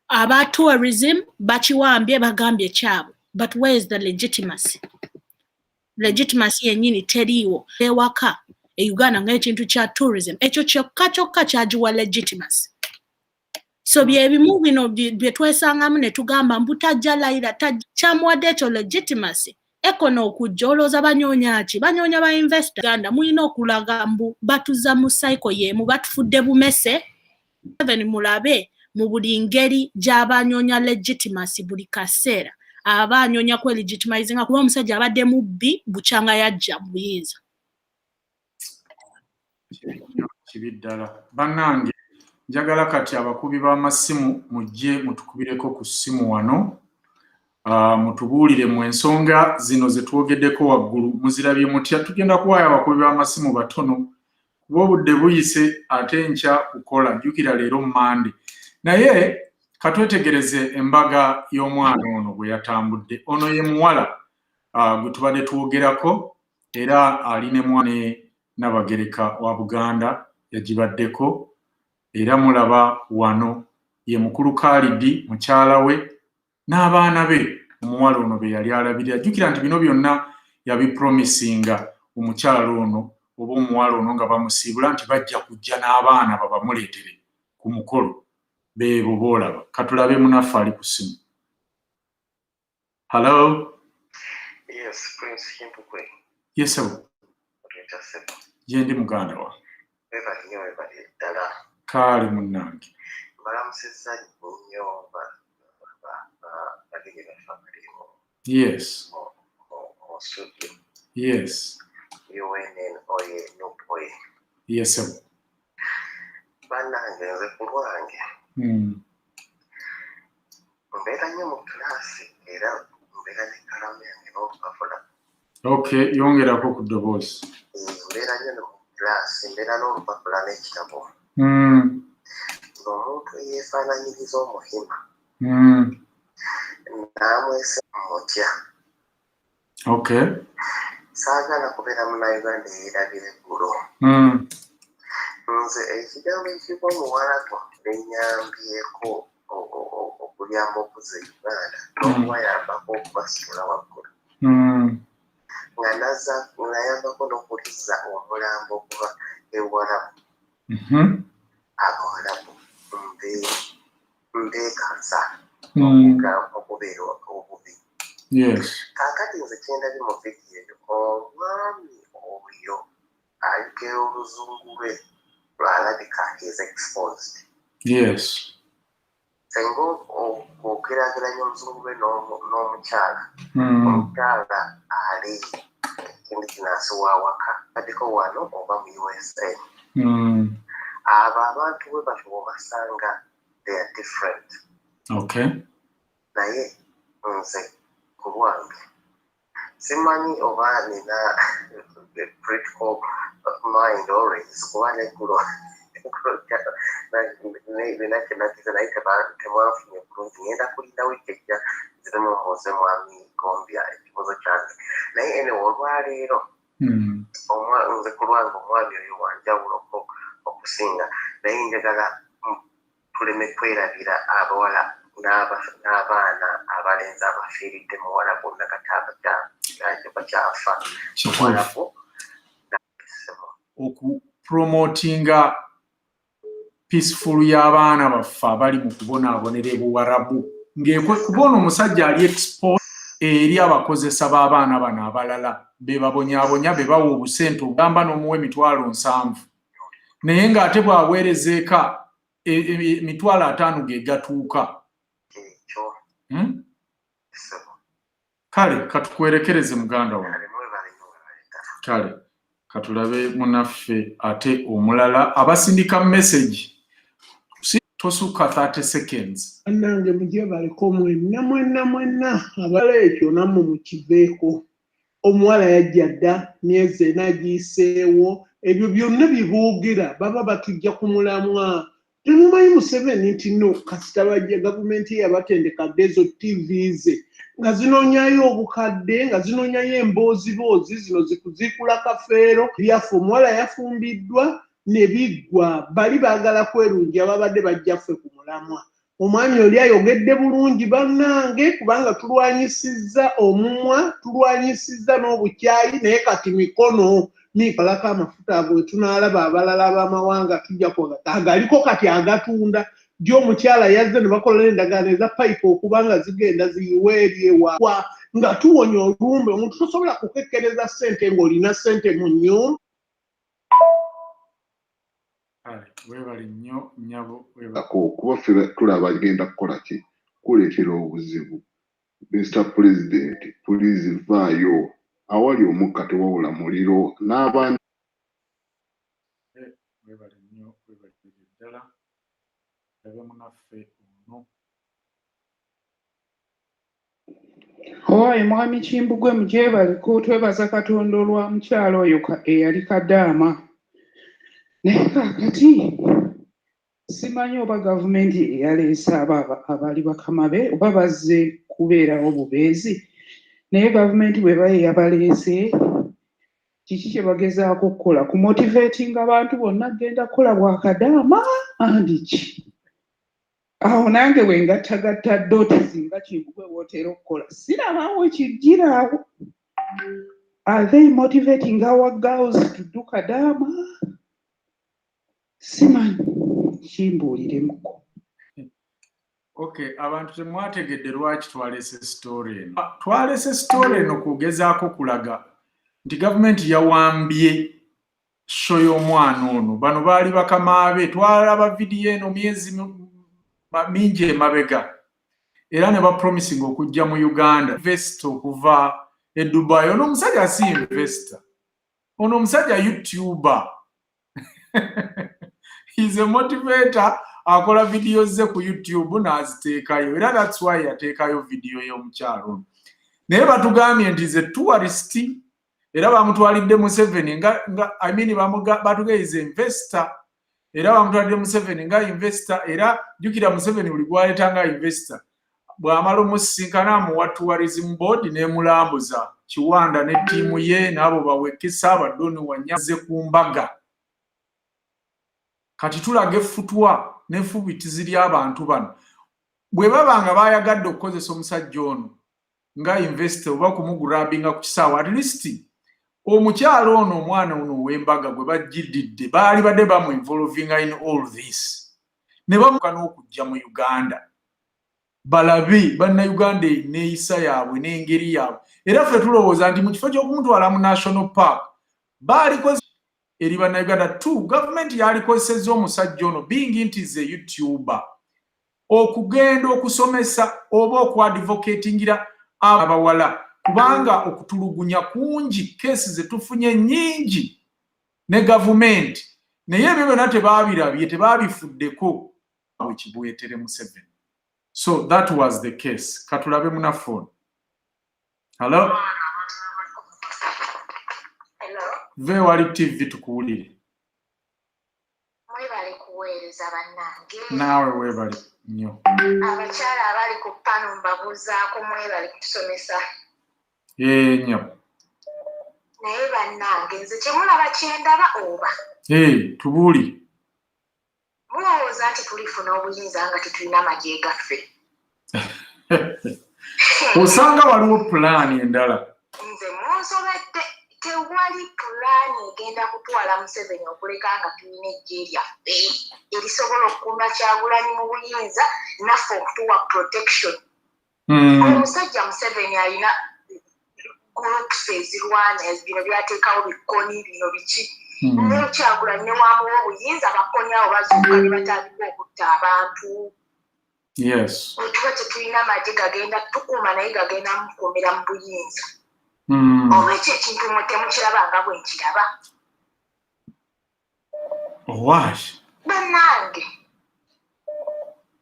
Speaker 6: aba tourism bakiwambye bagambye kyabwe but where is the legitimacy yennyini teriiwo ewaka e Uganda ng'ekintu kya tourism ekyo kyokka kyagiwa legitimacy so byebimu bino bye twesangamu ne tugamba mbutajja layira kyamuwadde ekyo legitimacy ekono okujja olowooza banyoonya ki banoonya ba investor Uganda mulina okulaga mbu batuza mu cycle y'emu batufudde bumese even mulabe mu buli ngeri gy'abanyoonya legitimacy buli kaseera abanyoonya kwe legitimizinga kuba omusajja abadde mubbi bukyanga yajja mu buyinza
Speaker 1: kibi ddala bannange njagala kati abakubi b'amasimu mujje mutukubireko ku ssimu wano mutubuulire mu ensonga zino ze twogeddeko waggulu muzirabye mutya tugenda kuwaayo abakubi b'amasimu batono kuba obudde buyise ate nkya kukola jjukira leero Mande naye katwetegereze embaga y'omwana ono bwe yatambudde ono ye muwala gwe tubadde twogerako era aline mwane Nabagereka wa Buganda yagibaddeko era mulaba wano ye mukulu Khalidi mukyala we n'abaana be omuwala ono be yali alabirira jjukira nti bino byonna yabipromisinga omukyalo ono oba omuwala ono nga bamusiibula nti bajja kujja n'abaana babamuleetere ku mukolo beebo boolaba. Katulabe munaffe ali ku ssimu. Hello?
Speaker 12: Yes, Prince Himpukwe.
Speaker 1: Yes, sir. Yendi muganda wa.
Speaker 12: Webali nnyo webali ddala.
Speaker 1: Kaali munnange.
Speaker 12: Balamusizza nnyo bagenyi baffe abalimu.
Speaker 1: Yes.
Speaker 12: Mu studio.
Speaker 1: Yes.
Speaker 12: UNN oye NUP oye.
Speaker 1: Yes, sir.
Speaker 12: Bannange nze ku lwange. Mbeera nnyo mu kilaasi era mbeera n'ekkalamu yange n'olupapula.
Speaker 1: Okay, yongerako ku ddoboozi.
Speaker 12: Mbeera nnyo mu kilaasi, mbeera n'olupapula n'ekitabo. Ng'omuntu eyeefaanaanyiriza omuhima. Naamwese mutya.
Speaker 1: Okay.
Speaker 12: Saagala kubeera munnayuganda eyeerabira eggulo. Nze ekigambo ekiva omuwalabu bennyambyeko okuyamba okuza Uganda n'okubayambako okubasitula waggulu. Nga nayambako n'okuliza omulambo okuva ewalabu. Abawalabu mbeekansa okubeera obubi. Kaakati nze kyendabye mu vidiyo eyo omwami oyo ayogera oluzungu lwe lwalabika is exposed.
Speaker 1: Yes.
Speaker 12: Senga ogeraageranya oluzungu lwe n'omukyala. Omukyala ali ekindi kinansi wawaka addeko wano oba mu USA. Abo abantu bwe batyo obasanga they are different.
Speaker 1: Okay.
Speaker 12: Naye nze ku lwange simanyi oba nina critical mind always kuba neggulo nakiza naye temwanfunye bulungi ngenda kulinda wiiki ejja zirimu muze mwami gombya ekibuzo kyange naye ene olwaleero nze ku lwange omwami oyo wanjawuloko okusinga naye njagala tuleme kwerabira abawala n'abaana abalenzi abafiiridde muwala bonna kati bakyafa muwalabu
Speaker 1: okupromotinga peaceful y'abaana baffe abali mu kubonaabonera ebuwarabu kubona omusajja ali expose eri abakozesa b'abaana bano abalala bebabonyaabonya bebawa obusente ogamba n'omuwa $7,000 naye ng'ate bw'aweerezeeka $5,000 ge gatuuka. Kale katukwerekereze muganda wange. Kale katulabe munaffe ate omulala abasindika message tosuka 30 seconds.
Speaker 13: Annange mujye baliko mwenna abala ekyo nammwe mukiveeko. Omuwala yajja dda myezi 4 agiyiseewo ebyo byonna bye boogera baba batujja ku mulamwa. Temumanyi Museveni nti no kasita bajja gavumenti yabatendekadde ezo TVs nga zinoonyayo obukadde nga zinoonyayo emboozi zino zikuzikula kafeero byaffe omuwala yafumbiddwa ne biggwa bali baagala kwerungi ababadde bajjaffe ku mulamwa. Omwami oli ayogedde bulungi bannange kubanga tulwanyisizza omumwa tulwanyisizza n'obukyayi naye kati mikono mikalako amafuta ago tunaalaba abalala ab'amawanga tujja agaliko kati agatunda gy'omukyala yazze ne bakola endagaano eza payipu okubanga zigenda ziyiwe eri ewa nga tuwonya olumbe omuntu tosobola kukekkereza ssente ng'olina ssente mu nnyumba.
Speaker 1: Weebale nnyo nnyabo
Speaker 3: kuba ffe tulaba agenda kukola ki kuleetera obuzibu. Mr. President, please vaayo awali omukka tewawula muliro n'abaana.
Speaker 1: Weebale nnyo weebale ddala labe munaffe ono.
Speaker 14: Owaaye mwami Kimbugwe mugyebaliko twebaza Katonda olwa mukyalo oyo eyali Kadaama. Naye kaakati simanyi oba gavumenti eyaleese abali bakama be oba bazze kubeerawo bubeezi naye gavumenti bwe baye yabaleese kiki kye bagezaako okukola kumotivatinga abantu bonna genda kukola bwa Kadaama andi ki awo nange bwe ngattagatta ddoti singa Kimbugwe wootera okukola sirabaawo kijjiraawo Are they motivating our girls to do kadama? Siman, chimbuliremuko.
Speaker 1: Okay, abantu temwategedde lwaki twalese story eno. Twalese story eno kugezaako kulaga nti gavumenti yawambye show y'omwana ono. Bano baali bakamaabe, twalaba vidiyo eno myezi mingi emabega. Era ne bapromising okujja mu Uganda. Investor okuva e Dubai. Ono omusajja si investor. Ono omusajja YouTuber. He's a motivator. Akola video ze ku YouTube n'aziteekayo. Era that's why yateekayo video y'omukyalo. Naye batugambye nti ze tourist era bamutwalidde Museveni batugeyiza investor. Era bamutwalidde Museveni nga investor. Era jjukira Museveni buli gwaleetanga investor. Bw'amala omusisinkana amuwa tourism board n'emulambuza Kiwanda ne ttiimu ye n'abo bawekesa Abadoni Wanyaze ku mbaga. Kati tulaga effutwa n'effubitizi ly'abantu bano. Bwe baba nga baayagadde okukozesa omusajja ono nga investor oba kumugurabinga ku kisaawa, at least omukyalo ono omwana ono ow'embaga gwe bajjiddidde baali badde bamu-involvinga in all this. Ne bamuka n'okujja mu Uganda. Balabe bannayuganda neeyisa yaabwe n'engeri yaabwe. Era ffe tulowooza nti mu kifo ky'okumutwala mu National Park baalikoze eri bannayuganda tu gavumenti yalikozesezza omusajja ono being nti ze YouTuber okugenda okusomesa oba okwadvocatingira abawala kubanga okutulugunya kungi kesi ze tufunye nnyingi ne gavumenti naye ebyo byonna tebaabirabye tebaabifuddeko wekibwetere Museveni. So that was the case. Katulabe muna phone. Hello?
Speaker 15: Hello?
Speaker 1: Ve wali TV tukuwulire.
Speaker 15: Mwebale kuweereza bannange.
Speaker 1: Naawe weebale nnyo.
Speaker 15: Abakyala abali ku pano mbabuuzaako mwebale kutusomesa.
Speaker 1: Nnyo.
Speaker 15: Naye bannange nze kyemulaba kyendaba oba.
Speaker 1: Tubuuli.
Speaker 15: Mulowooza nti tulifuna obuyinza nga tetulina magye gaffe.
Speaker 1: Osanga waliwo pulaani endala.
Speaker 15: Nze munsobedde tewali pulaani egenda kutwala Museveni okuleka nga tulina eggye lyaffe erisobola okukuuma Kyagulanyi mu buyinza naffe okutuwa protection. Omusajja Museveni alina groups ezirwana bino byateekawo bikoni bino biki. Ne Kyagulanyi ne wamuwa obuyinza bakoni abo bazuuka ne batandika okutta abantu.
Speaker 1: Yes.
Speaker 15: Otuba tetulina magye gagenda tukuuma naye gagenda mukuumira mu buyinza. Oba ekyo ekintu mwe temukiraba nga bwe nkiraba.
Speaker 1: Owaaki.
Speaker 15: Bannange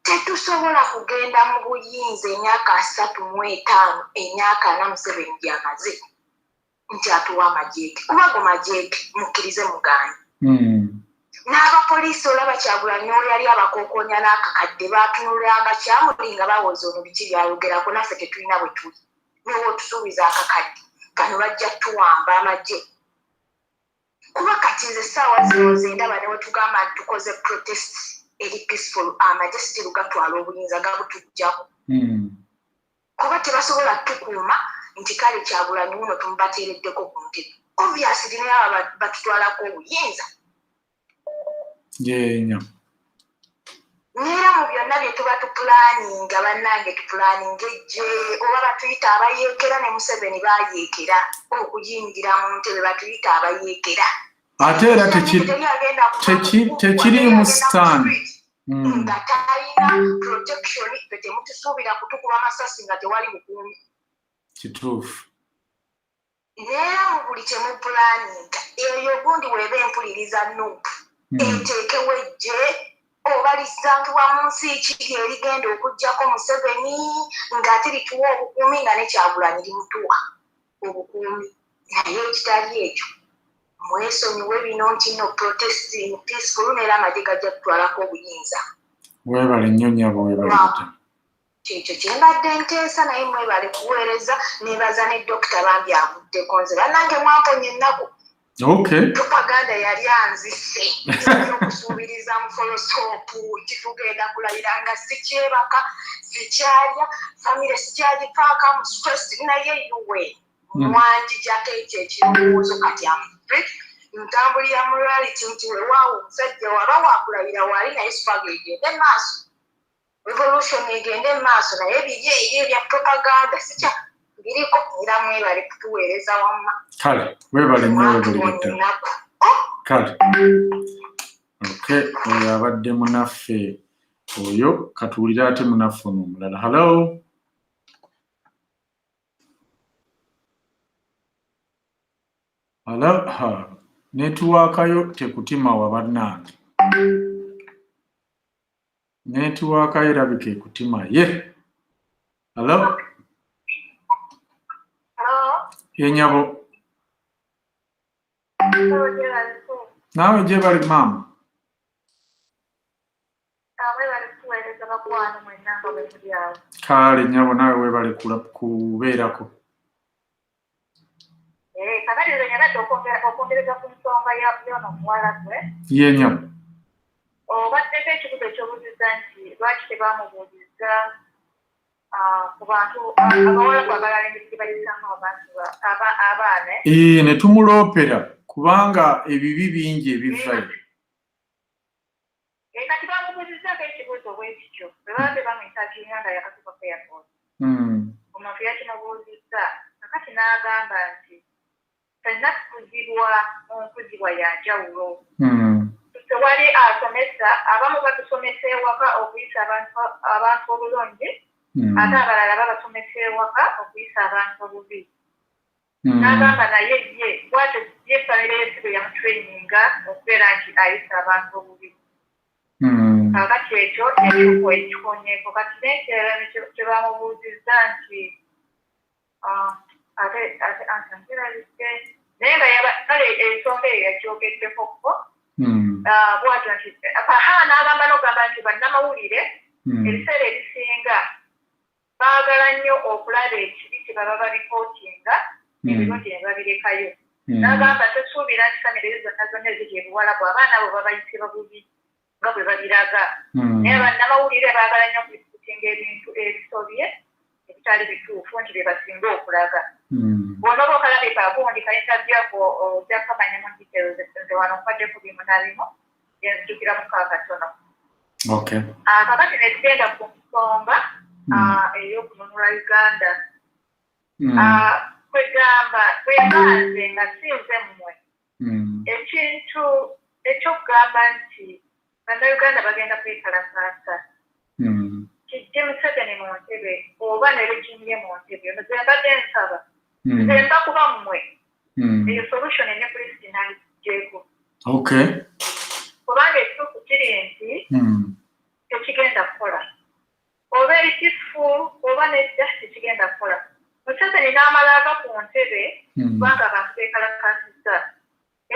Speaker 15: tetusobola kugenda mu buyinza emyaka 35 emyaka 4 Museveni gy'amaze nti atuwa amagye ge. Kuba go magye ge mukkirize mugaanye. N'abapoliisi olaba Kyagulanyi oyo yali abakookonya n'akakadde baatunulanga Kyamuli nga bawoza ono biki byayogerako naffe tetulina bwe tuli. N'oba otusuubiza akakadde kano bajja tuwamba amagye. Kuba kati nze essaawa zino nze ndaba ne we tugamba nti tukoze protest eri peaceful amagye still gatwala obuyinza gabutuggyako. Kuba tebasobola tukuuma nti kale Kyagulanyi wuno tumubateereddeko ku ntebe. Obviously naye aba batutwalako obuyinza.
Speaker 1: Nnyo.
Speaker 15: Neera mu byonna bye tuba tupulaaninga bannange tupulaaninga eggye oba batuyita abayeekera ne Museveni baayeekera okuyingira mu ntebe batuyita abayeekera.
Speaker 1: Ate era tekiri mu stand.
Speaker 15: Nga talina protection ffe temutusuubira kutukuba amasasi nga tewali bukuumi.
Speaker 1: Kituufu.
Speaker 15: Neera mu buli kyemupulaaninga eyo gundi weeba empuliriza Nuupu eteekewo eggye oba lisangibwa mu nsi kiri erigenda okuggyako Museveni ng'ate lituwa obukuumi nga ne Kyagulanyi limutuwa obukuumi. Naye ekitali ekyo mwesonyiwe bino nti no protesting peaceful neera amagye gajja kutwalako obuyinza.
Speaker 1: Weebale nnyo nnyabo weebale.
Speaker 15: Kyekyo kyembadde nteesa naye mwebale kuweereza neebaza ne Dokita Bambi avuddeko nze bannange mwamponya ennaku.
Speaker 1: Okay.
Speaker 15: Propaganda yali anzise okusuubiriza mu folosoopu titugenda kulayira nga sikyebaka sikyalya famire sikyagifaaka mu stress naye yuwe mwanjijako ekyo ekirowoozo kati amupe ntambulira mu reality nti wewaawo omusajja waba waakulayira waali naye sipaga egende maaso revolution egende maaso naye biri ebyo ebya propaganda sikya biriko era mwebale kutuweereza wamma
Speaker 1: kale webale nnyo webuligedda kale okay oyo abadde munaffe oyo katuwulira ate munaffe omulala hello netiwaakayo tekutima wa bannange netiwaakayo erabika ekutima ye hello yenyabo naawe gyebali maama kale nyabo naawe webale kubeerako
Speaker 15: okwongereza ku nsonga yono muwala gwe
Speaker 1: yenyabo
Speaker 15: obaddeko ekibuzo ekyobuuziza nti lwaki tebamubuuliza ku bantu abawala kwagala engeri gye bayisamu abantu abaana
Speaker 1: ne tumuloopera kubanga ebibi bingi ebivayo
Speaker 15: kati bamubuuzizako ekibuzo bwekityo bwe baba tebamwetaginga nga yakatuka airport omuntu yakimubuuzizza kakati n'agamba nti fenna tukuzibwa onkuzibwa yanjawulo tewali asomesa abamu batusomesa ewaka okuyisa abantu obulungi ate abalala babasomesa ewaka okuyisa abantu obubi n'agamba naye ye bwatyo yefanire yesibe yamutraininga okubeera nti ayisa abantu obubi kakati ekyo ekiko ekikonyeeko kati nekirala kyebamubuuzizza nti ate ankirabise naye nga kale ensonga eyo yakyogeddekoko bwatyo nti n'agamba n'ogamba nti bannamawulire ebiseera ebisinga baagala nnyo okulaba ekibi kye baba babikootinga ebirungi ne babirekayo n'agamba tesuubira nti famire zonna eziri ebuwalabu abaana abo babayise babubi nga bwe babiraga naye bannamawulire baagala nnyo okukutinga ebintu ebisobye ebitali bituufu nti bye basinga okulaga bw'onooba okalabika gundi kayintabyako ojja kamanya mu details nze wano nkubaddeko bimu na bimu yenzijukiramu kaakatono kakati ne tugenda ku nsonga ey'okununula Uganda kwegamba twebanze nga sinze mmwe ekintu ekyokugamba nti bannayuganda bagenda kwekalakaasa kijje Museveni mu ntebe oba ne regimu ye mu ntebe ono ze mbadde nsaba nze mba kuba mmwe eyo solution ene Kristina gyeko kubanga ekituufu kiri nti tekigenda kukola oba eri peaceful oba nedda tekigenda kukola Museveni n'amala ava ku ntebe kubanga abantu beekalakaasizza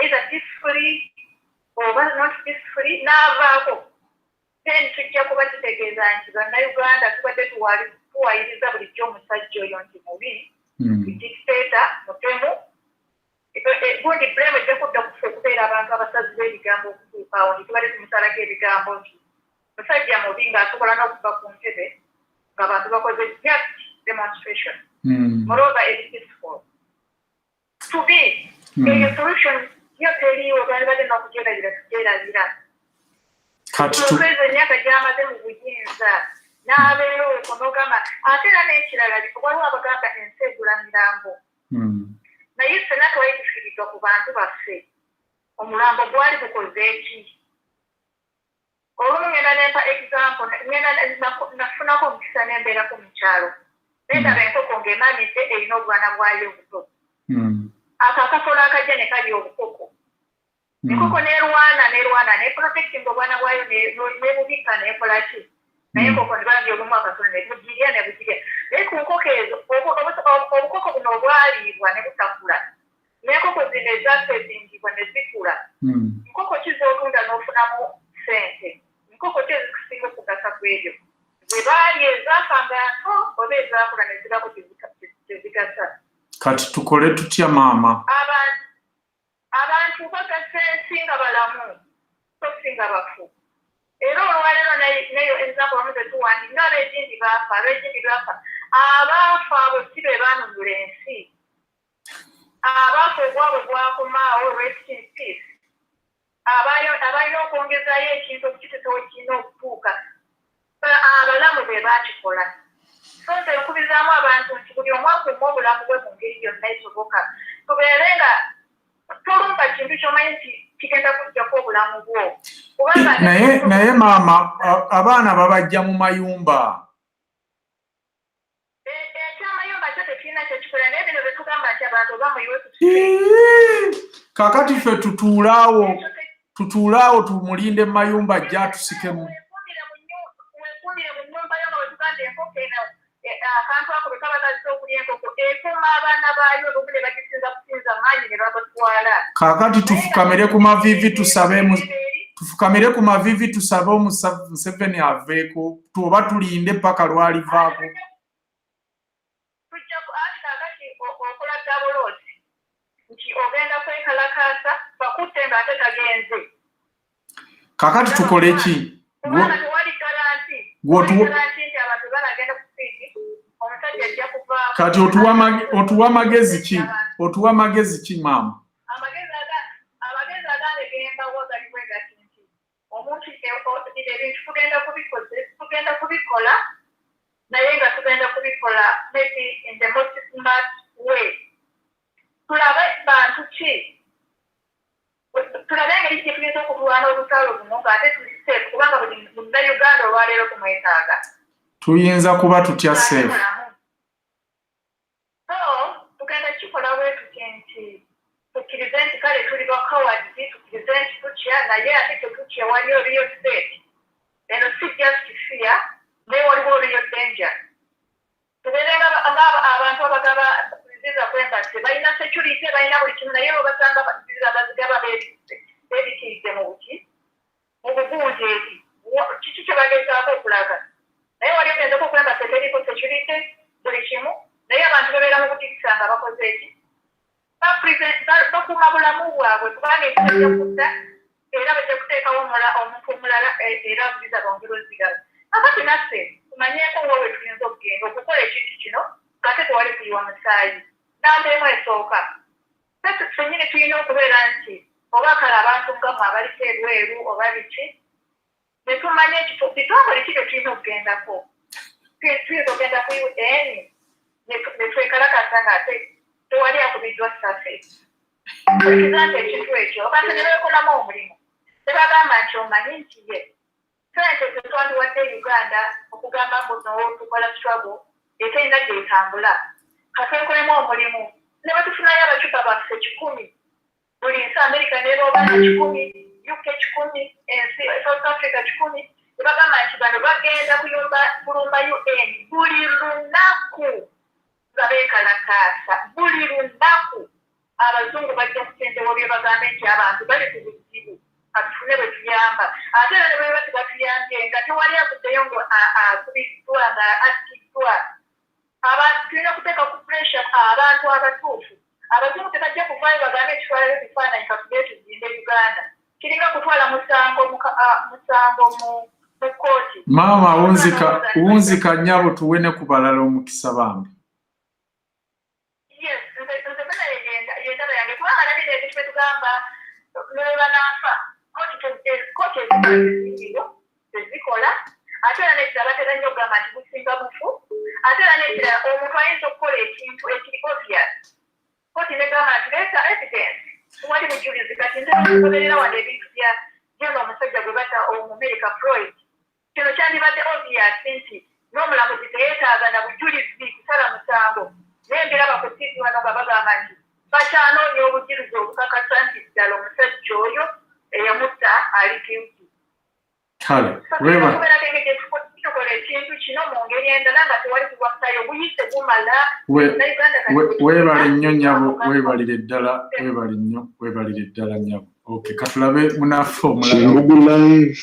Speaker 15: either peacefully oba not peacefully n'avaako then tujja kuba tutegeeza nti bannayuganda tubadde tuwayiriza bulijjo omusajja oyo nti mubi dictator mutemu gundi blame ejja kudda kufe okubeera abantu abasazi b'ebigambo okutuukaawo nti tubadde tumusalako ebigambo nti musajja mubi ng'asobola n'okuva ku ntebe ng'abantu bakoze just demonstration moreover it is peaceful to be eyo solution yo teriiwo twandibadde n'okugyerabira tugyerabira okweza emyaka gy'amaze mu buyinza n'abeera okwo n'ogamba ate era n'ekirala waliwo abagamba ensi egula mirambo naye ffenna twali tufiiriddwa ku bantu baffe omulambo gwali gukoze eki olumu ngenda nempa example nafunako omukisa n'embeerako mu kyalo nendaba enkoko ng'emaamidde erina obwana bwayo obuto ako akasolo akajja ne kali obukoko enkoko nerwana neprotecting obwana bwayo nebubika nekola ki naye enkoko nebangi olumu akasolo nebugirya naye ku nkoko ezo obukoko buno obwaliibwa ne butakula n'enkoko zino ezasezingibwa ne zikula nkoko kizootunda n'ofunamu sente nkoko ki ezikusinga okugasa ku ebyo bwe baali ezaafanga nto oba ezaakula ne zirako tezigasa
Speaker 1: kati tukole tutya maama
Speaker 15: abantu bagasa ensi nga balamu so singa bafu era olwaleero neyo example omu zetuwandi nga ab'egindi baafa abaafa abo si be baanunula ensi abaafa obwabwe bwakomaawo rest in peace abalina okwongezayo ekintu okukiteekawo kirina okutuuka abalamu be baakikola so nze nkubizaamu abantu nti buli omu akuuma obulamu bwe mu ngeri yonna esoboka tubeere nga tolumba kintu kyomanyi nti kigenda kujjako obulamu bwo
Speaker 1: naye maama abaana babajja mu mayumba
Speaker 15: ekyamayumba kyo tekirina kyekikola naye bino betugamba nti abantu oba muyiwe
Speaker 1: kakati ffe tutuulaawo tumulinde mu mayumba ajja atusikemu
Speaker 15: wekuumire mu nnyumba yo nga wetugamba enkoko eno akantu ako bwe kaba kazise okulya enkoko ekuuma abaana baayo olumu ne bagisinza kusinza maanyi ne babatwala
Speaker 1: kakati tufukamire ku mavivi tusabe Museveni aveeko tuoba tulinde paka lwalivaako
Speaker 15: kakati okola daboloti nti ogenda kwekalakaasa bakutte ng'ate tagenze
Speaker 1: kakati tukole ki
Speaker 15: kubanga tewali garanti nti abantu banagenda ku siiti omusajja ajja kuvaamu
Speaker 1: kati otuwa magezi ki maama
Speaker 15: amagezi agange gembawo galiwo gati nti omuntu ebintu tugenda kubikola naye nga tugenda kubikola maybe in the most smart way tulabe bantu ki tulabe engeri gye tuyinza okutulwana olutalo buno ng'ate tuli safe kubanga buli munnayuganda olwaleero kumwetaaga
Speaker 1: tuyinza kuba tutya safe
Speaker 15: so tugenda kikola bwe tutya nti tukkirize nti kale tuli bakawadzi tukkirize nti tutya naye ate tetutya waliyo real state eno si just fear naye waliwo real danger tubeere ng'abantu abagaba ziza kwembasse balina security balina buli kimu naye obasanga bazigaba beebitiridde mu bugunjeeti kiki kye bagezaako okulaga naye wali ogenzeko okwembasse teriko security buli kimu naye abantu babeera mu butikisa nga bakoze eki bakuuma bulamu bwabwe kubanga ekitajja kutta era bajja kuteekawo omuntu omulala era viza bongera ozigala akati naffe tumanyeeko wowe tuyinza okugenda okukola ekintu kino ate tewali kuyiwa musaayi namba emu esooka ffennyini tulina okubeera nti oba kale abantu ngamu abaliko ebweru oba biki ne tumanye bitongole ki bye tulina okugendako tuyinza okugenda ku UN ne twekalakasa ng'ate tewali akubiddwa ssafe ekizampe ekintu ekyo abantu ne beekolamu omulimu tebagamba nti omanyi nti ye sente zetwandiwadde Uganda okugamba mbunowo tukola struggle eterina gyetambula katwekolemu omulimu ne batufunayo abacupa baffe 100 buli nsi America nebaobana 100 UK 100 ensi South Africa 100 nebagamba nti bano bagenda kulumba UN buli lunaku nga beekalakaasa buli lunaku abazungu bajja kusendewo bye bagambe nti abantu bali ku buzibu atufune bwe tuyamba ate era ne bwe bati batuyambye nga tewali akuddeyo ngo akubiddwa nga attiddwa abantu tulina okuteeka ku pressure abantu abatuufu abazungu tebajja kuvaayo bagambe ekitwalayo ebifaananyi katugee tuzimbe Uganda kiringa kutwala musango mu kkooti
Speaker 1: maama wunzika nnyabo tuwe ne ku balala omukisa bambi
Speaker 15: yes nze bena yendaba yange kubanga nabino ebintu bye tugamba nebanafa kkooti ezikola tezikola ate era nekirala batera nnyo okugamba nti businga bufu ate era nekirala omuntu ayinza okukola ekintu ekiri obvious kkooti negamba nti leeta evidence wali mujulizi kati nze nokugoberera wano ebintu byeno omusajja gwe bata omumerika Freud kino kyandibadde obvious nti n'omulamuzi teyeetaaga na bujulizi kusala musango naye mbiraba ku TV wano nga bagamba nti bakyanoonya obujulizi obukakasa nti ddala omusajja oyo eyamutta ali guilty
Speaker 1: kale
Speaker 15: tukola ekintu kino mu ngeri endala nga tewali kuwamusayo buyise bumala
Speaker 1: weebale nnyo nyabo weebalire ddala weebalire ddala nyabo okay katulabe munaffe omulala
Speaker 16: live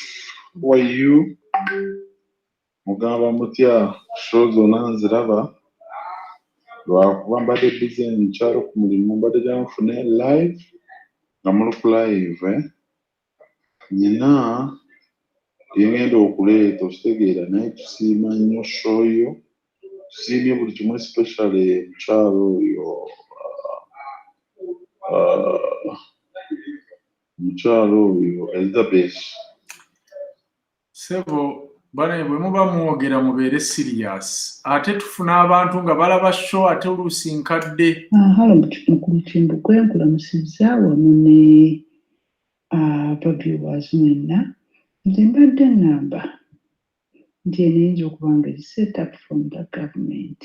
Speaker 16: wayu mugamba mutya show zonna nziraba lwakuba mbadde bize mukyalo ku mulimu mbadde gyanfune live nga muli ku live nyina yengenda okuleeta okitegeera naye tusiima nnyo shoyo tusiimye buli kimu especially mukyalo oyo mukyalo oyo Elizabeth.
Speaker 1: Sebo bane bwe muba muwogera mubeere serious ate tufuna abantu nga balaba show ate oluusi nkadde.
Speaker 14: Halo mukulu Kimbugwe nkulamusizza wamu ne baviewers mwenna. Nze mbadde ngamba nti eno eyinza okuba nga set up from the government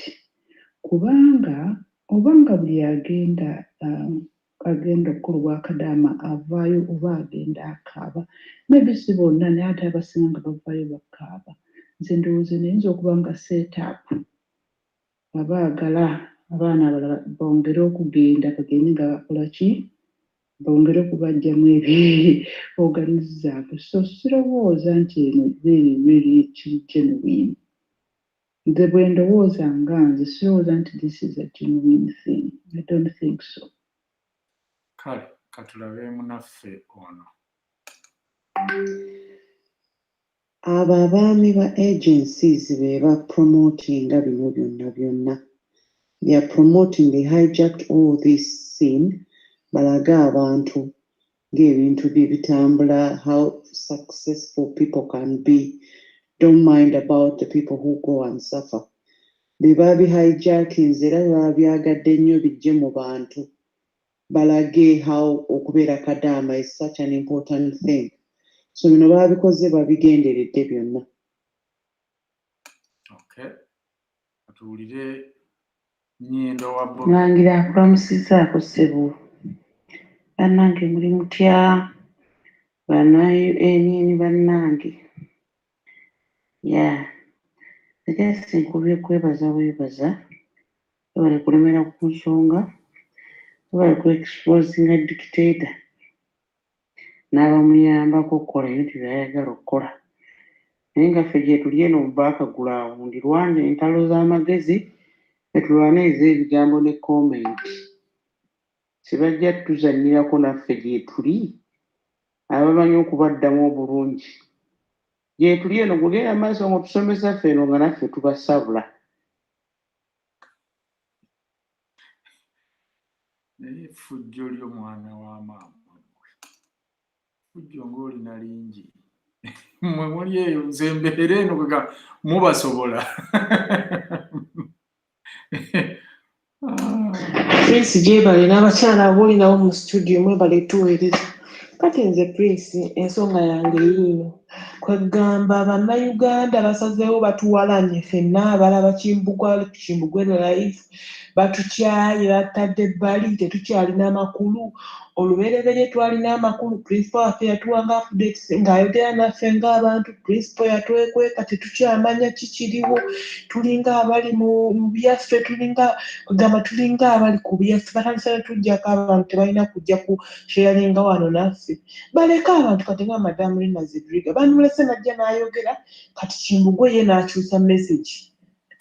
Speaker 14: kubanga obanga buli agenda okukolwa akadaama avaayo oba agenda akaaba maybe si bonna naye ate abasinga nga bavaayo bakaaba. Nze ndowooza neyinza okuba nga set up abaagala abaana abalala bongere okugenda bagende nga bakola ki bongere okubajjamu organize zaabwe. So sirowooza nti eno really genuine. Nze bwe ndowooza nga nze sirowooza nti this is a genuine thing. I don't think so.
Speaker 1: Kale katulabe munaffe ono.
Speaker 17: Abo abaami ba agencies be ba promotinga bino byonna. They are promoting, they hijacked all this scene. Balaga abantu ng'ebintu bye bitambula, how successful people can be. Don't mind about the people who go and suffer. Be babi hijacking era babyagadde nnyo bijje mu bantu. Balage how okubeera kadaama is such an important thing. So bino babikoze babigenderedde byonna.
Speaker 1: Okay. Atuwulire Nyindo wa Bobi.
Speaker 14: Nangira akulamusizzaako ssebo. Bannange muli mutya? Bannange bannange. Yeah. Egesi nkubye weebaza. Bali kulemera ku nsonga. Bali ku exposinga dictator. N'abamuyambako okukola ebintu by'ayagala okukola. Naye nga ffe gye tuli eno baakagula ndirwana entalo z'amagezi etulwana ez'ebigambo ne komenti. Sibajja tuzannyirako naffe gye tuli abamanyi okubaddamu obulungi. Gye tuli eno kugenda amaaso ng'otusomesa ffe eno nga naffe tubasabula.
Speaker 1: Naye effujjo ly'omwana wa maama. Effujjo ng'olina lingi. Mmwe muli eyo nze mbeera eno kwega mubasobola.
Speaker 13: Prince gyebale n'abakyala abulinawo mu studio mwebale tuweereza. Kati nze Prince ensonga yange yiino. Kwegamba bannayuganda basazeewo batuwalanye ffenna abalaba Kimbugwe live batukyaye batadde ebbali tetukyalina amakulu. Olubereberye twalina amakulu principal waffe yatuwanga updates ng'ayogera naffe ng'abantu principal yatwekweka tetukyamanya kikiriwo. Tulinga abali mu byaffe tulinga abali ku byaffe batandisa netujjako abantu tebalina kujja ku sharinga wano naffe. Baleka abantu kati nga Madamu Lina Zedriga bamulese najja n'ayogera kati Kimbugwe ye n'akyusa message.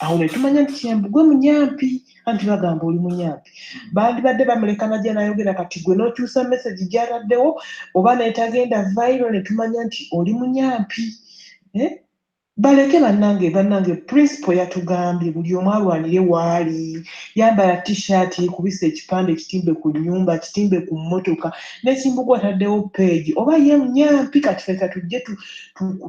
Speaker 13: Awo ne tumanya nti Kimbugwe munyampi anti bagamba oli munyampi. Bandibadde bamuleka najja n'ayogera kati gwe n'okyusa message gy'ataddewo oba n'etagenda viral ne tumanya nti oli munyampi. Baleke bannange principal yatugambye buli omu alwanire waali. Yambala t-shirt kubisa ekipande ekitimbe ku nnyumba kitimbe ku mmotoka ne Kimbugwe ataddewo page oba ye munyampi kati ffe tujje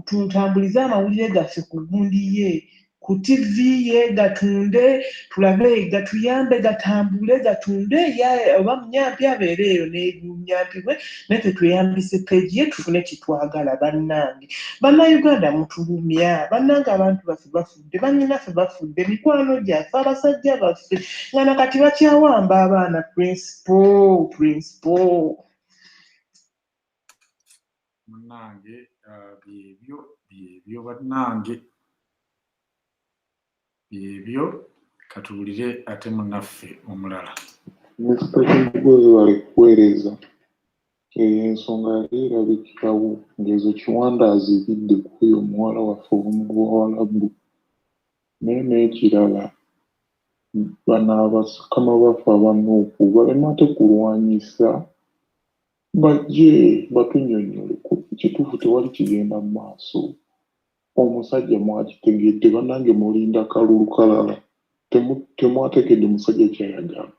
Speaker 13: tutambulize amawulire gaffe ku gundi ye ku TV ye gatunde tulabe gatuyambe gatambule gatunde oba munyampi abeere eyo ne munyampi we naffe tweyambise page ye tufune kitwagala. Bannayuganda mutulumya bannange abantu baffe bafudde bannyinaffe bafudde mikwano gyaffe abasajja baffe nga nakati bakyawamba abaana principal.
Speaker 1: Munnange byebyo bannange byebyo katuwulire ate munnaffe omulala.
Speaker 16: Mr. Kimbugwe bali kuweereza ensonga yali erabikirawo ng'ezo kiwanda azibidde kuyo omuwala waffe omuwalabu. Naye n'ekirala bano abasukama baffe abanuuku baleme ate kulwanyisa bajje batunnyonnyole kituufu tewali kigenda mu maaso. Omusajja mwakitegedde bannange mulinda kalulu kalala temwatekedde musajja kyayagala.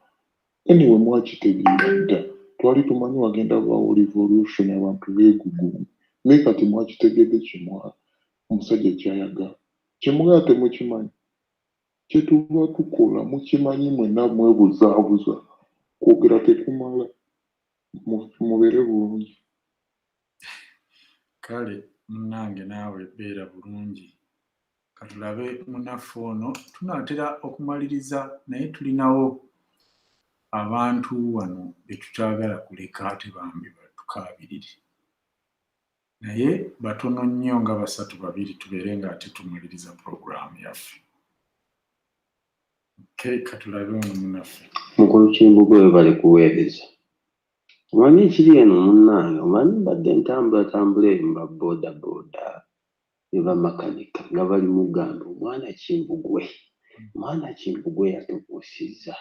Speaker 16: Anyway mwakitegeera dda. twali tumanyi wagenda bawo revolution abantu beegugumu naye kati mwakitegedde kimwa omusajja kyayagala kimugaa temukimanyi kyetuba tukola mukimanyi mwenna mwebuzaabuza kwogera tetumala mubeere bulungi.
Speaker 1: Kale munnange naawe beera bulungi katulabe munaffe ono tunaatera okumaliriza naye tulinawo abantu wano betukyagala kuleka ate bambi batukaabirire naye batono nnyo nga 3-2 tubeere nga ate tumaliriza puroguraamu yaffe. Katulabe ono munaffe
Speaker 18: mukulu Kimbugwe bali kuweereza omanyi ekiri eno munnange omanyi mbadde ntambula eyo mba booda ne bamakanika nga bali mugamba omwana Kimbugwe yatubuusizza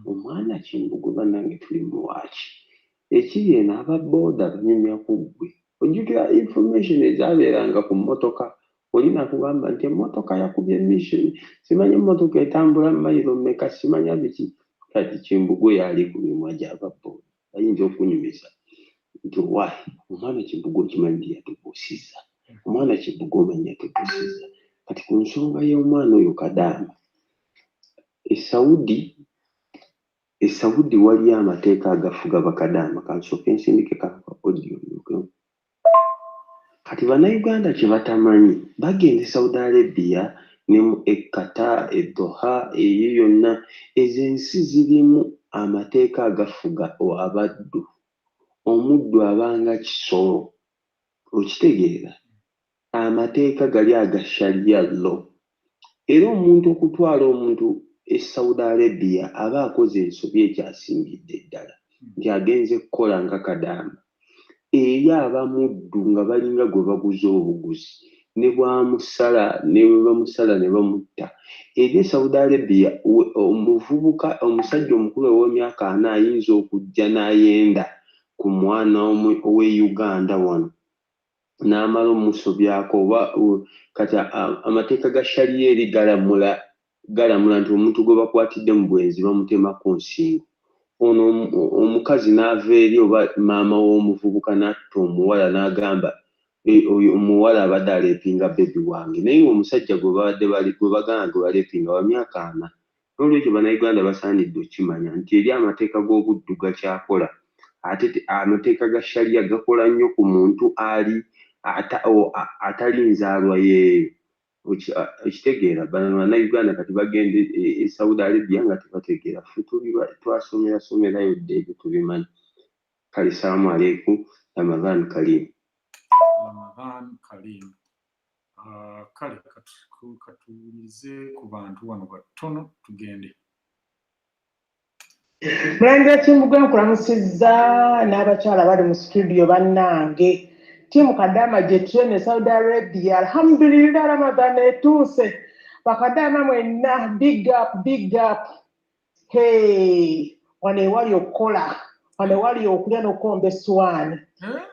Speaker 18: omwana Kimbugwe bannange tuli muwaaki ekiri eno ababooda banyumya ku ggwe ojjukira information ezaabeeranga ku mmotoka olina kugamba nti emmotoka yakubye mission simanyi emmotoka etambula mayiro mmeka simanya biki kati Kimbugwe yali ku mimwa gy'ababooda bayinza okunyumiza nti waayi omwana Kimbugwe okimanyi yatubuusizza omwana Kimbugwe omanyi yatubuusizza kati ku nsonga y'omwana oyo Kadaama Saudi waliyo amateeka agafuga bakadaama kansooke nsindike audio kati bannayuganda kye batamanyi bagenda Saudi Arabia ne mu Qatar Doha eyo yonna ezo ensi zirimu amateeka agafuga abaddu omuddu abanga kisolo okitegeera amateeka gali aga sharia law era omuntu okutwala omuntu Saudi Arabia aba akoze ensobi ekyasimbidde ddala nti agenze kukola nga Kadaama eri abamuddu nga balinga gwe baguza obuguzi ne bwamusala ne bamusala ne bamutta eri Saudi Arabia omuvubuka omusajja omukulu ow'emyaka 4 ayinza okujja n'ayenda ku mwana ow'e Uganda wano n'amala omusobyako oba kati amateeka ga sharia eri galamula nti omuntu gwe bakwatidde mu bwenzi bamutema ku nsingo ono omukazi n'ava eri oba maama w'omuvubuka n'atta omuwala n'agamba oyo omuwala abadde aleepinga bebi wange naye omusajja gwe bagamba gwe baleepinga wa myaka 4 n'olwekyo bannayuganda basaanidde okimanya nti eri amateeka g'obuddu gakyakola ate amateeka ga sharia gakola nnyo ku muntu ali atali nzaalwa yeeyo okitegeera bannayuganda kati bagende e Saudi Arabia nga tebategeera ffe twasomerayo dde ebyo tubimanyi. Kale salaamu aleikum Ramadhan Karim.
Speaker 1: Kale katuwulize ku bantu wano batono tugende.
Speaker 19: Mulangira Kimbugwe nkulamusizza n'abakyala bali mu studio bannange. Timu Kadaama gye tulina Saudi Arabia alhamdulillah Ramadan etuuse bakadaama mwenna big up wano ewali okukola wano ewali okulya n'okukomba essuwaani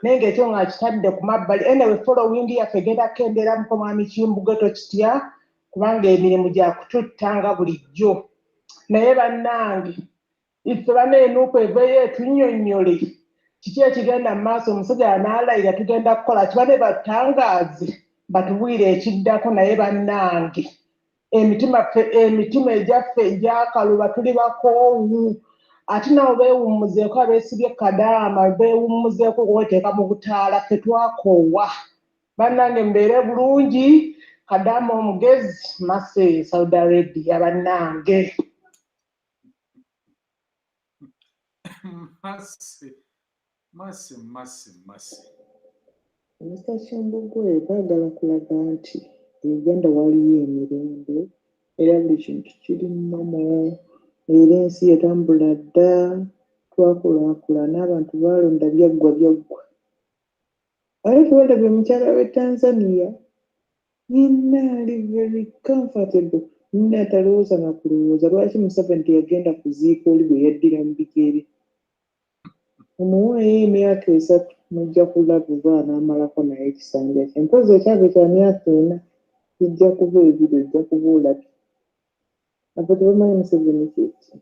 Speaker 19: naye ng'ekyo nga kitadde ku mabbali anyway following yaffe egenda kukendera muko mwami Kimbugwe tokitya kubanga emirimu gya kututta nga bulijjo naye bannange iffe baneenuuku eveeyo etunnyonnyole kiki ekigenda mu maaso omusajja n'alayira tugenda kukola kibane batangaaze batubuulire ekiddako naye bannange emitima egyaffe egyakaluba tuli bakoowu ate nabo beewummuzeeko abeesibye Kadaama beewummuzeeko okuweteeka mu butaala ffe twakoowa bannange mbeere bulungi Kadaama omugezi Mase Saudi Arabia bannange.
Speaker 1: Mase.
Speaker 17: Mr. Kimbugwe baagala kulaga nti Uganda waliyo emirembe era buli kintu kiri mmomo era ensi yatambula dda twakulaakulana n'abantu baalonda byaggwa ate tubalabye mukyala w'e Tanzania yenna ali very comfortable nina atalowooza na kulowooza lwaki Museveni teyagenda kuziika oli bwe yaddira mu bigere omuweeyo emyaka 3 mujja kulaba oba n'amalako naye ekisanja kye mpozi ekyage kya myaka 4 kijja kuba ebiri ojja kuba olabye abo tebamanyi Museveni kyeki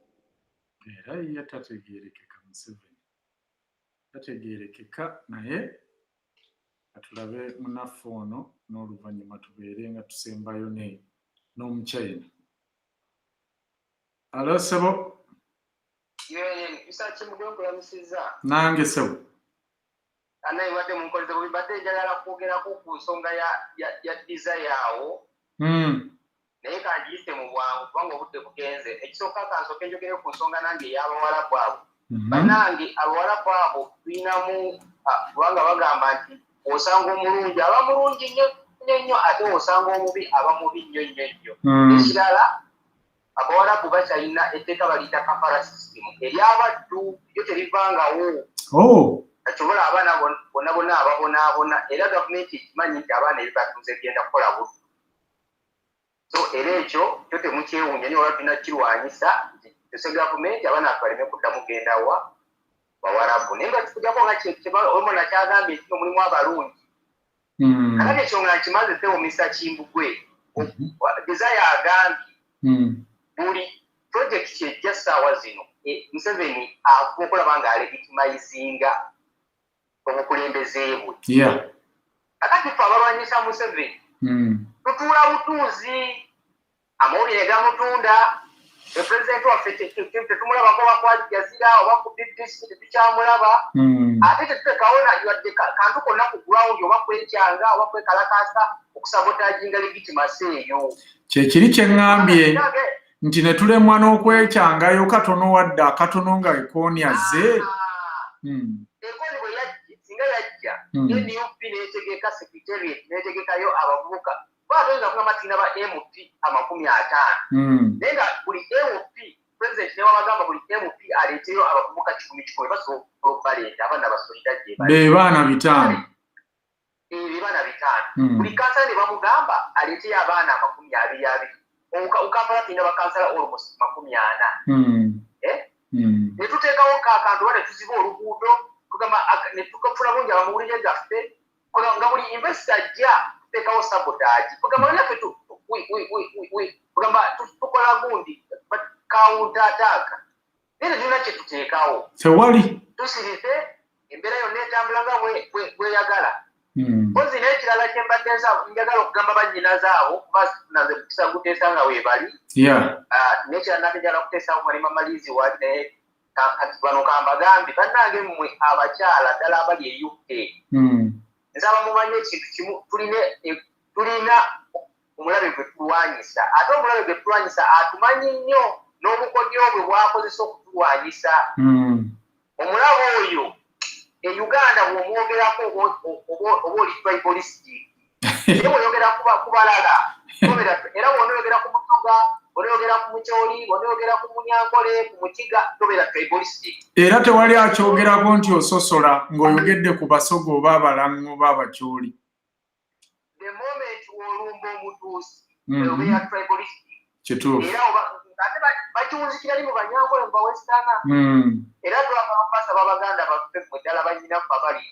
Speaker 1: era ye tategeerekeka Museveni tategeerekeka naye atulabe munaffe ono n'oluvannyuma tubeere nga tusembayo n'omuchina. Alo sebo. Nange sebo.
Speaker 12: Anaye wadde munkoleze bwe badde njagala kwogerako ku nsonga ya desire awo. Naye kandiyise mu bwangu kubanga obudde bugenze. Ekisooka kansooke njogere ku nsonga nange ey'Abawarabu abo. Bannange Abawarabu abo tulinamu kubanga bagamba nti osanga omulungi aba mulungi nnyo ate osanga omubi aba mubi nnyo. Ekirala Abawarabu bakyalina etteeka baliyita kafara system ery'abaddu lyo terivangawo. Kyobola abaana bonna ababonaabona era gavumenti ekimanyi nti abaana ebibatuuze egenda kukola buddu. So era ekyo kyo temukyewuunya nyo oba tulina kirwanyisa tuse gavumenti abaana baleme kuddamu genda wa Bawarabu. Naye nga tukujjako nga omwana kyagambye nti omulimu abalungi. Kakati ekyo nga nkimaze sewumisa Kimbugwe. Desire agambye buli projekiti ejja ssaawa zino Museveni akulaba nga alegitimizinga obukulembeze bwe. Kakati ffe abalwanyisa Museveni tutuula butuuzi amawulire gamutunda pulezidenti waffe tetumulabako bakwajazira oba ku BBC tetukyamulaba ate tetuteekawo wadde kantu konna ku ground oba kwekyanga oba kwekalakasa okusabotaginga legitimasi eyo.
Speaker 1: Kyekiri kye ŋŋambye nti ne tulemwa n'okwekyangayo katono wadde akatono nga ekooni azze.
Speaker 12: Ekooni bwe singa yajja NUP n'etegeka secretariat n'etegekayo abavubuka baatoyinza kufuna amatina ba MP 50. Naye nga buli MP president ne wabagamba buli MP aleeteyo abavubuka 10 basobola okubaleeta abaana basolida gye
Speaker 1: be baana 5.
Speaker 12: Baana 5. Buli kansala ne bamugamba aleeteyo abaana 20. Ukampala tulina bakansala almost 40. Ne tuteekawo akantu oba ne tuziba oluguudo kugamba ne tukafuna bungi abamuwulire gaffe nga buli investor ajja tuteekawo sabotage kugamba naffe kugamba tukola gundi counter attack. Naye tulina kye tuteekawo
Speaker 1: tewali
Speaker 12: tusirize embeera yonna etambula nga bweyagala. Mpozi n'ekirala kye mbadde njagala okugamba bannyinazaabo kuba naze mukisa guteesa nga weebali. N'ekirala nate njagala kuteesawo mwalimu amaliizi wali naye kati bano kambagambi bannange mmwe abakyala ddala abali e UK. Nsaba mumanye ekintu kimu tulina omulabe gwe tulwanyisa ate omulabe gwe tulwanyisa atumanyi nnyo n'obukodyo bwe bwakozesa okutulwanyisa. Omulabe oyo Uganda bw'omwogerako oba oli tribalistic naye bw'oyogera ku balala era bw'onoyogera ku Mutuga bw'onoyogera ku Mukyoli bw'onoyogera ku Munyankole ku Mukiga tobeera tribalistic.
Speaker 1: Era tewali akyogerako nti ososola ng'oyogedde ku Basoga oba Abalango oba Abakyoli.
Speaker 12: The moment w'olumba omutuusi obeera tribalistic.
Speaker 1: Kituufu.
Speaker 12: Ate bakiwunzikira li mu Banyankole mu Bawestana. Era twabasaba Abaganda baffe mu ddala bannyinaffe abali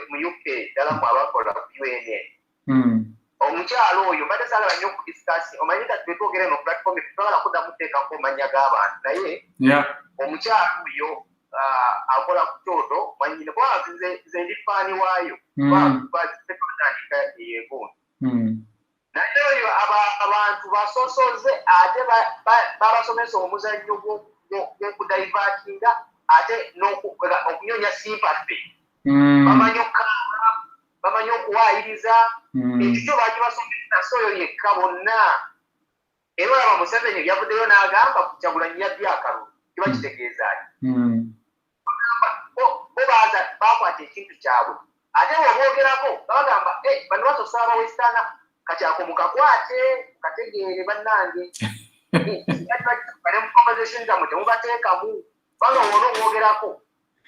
Speaker 12: mu UK ddala mu abakola ku UNN. Omukyalo oyo mbadde saagala nnyo okudisikasi omanyi kati twe twogera eno platform tetwagala kuddamu kuteekako amannya g'abantu naye omukyalo oyo akola ku kyoto manyine kubanga nze ndi faani waayo tetwatandika yeegundi. Naye oyo abantu basosoze ate babasomesa omuzannyo gw'okudaivatinga ate n'okunyonya sympathy. Bamanyi okukanga, bamanyi okuwaayiriza, ekyo kyo bakibasomesa so oyo yekka bonna. Era olaba Museveni yavuddeyo n'agamba ku Kyagulanyi yabbye akalulu kiba kitegeeza ki? Bo bakwata ekintu kyabwe ate bw'oboogerako babagamba bano basosola Abawestana kati ako mukakwate kategeere bannange bali mu conversation zammwe temubateekamu kubanga wona omwogerako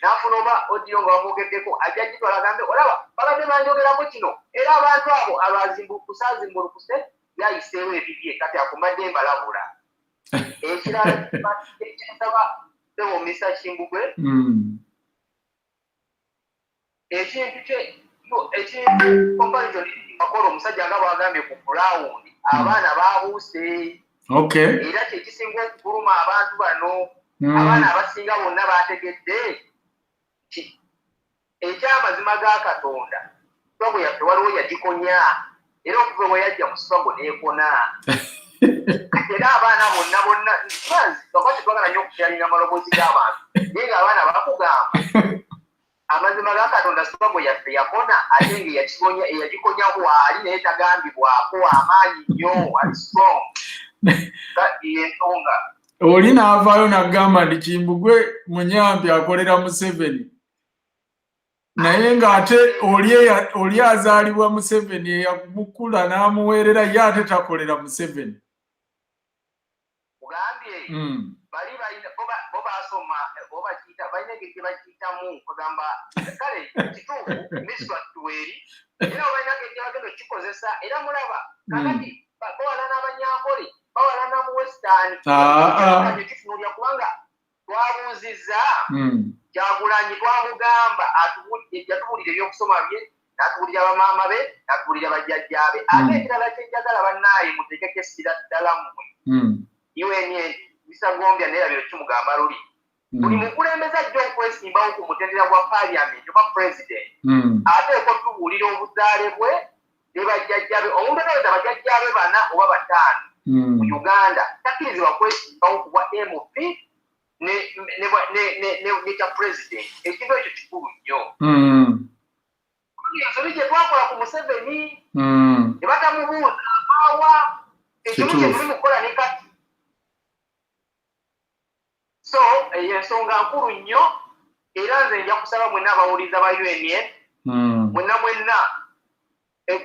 Speaker 12: n'afuna oba odiyo nga bamwogeddeko ajja gitwala agambe olaba babadde banjogerako kino era abantu abo abazimbulukuse yayiseewo ebibye kati ako mbadde mbalabula. Ekirala kyensaba sewomisa Kimbugwe ekintu comparison akola omusajja nga bwagambye ku ground abaana babuuse era kyekisinga okuguluma abantu bano abaana abasinga bonna bategedde ekyamazima ga Katonda swago yaffe waliwo yagikonya era okuva we yajja mu swago n'ekona era abaana bonna kakati twagala nnyo okukyalinga amaloboozi g'abantu naye ng'abaana bakugamba amazima ga Katonda swago yaffe yakona ate ng'eyagikonya waali naye tagambibwako amaanyi nnyo ali strong yensonga
Speaker 1: oli n'avaayo n'agamba nti Kimbugwe Munyampi akolera Museveni naye ng'ate oli azaalibwa Museveni eyamukula n'amuweerera ye ate takolera Museveni.
Speaker 12: Ugambye bali balina bo basoma balina engeri gye bakiyitamu kugamba kale kituufu miswatuweri era balina engeri gye bagenda okukikozesa era mulaba kakati bawala n'Abanyankole bawala n'amu Western kitunuulira kubanga twabuuzizza Kyagulanyi twamugamba yatubuulira ebyokusoma bye n'atubuulira bamaama be n'atubuulira bajjajja be ate ekirala kyenjagala bannaaye muteekeko essira ddala mmwe UNN bisagombya nerabiro kimugamba luli buli mukulembeze ajja okwesimbawo ku mutendera gwa parliament oba president ateeko tubuulira obuzaale bwe ne bajjajja be omuntu ataweza bajjajja be 4 oba 5 mu Uganda takkirizibwa kwesimbawo ku bwa MP ne kya president ekintu ekyo kikulu nnyo ensobi gye twakola ku Museveni ne batamubuuza awa ekimu kye tuli mukola ne kati so ensonga nkulu nnyo era nze nja kusaba mwenna abawuliza ba UNN mwenna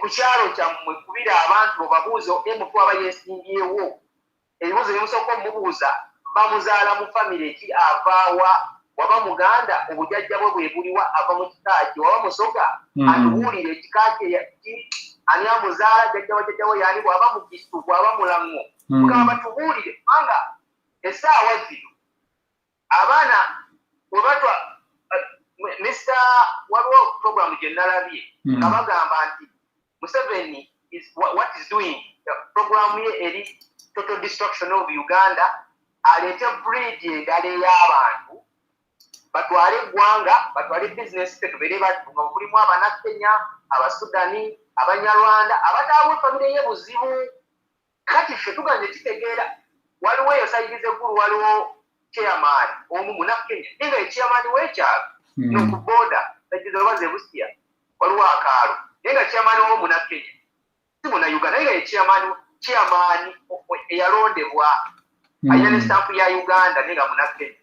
Speaker 12: ku kyalo kyammwe kubira abantu obabuuza MP aba yeesimbyewo ebibuuzo byemusooka omubuuza bamuzaala mu famire ki avaawa waba muganda obujjajja bwe bwe buliwa ava mu kika ki waba musoga atubuulire ekika kye ani amuzaala jjajja wa jjajja we yaani bw'aba mu Kisu bw'aba Mulango mugamba batubuulire kubanga essaawa zino abaana bwe batwa waliwo programu gye nalabye nga bagamba nti Museveni what is doing programu ye eri total destruction of Uganda aleete bridge endala ey'abantu batwale eggwanga batwale business tetubere battu nga mulimu Abanakenya Abasudani Abanyarwanda abataawe famire ye buzibu kati ffe tuganje kitegeera waliwo eyo sayigize eggulu waliwo chairman omu Munakenya nenga ye chairman w'ekyalo noku boda sayigize obaze Busia waliwo akaalo nenga chairman w'omu Munakenya si Munauganda nenga ye chairman eyalondebwa ayina ne stamp ya Uganda nenga Munakenya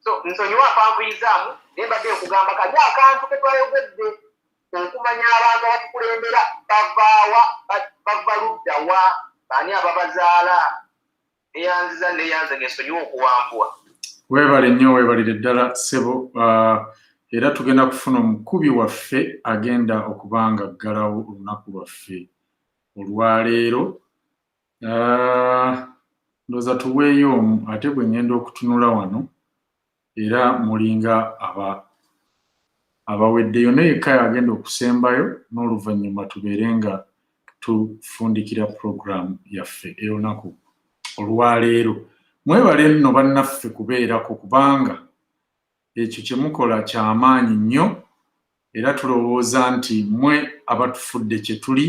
Speaker 12: so nsonyiwa apanvuyizaamu naye mbadde nkugamba kali akantu ke twayogedde okumanya abantu abatukulembera bavaawa bava ludda wa baani ababazaala neyanziza neyanze ng'ensonyiwa okuwanvuwa
Speaker 1: weebale nnyo weebalire ddala ssebo era tugenda kufuna omukubi waffe agenda okuba nga aggalawo olunaku lwaffe olwaleero ndowooza tuweeyo omu ate bwe ngenda okutunula wano era mulinga abaweddeyo naye yekka yagenda okusembayo n'oluvannyuma tubeere nga tufundikira puroguramu yaffe ey'olunaku olwaleero mwebale nno bannaffe kubeerako kubanga ekyo kye mukola ky'amaanyi nnyo era tulowooza nti mmwe abatufudde kye tuli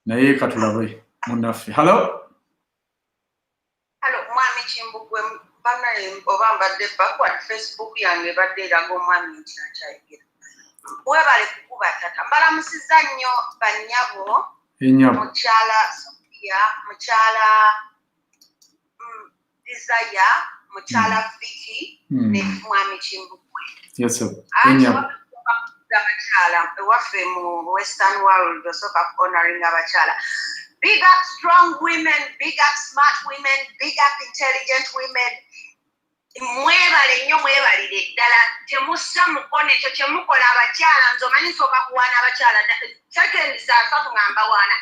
Speaker 1: naye katulabe munnaffe halo
Speaker 15: mwami Kimbugwe banaye oba mbadde backward Facebook yange badde eraga omwami nti nakyayigira webale kukuba tata mbalamusizza nnyo bannyabo mukyala Sophia mukyala Desire mukyala Vicky ne mwami Kimbugwe abakyala ewaffe mu Western world osooka honoring abakyala. Big up strong women, big up smart women, big up intelligent women. Mwebale nnyo mwebalire ddala temussa mukono ekyo kyemukola abakyala nze omanyi nsooka kuwaana abakyala second saasatu ngamba waana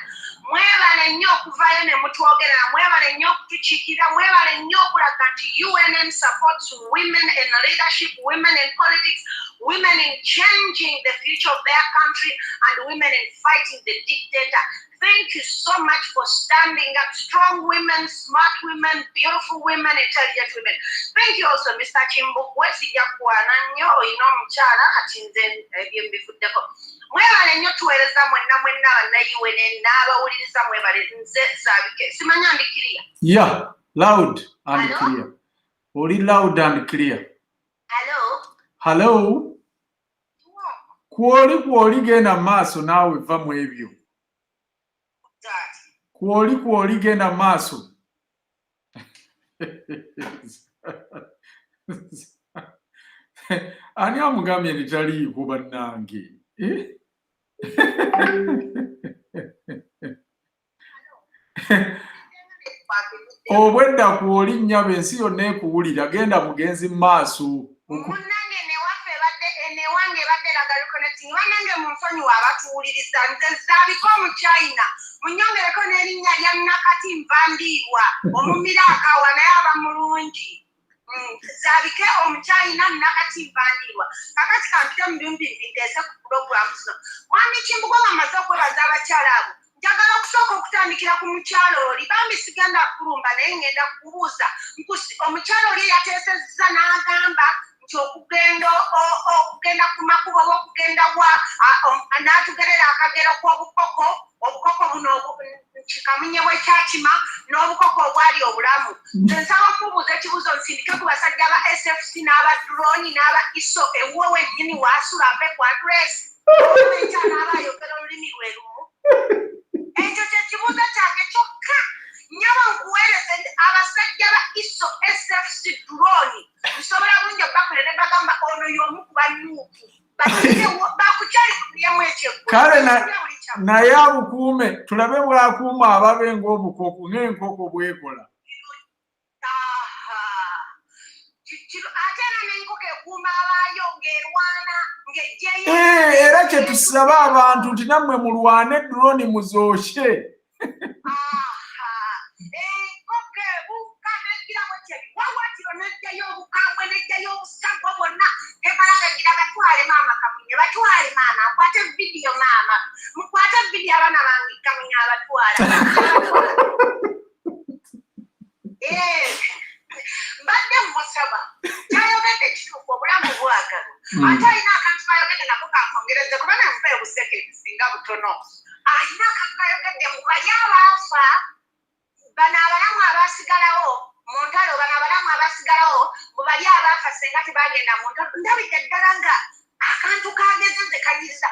Speaker 15: mwebale nnyo okuvayo ne mutwogerera mwebale nnyo okutukiikirira mwebale nnyo okulaga nti UNN supports women in leadership, women in politics, women in changing the future of their country, and women in fighting the dictator. Thank you so much for standing up. Strong women, smart women, beautiful women, intelligent women. Thank you also, Mr. Chimbukwe. Sijakuwana nnyo oyina omukyala kati nze byembivuddeko. Mwebale nnyo tuweereza mwenna banna UNN n'abawuliriza mwebale nze Saabike. Simanya ndi clear?
Speaker 1: Yeah, loud and clear. Oli loud and clear. Hello? Kwoli genda maaso naawe va mu ebyo. Kwoli genda maaso. Ani amugambye netaliiko bannange? Obwedda kwoli nnyaba ensi yonna ekuwulira genda mugenzi mu maaso.
Speaker 15: Munnange newaffe enewange ebadde eraga connecting bannange munsonyiwa abatuwuliriza nze Zaabika Omuchina munyongereko n'erinnya lya Nakati Nvandiirwa omumira akawa naye aba mulungi. Zaabike Omuchina Nakati Nvandiirwa kakati kampite mu bimbi nteese ku pulogulaamu zino. Mwami Kimbugwe amaze okwebaza abakyala abo njagala okusooka okutandikira ku mukyalo oli bambi sigenda kulumba naye ngenda kubuuza omukyalo oli yateesezza n'agamba nti okugenda ku makubo oba okugenda n'atugerera akagero k'obukoko obukoko buno kikamunye bwekyakima n'obukoko obwali obulamu. Nsaba okubuuza ekibuuzo nsindike ku basajja ba SFC n'aba droni n'aba ISO ewuwe wennyini waasula mpe ku adresi omukyala aba ayogera olulimi lwe lumu. Ekyo kyekibuuzo kyange kyokka nyaba nkuweereze abasajja ba ISO SFC drone nsobola bulungi okubakolera ne bagamba ono y'omu ku banyuupu bakukyali kulyemu ekyeggulu.
Speaker 1: Kale naye abukuume tulabe bwakuuma ababe ng'enkoko bwekola.
Speaker 15: Ate era n'enkoko ekuuma abaayo ng'erwana ng'ejjeyo.
Speaker 1: Era kye tusaba abantu nti nammwe mulwane drone muzookye.
Speaker 15: Enkoko ebuuka n'egiramu ekyebiwawatiro n'ejjayo obukambwe n'ejjayo obusagwa bwonna emala gagira batwale maama Kamunye batwale maama akwate vidiyo maama mukwate vidiyo abaana bange Kamunye abatwala. Mbadde musaba kyayogedde kituufu obulamu bwagala ate alina akantu kayogedde nako kankongereze kuba nanfe obuseke ebisinga butono. Alina akantu kayogedde mu bali abaafa bano abalamu abaasigalawo mu ntalo bano abalamu abaasigalawo mu bali abaafa senga tebagenda mu ntalo ndabidde ddala nga akantu kagezeze kanyiriza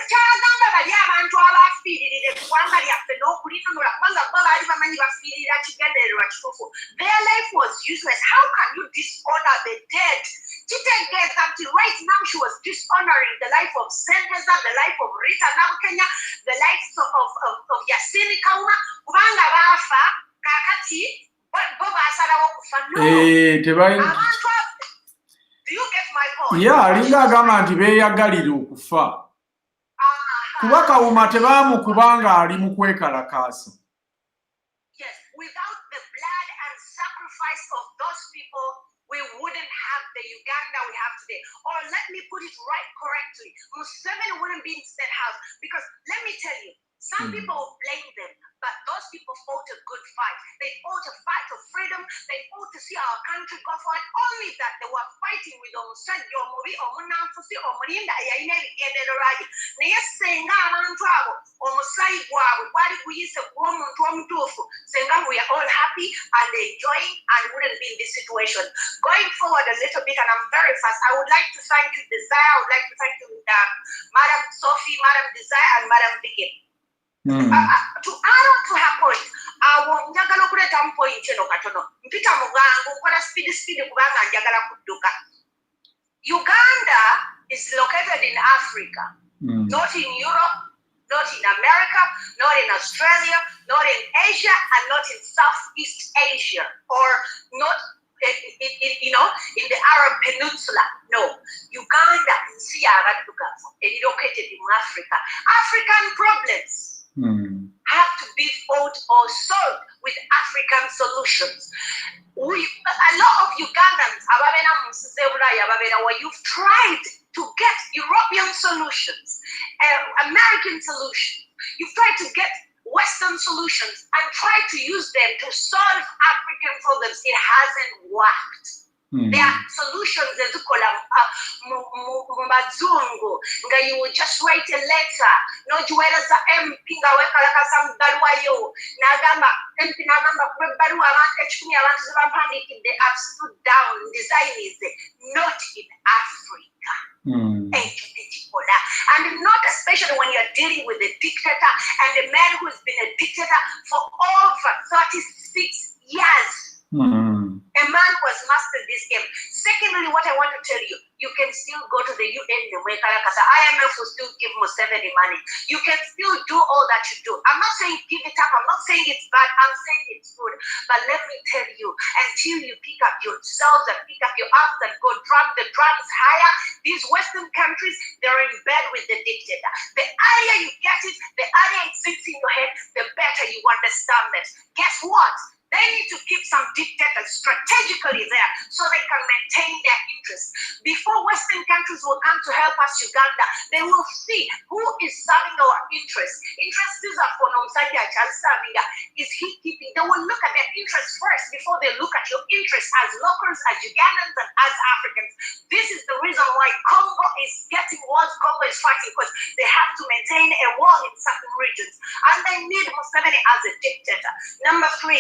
Speaker 15: kyagamba bali abantu abaafiiririra eggwanga lyaffe n'okulinunula kubanga bo baali bamanyi bafiirira kigendererwa kituufu. Their life was useless. How can you dishonor the dead? Kitegeeza nti right now she was dishonoring the life of Sendeza, the life of Rita Nabukenya, the life of Yasini Kauma kubanga baafa kakati bo baasalawo kufa. No. Do you get my point?
Speaker 1: Yeah, alinga agamba nti beeyagalira okufa. Kuba Kawuma tebaamukubanga ali mu kwekalakaasa.
Speaker 15: Yes, without the blood and sacrifice of those people, we wouldn't have the Uganda we have today. Or let me put it right correctly, Museveni wouldn't be in State House. Because let me tell you, some people blame them, but those people fought a good fight. They fought a fight of freedom. They fought to see our country go forward. Only that they were fighting with omusajja omubi omunanfusi omulinda eyalina ebigendererwa lye. Naye senga abantu abo omusayi gwabwe gwali guyise kuba omuntu omutuufu, senga we are all happy and enjoying and wouldn't be in this situation. Going forward a little bit, and I'm very fast, I would like to thank you, Desire. I would like to thank you, Madam Sophie, Madam Desire, and Madam Vicky. To add on to her point, njagala okuleetamu point eno katono mpita mu bwangu nkola speed kubanga njagala kudduka. Uganda is located in Africa, not in Europe, not in America, not in Australia, not in Asia, and not in Southeast Asia, or not in the Arab Peninsula. No, Uganda is located in Africa. African problems have to be fought or solved with African solutions. A lot of Ugandans, where you've tried to get European solutions, American solutions, you've tried to get Western solutions and tried to use them to solve African problems. It hasn't worked. There are solutions that you call mumazungu. You will just write a letter. No juwela za MP nga wekalaka some baruwa yo. Nagamba MP nagamba kube baruwa abantu echumi abantu zibapandiki. They have stood down. Design is not in Africa. And not especially when you're dealing with a dictator and a man who's been a dictator for over 36 years. A man who has mastered this game. Secondly, what I want to tell you, you can still go to the UN, IMF will still give Museveni money. You can still do all that you do. I'm not saying give it up. I'm not saying it's bad. I'm saying it's good. But let me tell you, until you pick up yourselves and pick up your arms and go drum the drums higher, these Western countries, they're in bed with the dictator. The earlier you get it, the earlier it sits in your head, the better you understand it. Guess what? They need to keep some dictators strategically there so they can maintain their interests. Before Western countries will come to help us, Uganda, they will see who is serving our interests. Interests are for Nomsadia serving. Is he keeping? They will look at their interests first before they look at your interests as locals, as Ugandans, and as Africans. This is the reason why Congo is getting worse. Congo is fighting because they have to maintain a war in certain regions. And they need Museveni as a dictator. Number 3.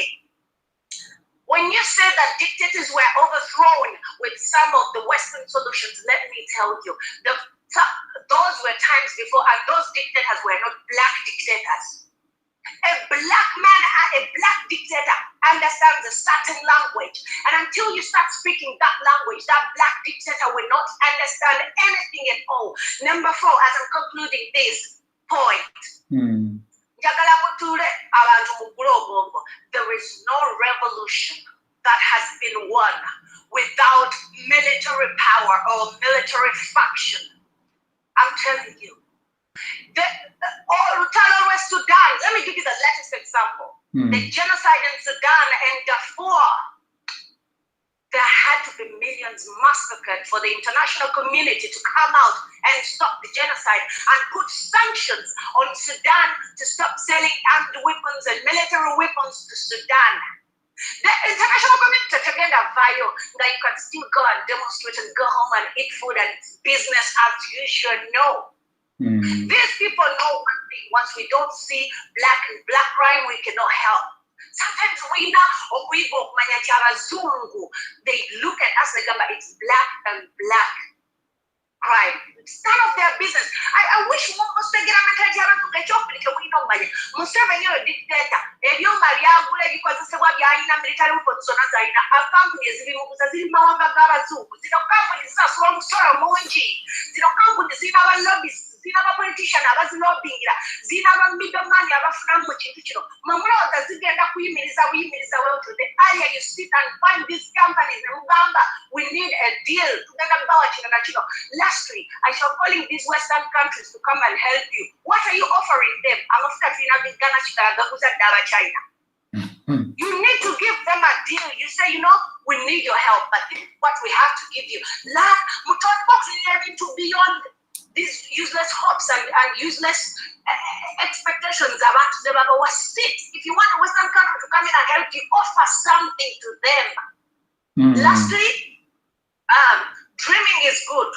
Speaker 15: When you say that dictators were overthrown with some of the Western solutions, let me tell you, those were times before, and those dictators were not black dictators. A black man, a black dictator understands a certain language, and until you start speaking that language, that black dictator will not understand anything at all. Number 4, as I'm concluding this point, there is no revolution that has been won without military power or military faction. I'm telling you. Sudan, let me give you the latest example. The genocide in Sudan and Darfur. There had to be millions massacred for the international community to come out and stop the genocide and put sanctions on Sudan to stop selling armed weapons and military weapons to Sudan. The international community again that you can still go and demonstrate and go home and eat food and business as usual. No. These people know one thing. Once we don't see black crime, we cannot help. Sometimes we know they look at us like it's black and black crime. It's none of their business. I wish Museveni a dictator. If you marry a good because it's what you're military weapons on us, our companies in Mawanga Garazu, companies are strong, sorrow, Monji, companies in our lobbies. Zina politician abazilobingira zina middleman abafuna mu kintu kino mamulowooza zigenda kuyimiriza well to the area you sit and find these companies and mugamba we need a deal tugenda kubawa kino na kino. Lastly, I shall calling these Western countries to come and help you. What are you offering them? Amafuta tulina bigana kitagaguza ddala China. You need to give them a deal. You say, we need your help, but this is what we have to give you. To beyond these useless hopes and useless expectations about them. If you want a Western country to come in and help you, offer something to them. Lastly, dreaming is good,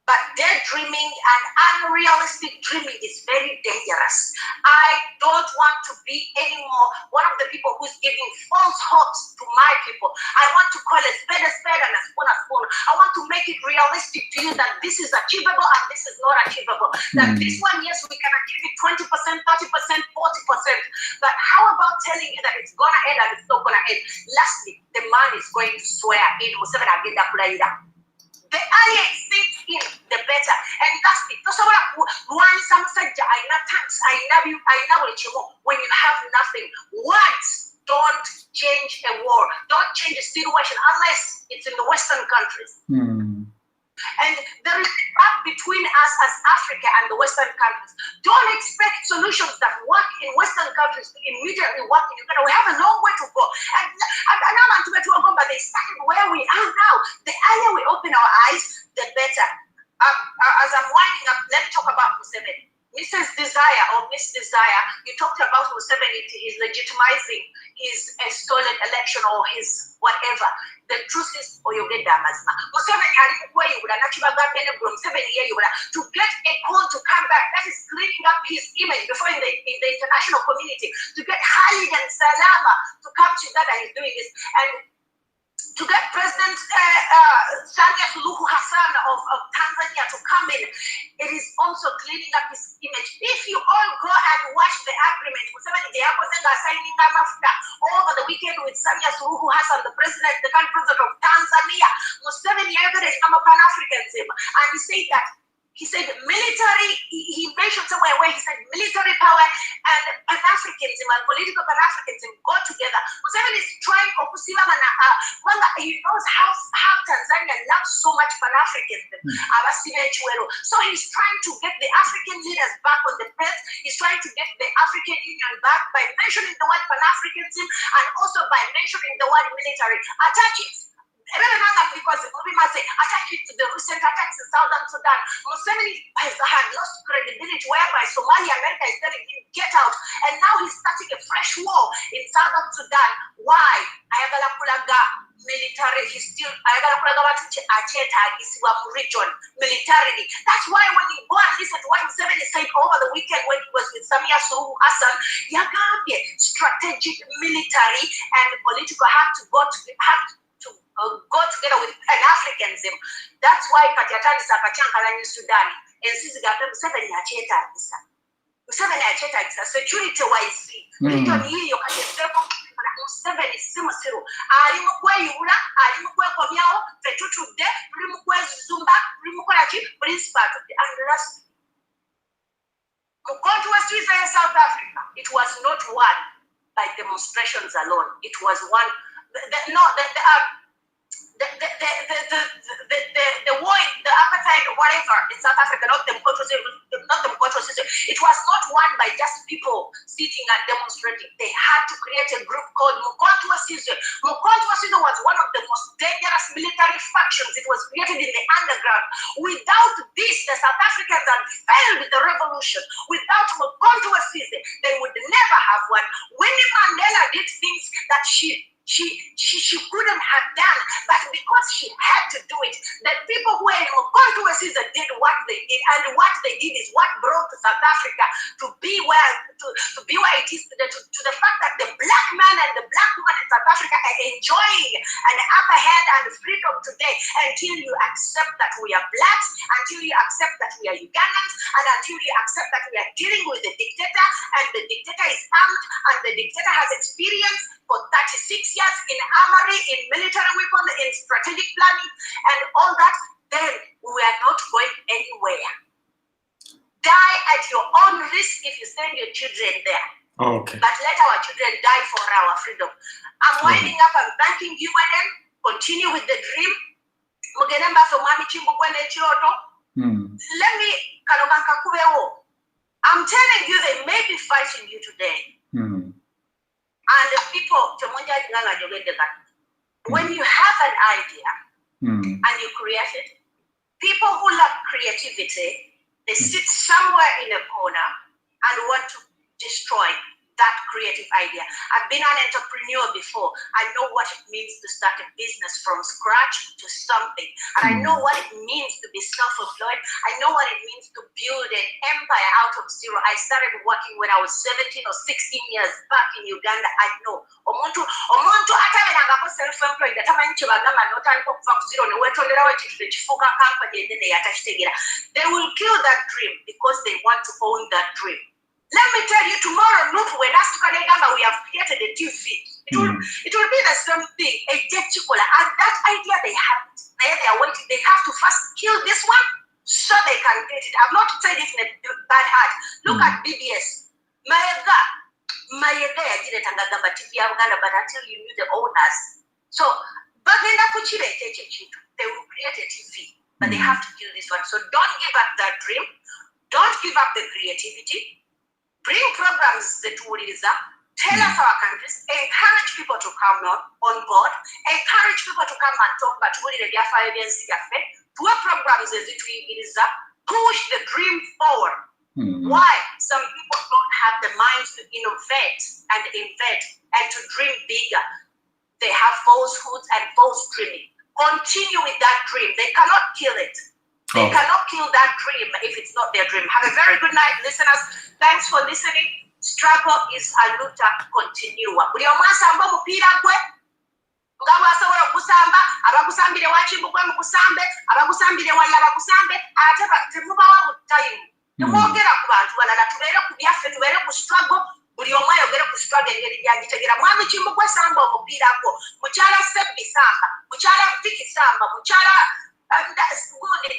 Speaker 15: but daydreaming and unrealistic dreaming is very dangerous. I don't want to be anymore one of the people who's giving false hopes to my people. I want to call a spade and a spoon a spoon. I want to make it realistic to you that this is achievable and this is not achievable. That this one, yes, we can achieve it 20%, 30%, 40%. But how about telling you that it's gonna end and it's not gonna end? Lastly, the man is going to swear in Museveni agenda kulaira. The earlier it sinks in, the better. And that's it. When you have nothing, words don't change a war, don't change a situation unless it's in the Western countries. And there is a gap between us as Africa and the Western countries. Don't expect solutions that work in Western countries to immediately work in Uganda. We have a long way to go. And they started where we are now. The earlier we open our eyes, the better. As I'm winding up, let me talk about Museveni. Mrs. Desire or Miss Desire, you talked about Museveni, he's legitimizing his stolen election or his whatever. The truth is, or you get Museveni to get a call to come back, that is cleaning up his image before in the international community, to get Khalid and Salama to come together, he's doing this. And to get President Samia Suluhu Hassan of Tanzania to come in, it is also cleaning up his image. If you all go and watch the agreement, signing over the weekend with Samia Suluhu Hassan, the current president of Tanzania, Museveni Pan-Africanism, and he said military, he mentioned somewhere where he said military power and Pan-Africanism and political Pan-Africanism go together. Museveni is trying to he knows how Tanzania loves so much Pan-Africanism. So he's trying to get the African leaders back on the path. He's trying to get the African Union back by mentioning the word Pan-Africanism and also by mentioning the word military. Attach it. Because we must say, attach it to the recent attacks in Southern Sudan. Museveni had lost credibility, whereby Somalia, America is telling him, get out. And now he's starting a fresh war in Southern Sudan. Why? Military, he's still region militarily. That's why when you go and listen to what Museveni said over the weekend when he was with Samia Suluhu Hassan, strategic, military, and political have to go together with Pan-Africanism. That's why Katiatani Sakachanka in Sudan and Sizigape Museveni Achetagisa. Museveni Achetagisa, security wise, region hiyo Museveni Simusiru. Alimukweyiula, alimukwekomyawo, fetutudde, tulimukwezumba, tulimukolaki, principal and last. Mukontuwesi in South Africa, it was not won by demonstrations alone. It was won. The war, the appetite, whatever in South Africa, not the controversy. It was not won by just people sitting and demonstrating. They had to create a group called Mukonto Sizwe. Mukonto Sizwe was one of the most dangerous military factions. It was created in the underground. Without this, the South Africans had failed the revolution. Without Mukonto Sizwe, they would never have won. Winnie Mandela did things that she couldn't have done, but because she had to do it, the people who were in Mukonto Sizwe did what they did, and what they did is what brought South Africa to be where it is today, to the fact that the black man and the black woman in South Africa are enjoying an upper hand and freedom today, until you accept that we are blacks, until you accept that we are Ugandans, and until you accept that we are dealing with a dictator, and the dictator is armed, and the dictator has experience for 36 years in armory, in military weapons, in strategic planning, and all that, then we are not going anywhere. Die at your own risk if you send your children there.
Speaker 1: Okay.
Speaker 15: But let our children die for our freedom. I'm winding up and thanking you, UNN. Continue with the dream. Let me, I'm telling you, they may be fighting you today. And the people, when you have an idea and you create it, people who lack creativity, they sit somewhere in a corner and want to destroy that creative idea. I've been an entrepreneur before. I know what it means to start a business from scratch to something. And I know what it means to be self-employed. I know what it means to build an empire out of zero. I started working when I was 17 or 16 years back in Uganda. I know. Omuntu atabenangako self-employed atamanyi kye bagamba n'otandika okuva ku zero ne weetonderawo ekintu tekifuuka kampani ennene yatakitegeera. They will kill that dream because they want to own that dream. Let me tell you, tomorrow, when we have created a TV, it will be the same thing, a particular, and that idea they have it. They are waiting. They have to first kill this one so they can get it. I've not said it in a bad heart. Look at BBS. Mayega did it under the TV but until you knew the owners. So, but they will create a TV. but they have to kill this one. So don't give up that dream. Don't give up the creativity. Bring programs that will tell us our countries, encourage people to come on board, encourage people to come and talk about what they are to programs as it is push the dream forward. Why? Some people don't have the minds to innovate and invent and to dream bigger. They have falsehoods and false dreaming. Continue with that dream. They cannot kill it. They cannot kill that dream if it's not their dream. Have a very good night, listeners. Thanks for listening. Struggle is a luta continua. Buli omwasamba omupiira gwe nga bwasobola okusamba abagusambire wakimbugwe mukusambe abagusambire walla bakusambe ate temubawa butayimu. Temwogera ku bantu balala tubeere ku byaffe tubeere ku struggle. Buli omu ayogere ku struggle engeri gyagitegera. Mwami Kimbugwe samba omupiira gwo, mukyala Sebbi samba, mukyala Viki samba, mukyala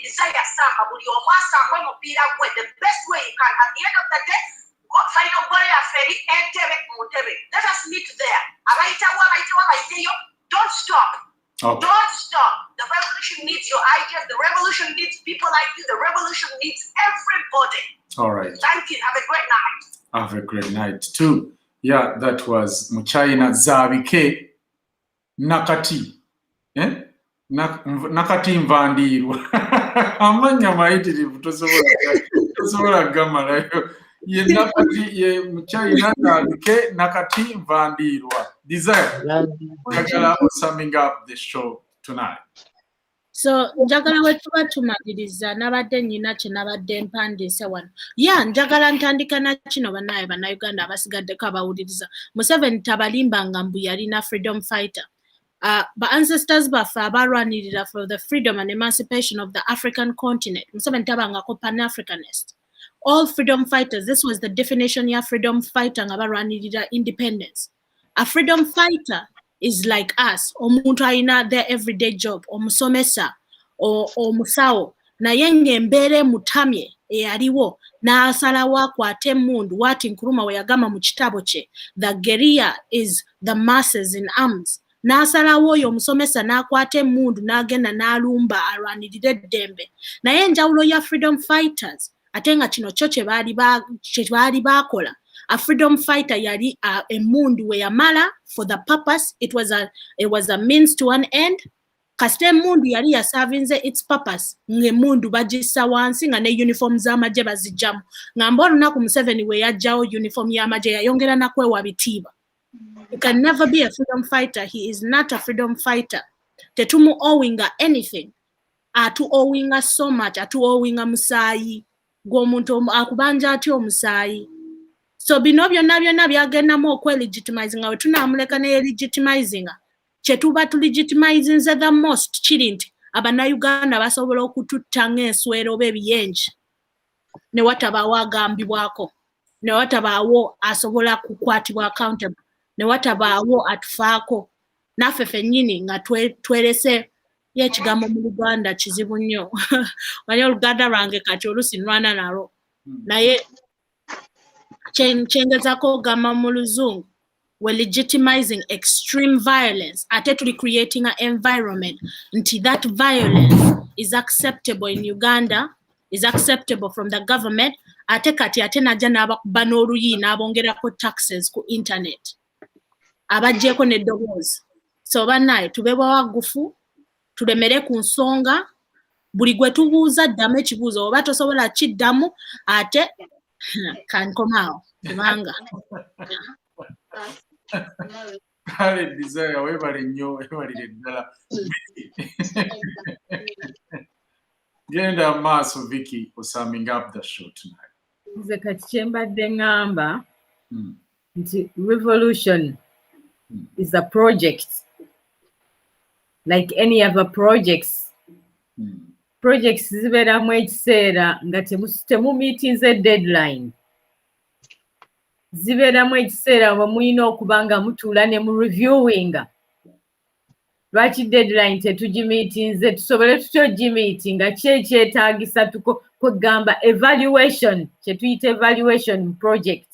Speaker 15: Desire samba, buli omu asamba omupiira gwe the best way you can. At the end of the day, final goal aferi entebe mu ntebe. Let us meet there. Abayiteyo. Don't stop. Don't stop. The revolution needs your ideas. The revolution needs people like you. The revolution needs everybody. All right. Thank you. Have a great night.
Speaker 1: Have a great night too. Yeah, that was Muchayina Zabike Nakati. Nakati Mvandirwa. Amanya mayitirivu tosobola gamalayo. Ye Nakati ye Muchayina Zabike Nakati Mvandirwa. Desire. Njagala summing up the show tonight.
Speaker 6: So njagala wetuba tumaliriza nabadde nnina kye nabadde mpandiise wano. Njagala ntandika na kino banaye bannayuganda abasigaddeko abawuliriza. Museveni tabalimbanga mbu yalina freedom fighter. Ba ancestors baffe abalwanirira for the freedom and emancipation of the African continent. Museveni tabangako pan-Africanist. All freedom fighters, this was the definition ya freedom fighter nga balwanirira independence. A freedom fighter is like us. Omuntu alina their everyday job, omusomesa, omusawo. Naye ng'embeera mutamye eyaliwo n'asalawo akwate emmundu wati Nkrumah we yagamba mu kitabo kye, the guerrilla is the masses in arms. N'asalawo oyo omusomesa n'akwata emmundu n'agenda n'alumba alwanirira eddembe. Naye enjawulo ya freedom fighters ate nga kino kyo kye baali baakola. A freedom fighter yali emmundu we yamala for the purpose. It was a means to an end. Kasite emmundu yali yaservinze its purpose. Ng'emmundu bagissa wansi nga ne uniform z'amagye bazijjamu. Ng'amba olunaku Museveni we yajjawo uniform y'amagye yayongera nakwewa bitiibwa. You can never be a freedom fighter. He is not a freedom fighter. Tetumu owinga anything. Atu owinga so much. Atu owinga musaayi. Gw'omuntu akubanja atyo omusaayi. So bino byonna byagendamu okwelegitimize nga we tunaamuleka ne legitimising kye tuba tulegitimizinze the most kiri nti abannayuganda basobola okututta ng'enswera oba ebiyenje ne watabaawo agambibwako ne watabaawo asobola kukwatibwa accountable ne watabaawo atufaako naffe ffennyini nga twerese yekigambo mu Luganda kizibu nnyo wali Oluganda lwange kati olusi nrwana nalwo naye chengezako gama mu Luzungu we're legitimizing extreme violence ate tuli creating an environment nti that violence is acceptable in Uganda, is acceptable from the government ate kati ate najja n'abakuba n'oluyi n'abongerako taxes ku internet abajjeko n'eddoboozi. So bannaye tube bawagufu tulemere ku nsonga buli gwe tubuuza ddamu ekibuuzo oba tosobola kiddamu ate kankomao kubanga
Speaker 1: kale Desire webale nnyo webalire ddala genda maaso Vicky for summing up the show tonight.
Speaker 5: Nze kati kye mbadde ngamba nti revolution is a project like any other projects. Projects zibeeramu ekiseera nga temumiitinze deadline. Zibeeramu ekiseera bwe mulina okuba nga mutuula ne mu reviewinga. Lwaki deadline tetugimiitinze tusobole tutyo gimiitinga ki ekyetaagisa kwegamba evaluation kye tuyita evaluation mu project.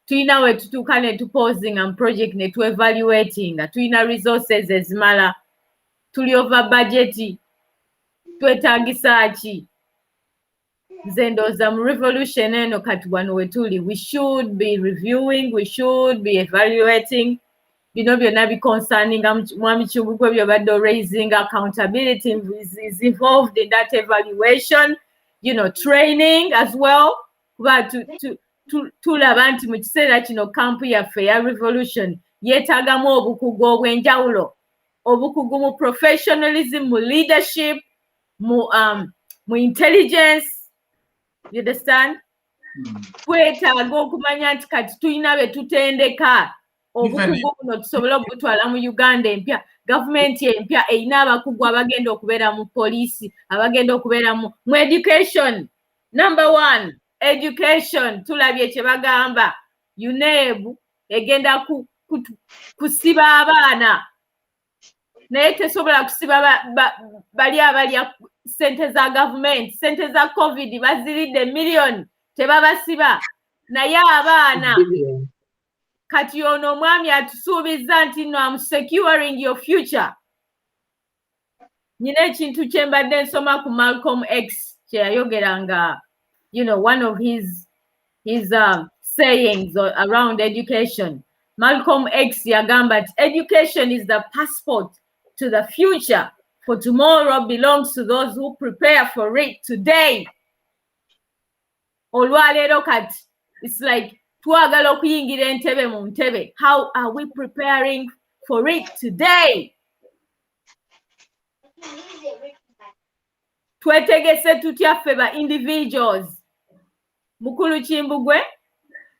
Speaker 5: Tuyina we tutuuka ne tupozinga mu project ne tuevaluatinga. Tuyina resources ezimala. Tuli over budget. twetaagisa ki? Nze ndowooza mu revolution eno kati wano we tuli, we should be reviewing, we should be evaluating bino byonna biconcerninga Mwami Kimbugwe byobadde raising. Accountability is involved in that evaluation, you know, training as well. Kuba tulaba nti mu kiseera kino kampu yaffe ya revolution yeetaagamu obukugu obw'enjawulo, obukugu mu professionalism, mu leadership, mu intelligence. You understand? Twetaaga okumanya nti kati tulina be tutendeka obukugu buno tusobole okutwala mu Uganda empya. Gavumenti empya erina abakugu abagenda okubeera mu poliisi, abagenda okubeera mu education. Number 1, education. Tulabye kye bagamba UNN egenda kusiba abaana, naye tesobola kusiba bali abalya sente za gavumenti. Sente za COVID baziridde million, tebabasiba. Naye abaana kati ono omwami atusuubiza nti no, I'm securing your future. Nyina ekintu kye mbadde nsoma ku Malcolm X kye yayogeranga, you know, one of his sayings around education. Malcolm X yagamba nti education is the passport to the future, for tomorrow belongs to those who prepare for it today. Olwaleero kati, it's like twagala okuyingira entebe mu ntebe. How are we preparing for it today? Twetegese tutya ffe ba individuals. Mukulu Kimbugwe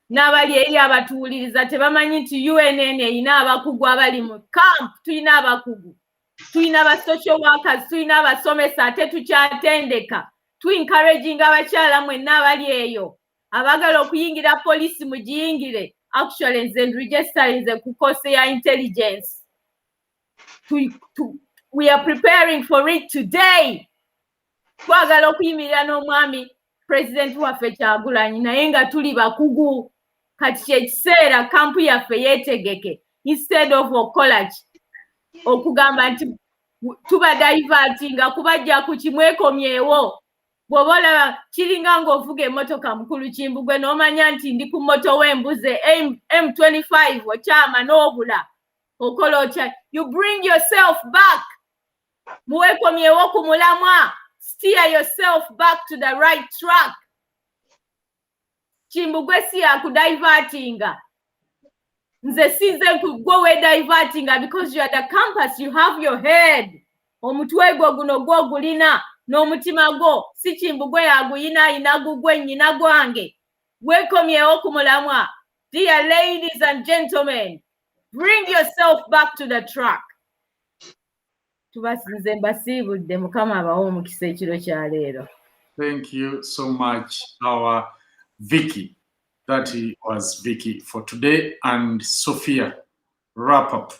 Speaker 5: n'abali eri abatuwuliriza tebamanyi nti UNN erina abakugu abali mu camp. Tulina abakugu, tulina ba social workers, tulina abasomesa, ate tukyatendeka. Tu-encouraging abakyala mwenna abali eyo abagala okuyingira poliisi mugiyingire. Actually nze registerinze ku course ya intelligence. We are preparing for it today. Twagala okuyimirira n'omwami president waffe Kyagulanyi naye nga tuli bakugu. Kati kyekiseera kampu yaffe yeetegeke, instead of okukola ki, okugamba nti tuba divertinga kubajja ku kimwekomyewo. Bw'oba olaba kiringa ng'ovuga emmotoka Mukulu Kimbugwe n'omanya nti ndi ku mmoto w'embuze M25 okyama n'obula okola otya. You bring yourself back. Muwekomyewo ku mulamwa. Steer yourself back to the right track. Kimbugwe si akudivertinga. Nze sinze gwe divertinga because you are the campus, you have your head. Omutwe gwo guno gwo gulina n'omutima gwo. Si Kimbugwe yaguyina inagugwe nyina gwange. Wekomyewo ku mulamwa. Dear ladies and gentlemen, bring yourself back to the track. Tubasinze mbasiibudde, Mukama abawe omukisa ekiro kya leero.
Speaker 1: Thank you so much, our Vicky. That was Vicky for today. And Sophia, wrap up.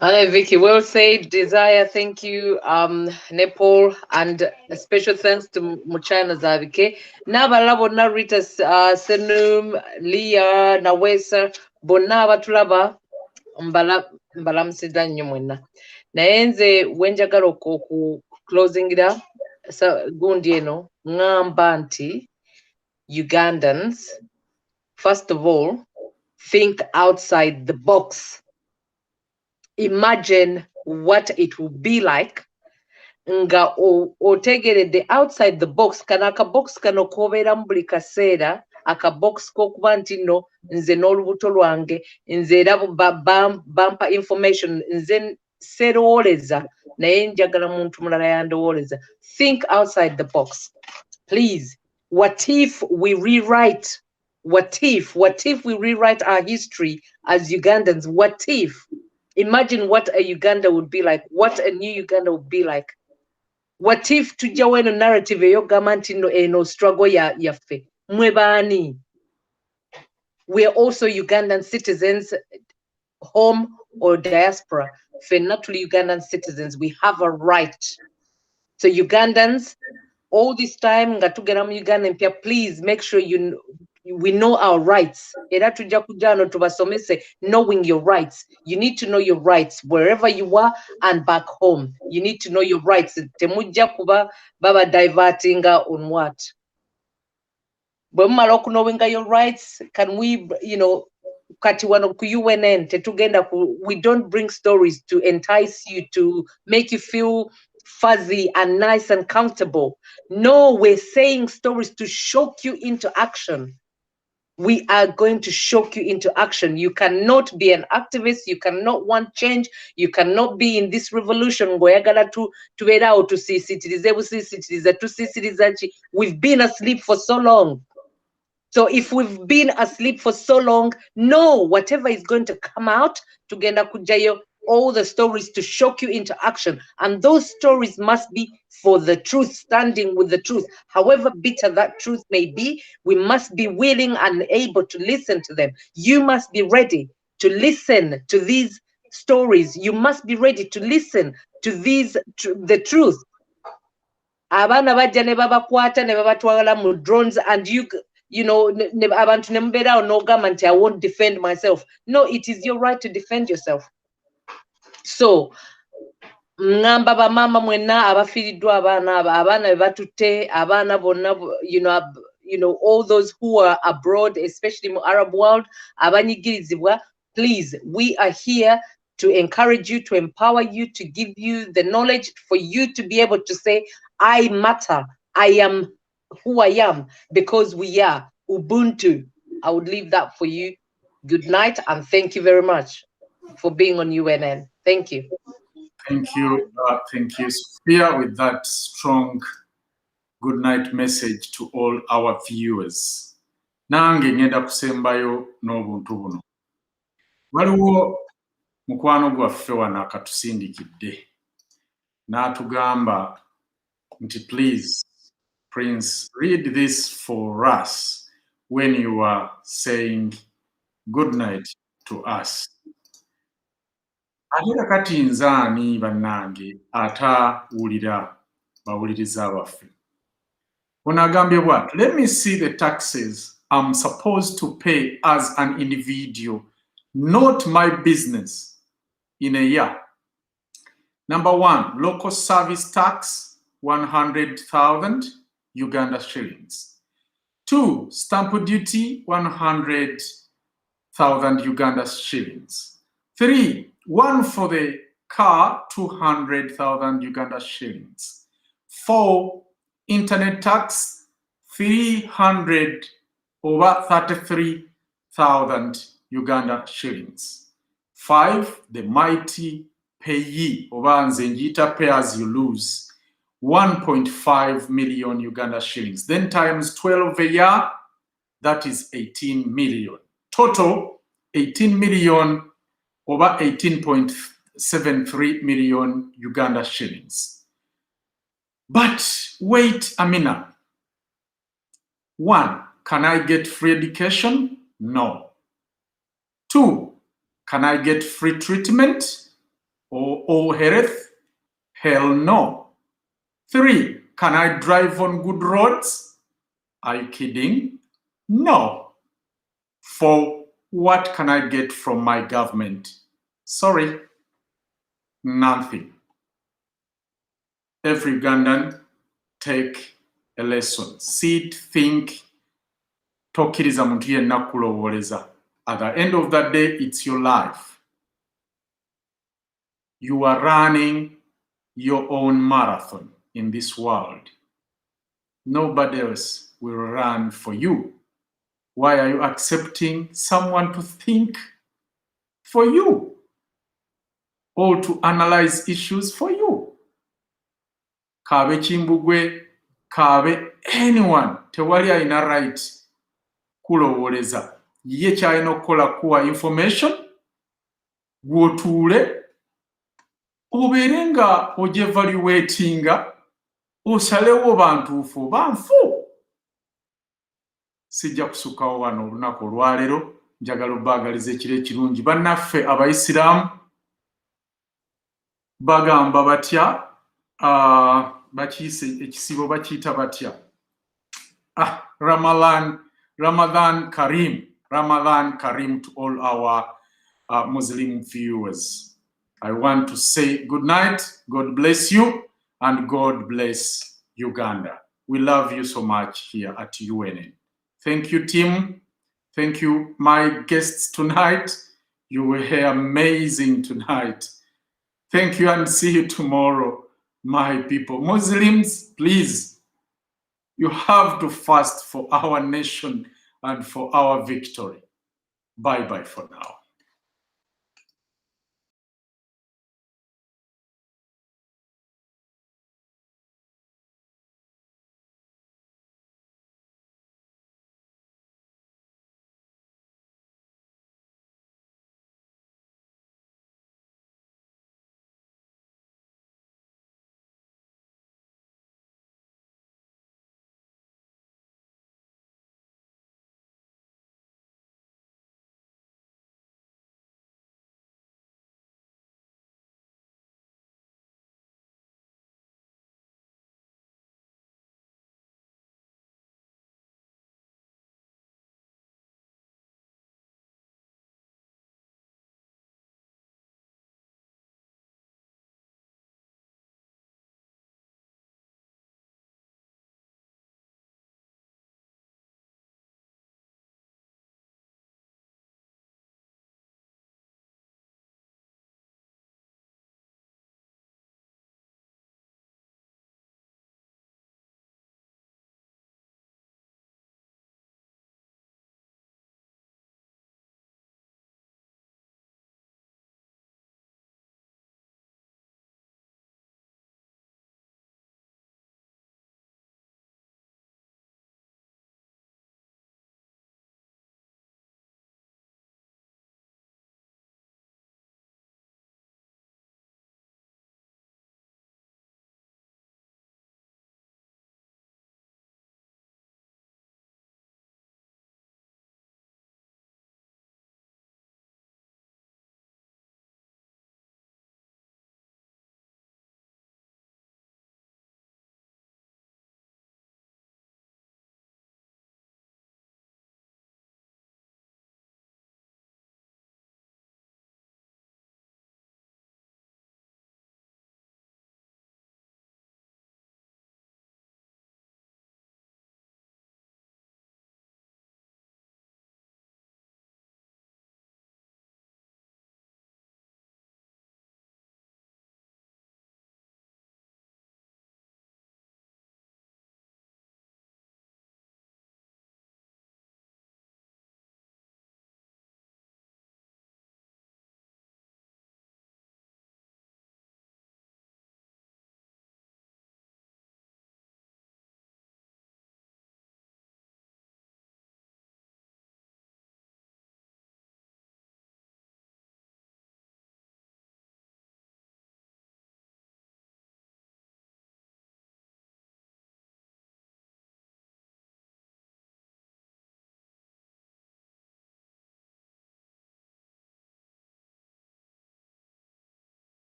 Speaker 4: Hi, Vicky. Well said. Desire, thank you. Nepal, and a special thanks to Muchana Zavike. Nabala bonna Rita Senum, Leah, Nawesa, bonna batulaba mbalamusida nnyo mwenna. Naye nze wenjagala ku closing ira gundi eno ngamba nti Ugandans, first of all, think outside the box. Imagine what it will be like nga otegeredde outside the box. Kana akabox kano kobeera buli kaseera, akabox k'okuba nti nno nze n'olubuto lwange, nze era bampa information, nze serooleza naye njagala muntu mulala yandowooleza. Think outside the box, please. What if we rewrite? What if we rewrite our history as Ugandans? What if? Imagine what a Uganda would be like, what a new Uganda would be like. What if tujjawo eno narrative eyogamba nti no eno struggle yaffe mwe baani? We are also Ugandan citizens, home or diaspora. Fenna tuli Ugandan citizens, we have a right. So Ugandans, all this time nga tugera mu Uganda mpya, please make sure you we know our rights. Era tujja kujano tubasomese knowing your rights. You need to know your rights wherever you are and back home. You need to know your rights. Temujja kuba baba diverting on what? Bwe mumala okunowinga your rights, can we, you know, kati wano ku UNN tetugenda ku, we don't bring stories to entice you, to make you feel fuzzy and nice and comfortable. No, we're saying stories to shock you into action. We are going to shock you into action. You cannot be an activist. You cannot want change. You cannot be in this revolution. We've been asleep for so long. So if we've been asleep for so long, no, whatever is going to come out, tugenda kujayo, all the stories to shock you into action. And those stories must be for the truth, standing with the truth. However bitter that truth may be, we must be willing and able to listen to them. You must be ready to listen to these stories. You must be ready to listen to these, the truth. Abana bajja ne babakwata ne babatwala mu drones, and you know, abantu ne mbeera n'ogamba nti I won't defend myself. No, it is your right to defend yourself. So ngamba bamama mwenna abafiiriddwa abaana be batutte, abaana bonna, you know, all those who are abroad, especially in the Arab world, abanyigirizibwa, please, we are here to encourage you, to empower you, to give you the knowledge for you to be able to say, I matter, I am who I am, because we are Ubuntu. I would leave that for you. Good night, and thank you very much for being on UNN. Thank you.
Speaker 1: Thank you, Sophia, with that strong good night message to all our viewers. Nange ngenda kusembayo n'obuntu buno. Waliwo mukwano gwaffe wano akatusindikidde n'atugamba nti please, Prince, read this for us when you are saying good night to us. Ate kati nze ani bannange atawulira bawuliriza baffe. Ono agambye bw'ati, let me see the taxes I'm supposed to pay as an individual, not my business, in a year. Number 1, local service tax, 100,000 Uganda shillings. 2, stamp duty, 100,000 Uganda shillings. 3, 1 for the car, 200,000 Uganda shillings. 4, internet tax, 300 over 33,000 Uganda shillings. 5, the mighty payee, oba nze njiyita pay as you lose, 1.5 million Uganda shillings. Then times 12 a year, that is 18 million. Total 18 million over 18.73 million Uganda shillings. But wait a minute. 1, can I get free education? No. 2, can I get free treatment or health? Hell no. 3, can I drive on good roads? Are you kidding? No. 4, what can I get from my government? Sorry, nothing. Every Ugandan, take a lesson. Sit, think, tokkiriza muntu yenna kulowooleza. At the end of that day, it's your life. You are running your own marathon in this world. Nobody else will run for you. Why are you accepting someone to think for you or to analyze issues for you? Kabe Chimbugwe, Kabe anyone, tewali alina right kulowooleza. Ye kyalina okukola kuwa information, gwotuule, obeere nga ogyevaluatinga, osalewo bantuufu oba nfu. Sijja kusukkawo wano olunaku olwaleero, njagala obbaagaliza ekiro ekirungi. Bannaffe Abayisiraamu bagamba batya, bakiyise ekisibo bakiyita batya? Ramadan Ramadan Kareem. Ramadan Kareem to all our Muslim viewers. I want to say good night, God bless you, and God bless Uganda. We love you so much here at UNN. Thank you, team. Thank you, my guests tonight. You were amazing tonight. Thank you, and see you tomorrow, my people. Muslims, please, you have to fast for our nation and for our victory. Bye-bye for now.